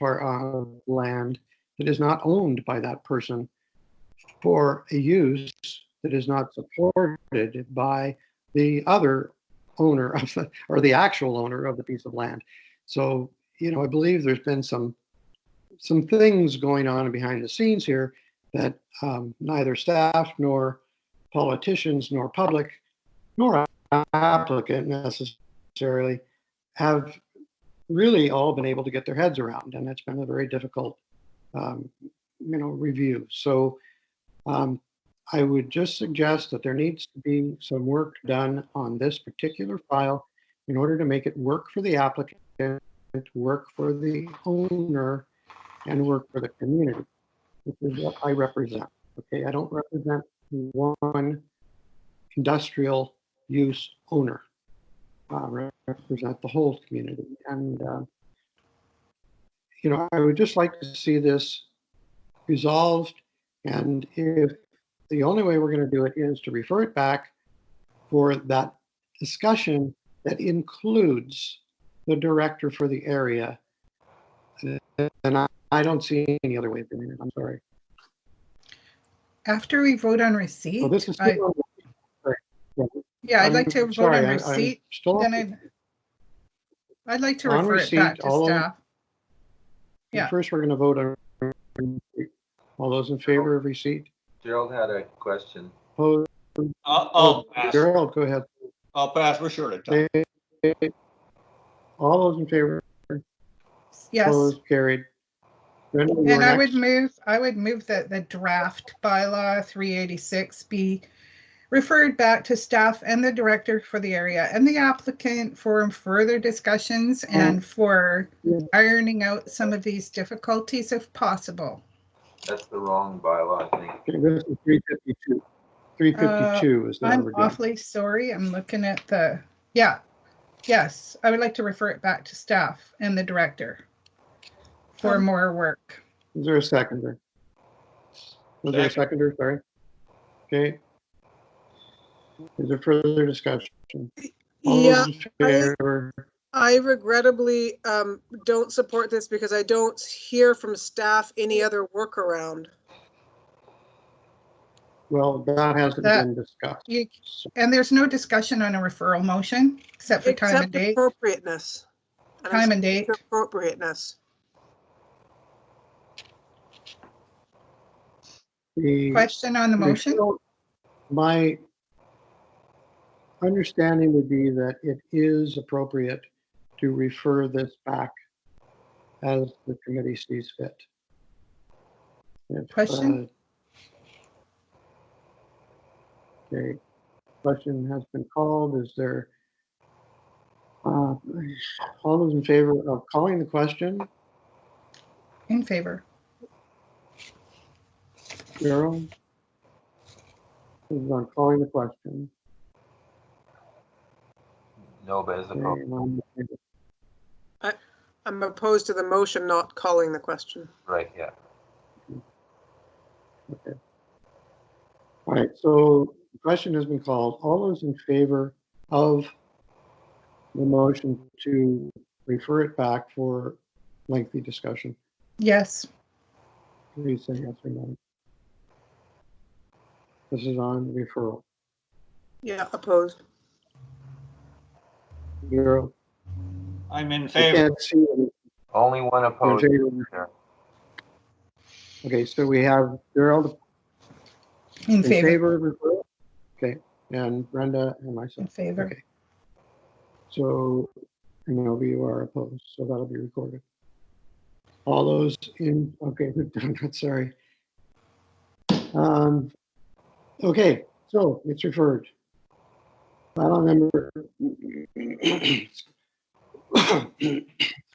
land that is not owned by that person for a use that is not supported by the other owner of the, or the actual owner of the piece of land. So, you know, I believe there's been some things going on behind the scenes here that neither staff nor politicians nor public nor applicant necessarily have really all been able to get their heads around, and it's been a very difficult review. So I would just suggest that there needs to be some work done on this particular file in order to make it work for the applicant, work for the owner, and work for the community, which is what I represent. Okay, I don't represent one industrial use owner. I represent the whole community. And, I would just like to see this resolved. And if the only way we're going to do it is to refer it back for that discussion that includes the director for the area, then I don't see any other way of doing it. I'm sorry. After we vote on receipt, Well, this is I'd like to vote on receipt. Then I'd like to refer it back to staff. Yeah. First, we're going to vote on receipt. All those in favor of receipt? Gerald had a question. I'll pass. Gerald, go ahead. I'll pass. We're short of time. All those in favor? Yes. Opposed, carried. Brenda, and I would move that the draft bylaw 386 be referred back to staff and the director for the area and the applicant for further discussions and for ironing out some of these difficulties if possible. That's the wrong bylaw, I think. Okay, this is 352. 352 is the one we're I'm doing. awfully sorry. I'm looking at the, yes, I would like to refer it back to staff and the director for more work. Is there a seconder? Was there a seconder? Sorry. Okay. Is there further discussion? Yeah, I regrettably don't support this because I don't hear from staff any other workaround. Well, that hasn't been discussed. And there's no discussion on a referral motion except for time and date. Appropriateness. Time and date. Appropriateness. The question on the motion? My understanding would be that it is appropriate to refer this back as the committee sees fit. Question? Okay, question has been called. Is there all those in favor of calling the question? In favor. Carol is on calling the question. No, but as opposed. I'm opposed to the motion not calling the question. Right, yeah. Okay. All right, so the question has been called. All those in favor of the motion to refer it back for lengthy discussion? Yes. Please say yes or no. This is on referral. Yeah, opposed. 0. I'm in I favor. can't see any. Only one opposed. Okay, so we have Gerald in favor of referral. Okay, and Brenda and myself. In favor. Okay. So, and you are opposed, so that'll be recorded. All those in, okay, we've done that, sorry. Okay, so it's referred. File number, excuse me.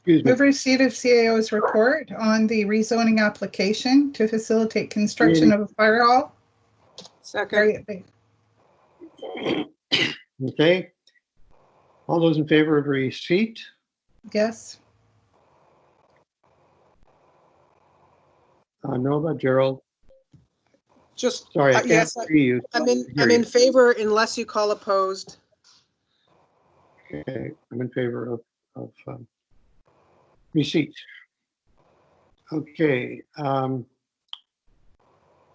Move receipt of CAO's report on the rezoning application to facilitate construction of a fire hall. Second. Harriet Bay. Okay. All those in favor of receipt? Yes. Nova, Gerald, Just, sorry, I can't yes, see you. I'm Hear in you. favor unless you call opposed. Okay, I'm in favor of receipt. Okay,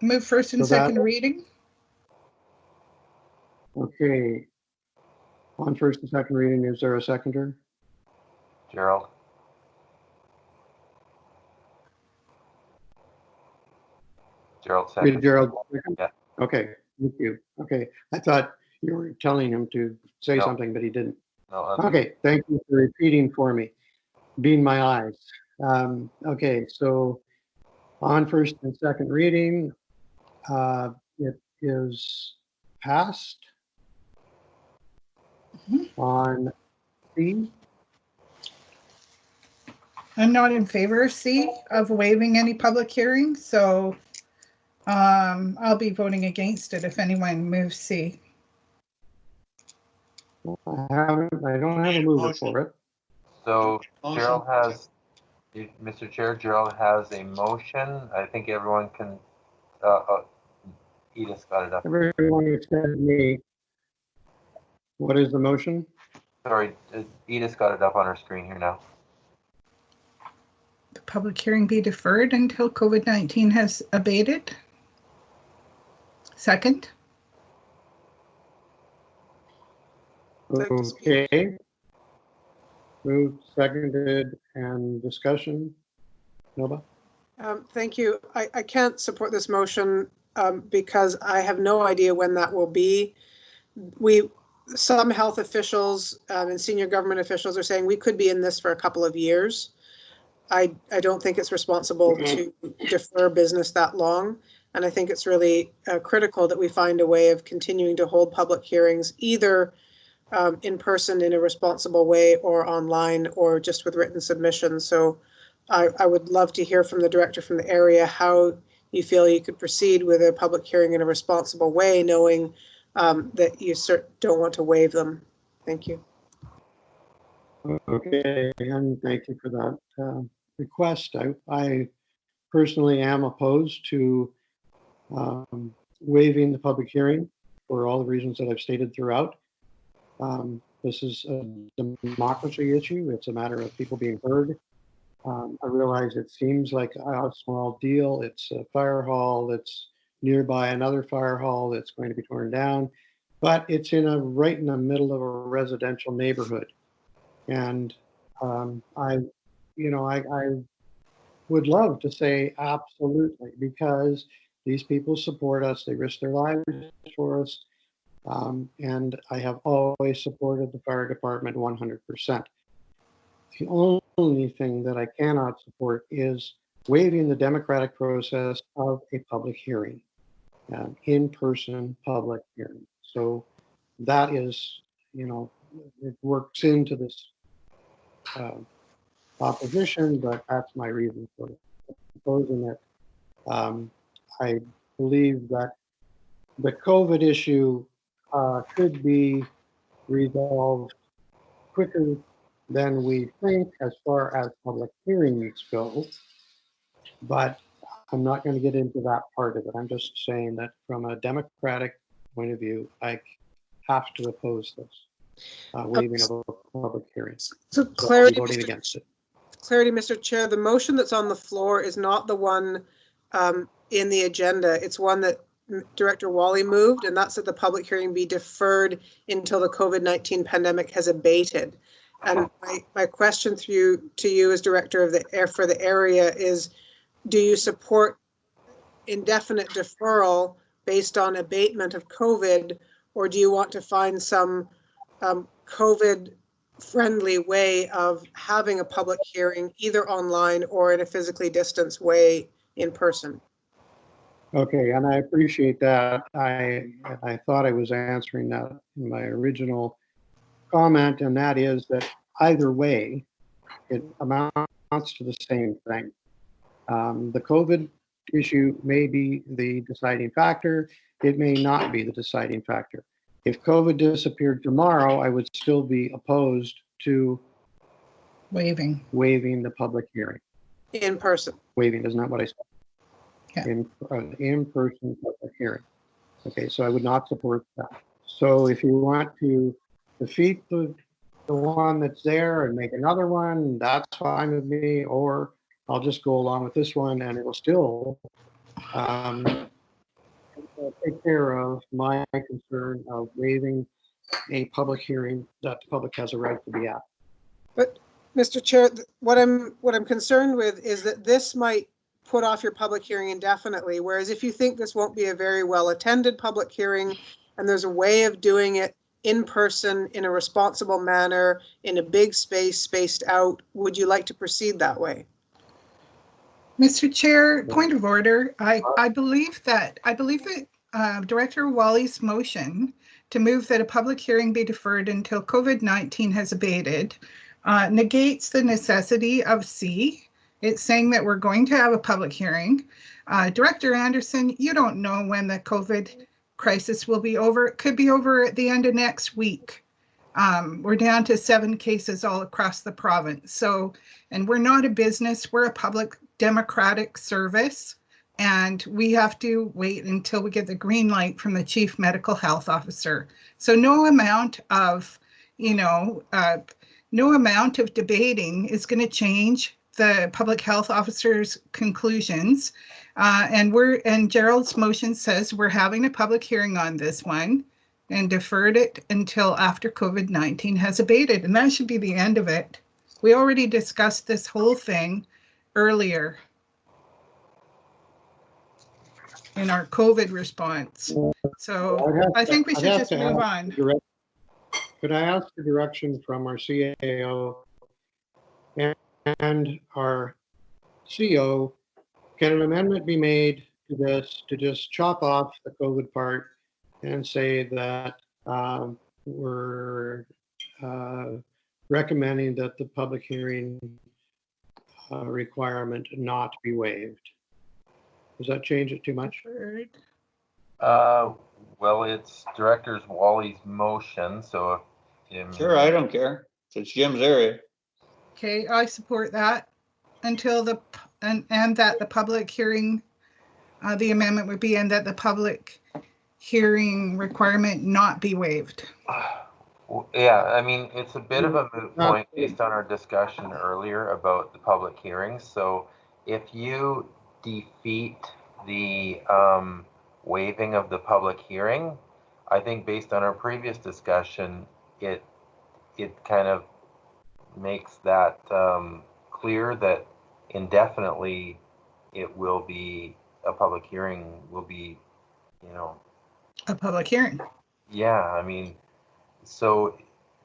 Move first and So that- second reading. okay. On first and second reading, is there a seconder? Gerald? Gerald second. Gerald? Yeah. Okay, thank you. Okay, I thought you were telling him to say No. something, but he didn't. No, Okay, thank you for repeating for me. Being my eyes. Okay, so on first and second reading, it is passed. On C, I'm not in favor of C, of waiving any public hearing, so I'll be voting against it if anyone moves C. I don't have a mover for it. So Motion. Gerald has, Mr. Chair, Gerald has a motion. I think everyone can, Edith got it up. Everyone except me. What is the motion? Sorry, Edith got it up on her screen here now. The public hearing be deferred until COVID-19 has abated. Second. Okay. Moved, seconded, and discussion. Nova? Thank you. I can't support this motion because I have no idea when that will be. Some health officials and senior government officials are saying we could be in this for a couple of years. I don't think it's responsible to defer business that long. And I think it's really critical that we find a way of continuing to hold public hearings, either in person in a responsible way or online or just with written submissions. So I would love to hear from the director from the area how you feel you could proceed with a public hearing in a responsible way, knowing that you don't want to waive them. Thank you. Okay, and thank you for that request. I personally am opposed to waiving the public hearing for all the reasons that I've stated throughout. This is a democracy issue. It's a matter of people being heard. I realize it seems like a small deal. It's a fire hall that's nearby another fire hall that's going to be torn down, but it's right in the middle of a residential neighborhood. And I would love to say absolutely, because these people support us. They risk their lives for us. And I have always supported the fire department 100%. The only thing that I cannot support is waiving the democratic process of a public hearing, in-person public hearing. So that is, it works into this opposition, but that's my reason for opposing it. I believe that the COVID issue could be resolved quicker than we think as far as public hearings go, but I'm not going to get into that part of it. I'm just saying that from a democratic point of view, I have to oppose this waiving of a public hearing. So clarity, voting against it. Clarity, Mr. Chair, the motion that's on the floor is not the one in the agenda. It's one that Director Wally moved, and that's that the public hearing be deferred until the COVID-19 pandemic has abated. And my question to you as director of for the area is, do you support indefinite deferral based on abatement of COVID, or do you want to find some COVID friendly way of having a public hearing either online or in a physically distanced way in person? Okay, and I appreciate that. I thought I was answering that in my original comment, and that is that either way, it amounts to the same thing. The COVID issue may be the deciding factor, it may not be the deciding factor. If COVID disappeared tomorrow, I would still be opposed to Waiving. waiving the public hearing. In person. Waiving is not what I said. Yeah. In-person public hearing. Okay, so I would not support that. So if you want to defeat the one that's there and make another one, that's fine with me, or I'll just go along with this one and it will still take care of my concern of waiving a public hearing that the public has a right to be at. But Mr. Chair, what I'm concerned with is that this might put off your public hearing indefinitely, whereas if you think this won't be a very well attended public hearing and there's a way of doing it in person in a responsible manner, in a big space, spaced out, would you like to proceed that way? Mr. Chair, point of order. I believe that Director Wally's motion to move that a public hearing be deferred until COVID-19 has abated negates the necessity of C. It's saying that we're going to have a public hearing. Director Anderson, you don't know when the COVID crisis will be over. It could be over at the end of next week. We're down to 7 cases all across the province. So, and we're not a business, we're a public democratic service, and we have to wait until we get the green light from the chief medical health officer. So no amount of, no amount of debating is going to change the public health officer's conclusions. And Gerald's motion says we're having a public hearing on this one and deferred it until after COVID-19 has abated. And that should be the end of it. We already discussed this whole thing earlier in our COVID response. So I think we should just move on. Could I ask for direction from our CAO and our CO? Can an amendment be made to this to just chop off the COVID part and say that we're recommending that the public hearing requirement not be waived? Does that change it too much? Well, it's Director Wally's motion, so if Jim... Sure, I don't care. It's Jim's area. Okay, I support that until and that the public hearing, the amendment would be, and that the public hearing requirement not be waived. Yeah, I mean, it's a bit of a moot point based on our discussion earlier about the public hearings. So if you defeat the waiving of the public hearing, I think based on our previous discussion, it kind of makes that clear that indefinitely it will be, a public hearing will be, a public hearing. Yeah, I mean, so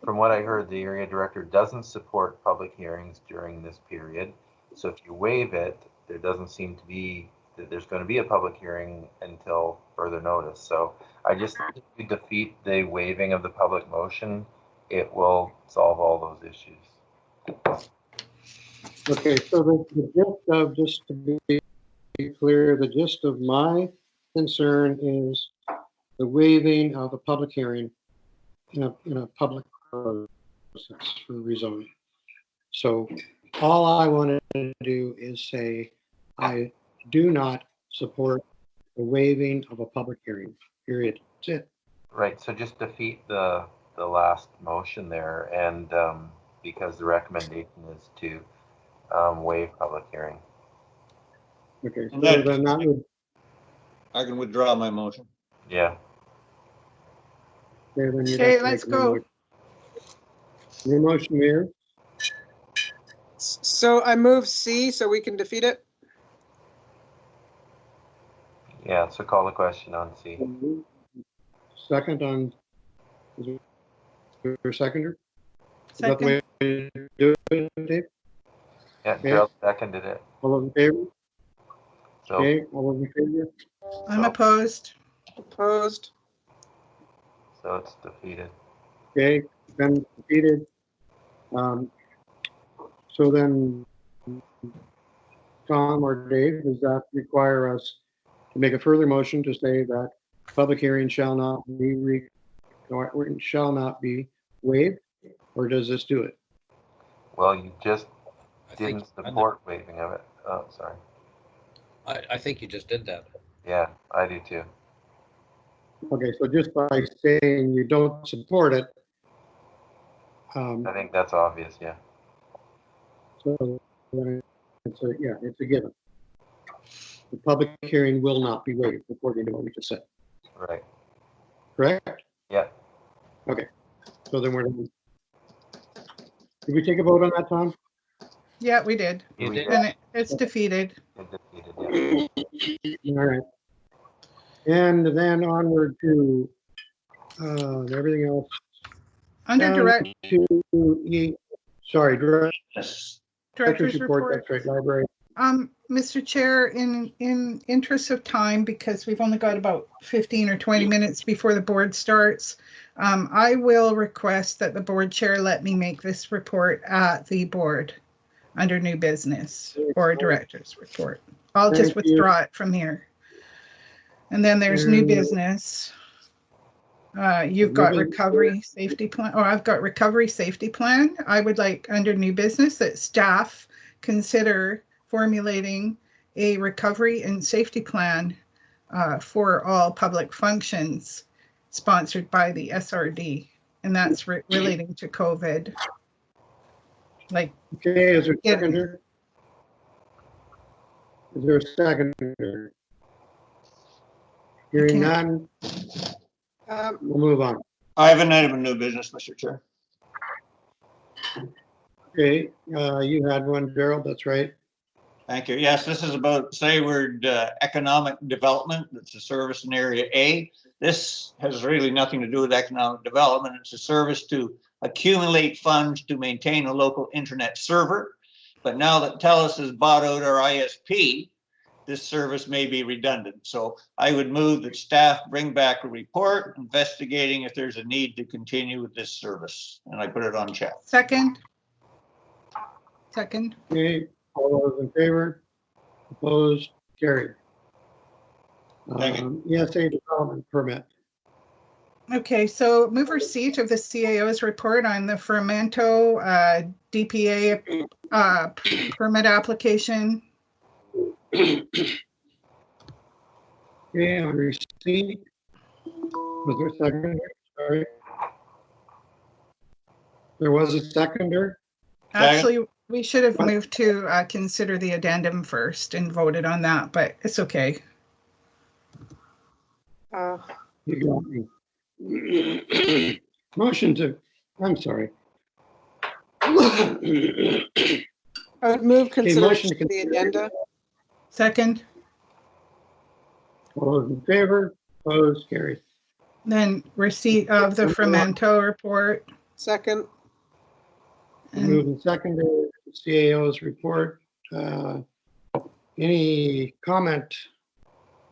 from what I heard, the area director doesn't support public hearings during this period. So if you waive it, there doesn't seem to be that there's going to be a public hearing until further notice. So I just think if you defeat the waiving of the public motion, it will solve all those issues. Okay, so the gist of, just to be clear, the gist of my concern is the waiving of a public hearing in a public process for rezoning. So all I wanted to do is say I do not support the waiving of a public hearing, period. That's it. Right, so just defeat the last motion there, and because the recommendation is to waive public hearing. Okay, so then that would... I can withdraw my motion. Yeah. Okay, let's go. Your motion, Mayor? So I move C so we can defeat it. Yeah, so call the question on C. Second on, is there a seconder? Is that the Second. way to do it, Dave? Yeah, Gerald seconded it. All those in favor? So, Okay, all those in favor? I'm opposed. Opposed. so it's defeated. Okay, then defeated. So then, Tom or Dave, does that require us to make a further motion to say that public hearing shall not be waived, or does this do it? Well, you just I think didn't support waiving of it. Oh, sorry. I think you just did that. Yeah, I do too. Okay, so just by saying you don't support it, I think that's obvious, yeah. so then it's a given. The public hearing will not be waived according to what we just said. Right. Correct? Yeah. Okay. So then we're done. Did we take a vote on that, Tom? Yeah, we did. You We did. And it's defeated. It defeated, yeah. All right. And then onward to everything else. Under Down to sorry, Yes. director's director's report. report. That's right, library. Mr. Chair, in interest of time, because we've only got about 15 or 20 minutes before the board starts, I will request that the board chair let me make this report at the board under new business or director's report. I'll just Thank you. withdraw it from here. And then there's new And- business. You've got Moving recovery safety plan, or I've got recovery safety plan. I would like under new business that staff consider formulating a recovery and safety plan for all public functions sponsored by the SRD. And that's relating to COVID. Like, Okay, is there a Yeah. seconder? Is there a seconder? Hearing none, we'll move on. I have an item of new business, Mr. Chair. Okay, you had one, Gerald, that's right. Thank you. Yes, this is about Sayward Economic Development. It's a service in Area A. This has really nothing to do with economic development. It's a service to accumulate funds to maintain a local internet server. But now that TELUS has bought out our ISP, this service may be redundant. So I would move that staff bring back a report investigating if there's a need to continue with this service. And I put it on chat. second. Okay, all those in favor? Opposed? Carried. Thank you. ESA development permit. Okay, so move receipt of the CAO's report on the Fermento DPA permit application. Okay, on receipt. Was there a seconder? Sorry. There was a seconder. Actually, we should have moved to consider the addendum first and voted on that, but it's okay. You got me. Motion to, I'm sorry. I would move motion consideration to to the agenda. Second, All those in favor? Opposed? Carried. then receipt of the Fermento report. Second. And Moved and seconded, CAO's report. Any comment?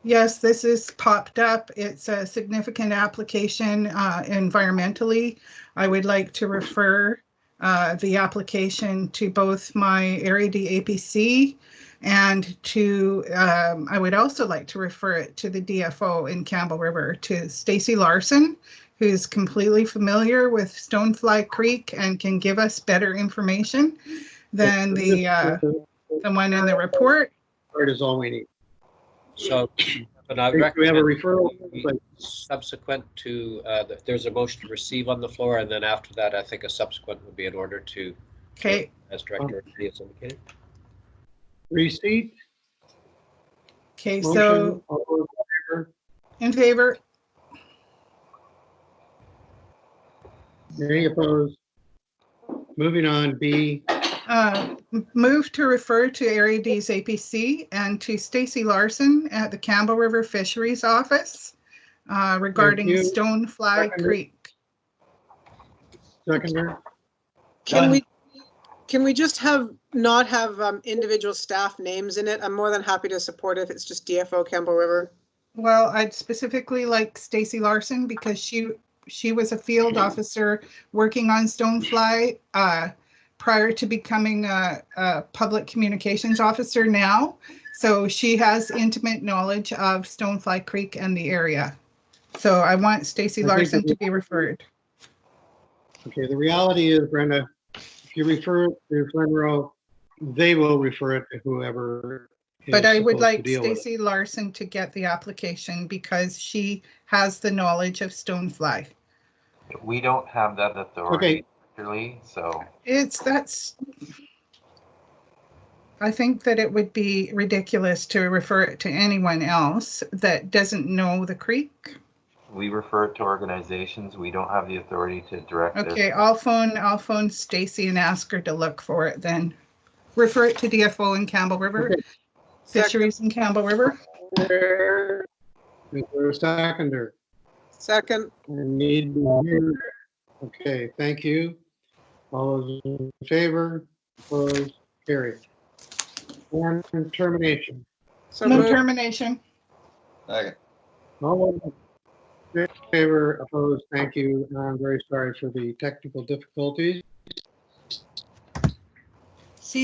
yes, this is popped up. It's a significant application environmentally. I would like to refer the application to both my Area D APC and to, I would also like to refer it to the DFO in Campbell River, to Stacy Larson, who's completely familiar with Stonefly Creek and can give us better information than the one in the report. Part is all we need. So, but I Do we have a recommend referral? subsequent to, there's a motion to receive on the floor, and then after that, I think a subsequent would be in order to, Okay, as Director has indicated. Receipt? okay, Motion, so all those in favor? in favor, Any opposed? Moving on, B. move to refer to Area D's APC and to Stacy Larson at the Campbell River Fisheries Office regarding you. Stonefly Seconder. Creek. Seconder? Can we just not have individual staff names in it? I'm more than happy to support it if it's just DFO Campbell River. Well, I'd specifically like Stacy Larson because she was a field officer working on Stonefly prior to becoming a public communications officer now. So she has intimate knowledge of Stonefly Creek and the area. So I want Stacy I think Larson that to be referred. Okay, the reality is, Brenda, if you refer it to Glenroe, they will refer it to whoever But is I would supposed to like deal with it. Stacy Larson to get the application because she has the knowledge of stonefly. We don't have that authority, really, so. I think that it would be ridiculous to refer it to anyone else that doesn't know the creek. We refer it to organizations. We don't have the authority to direct it. Okay, I'll phone Stacy and ask her to look for it then. Refer it to DFO in Campbell River, Okay. Fisheries in Campbell River. Is there a seconder? Second. I need to hear. Okay, thank you. All those in favor, opposed, carried. And termination. So No moved. termination. Second. All those in favor, opposed, thank you. I'm very sorry for the technical difficulties.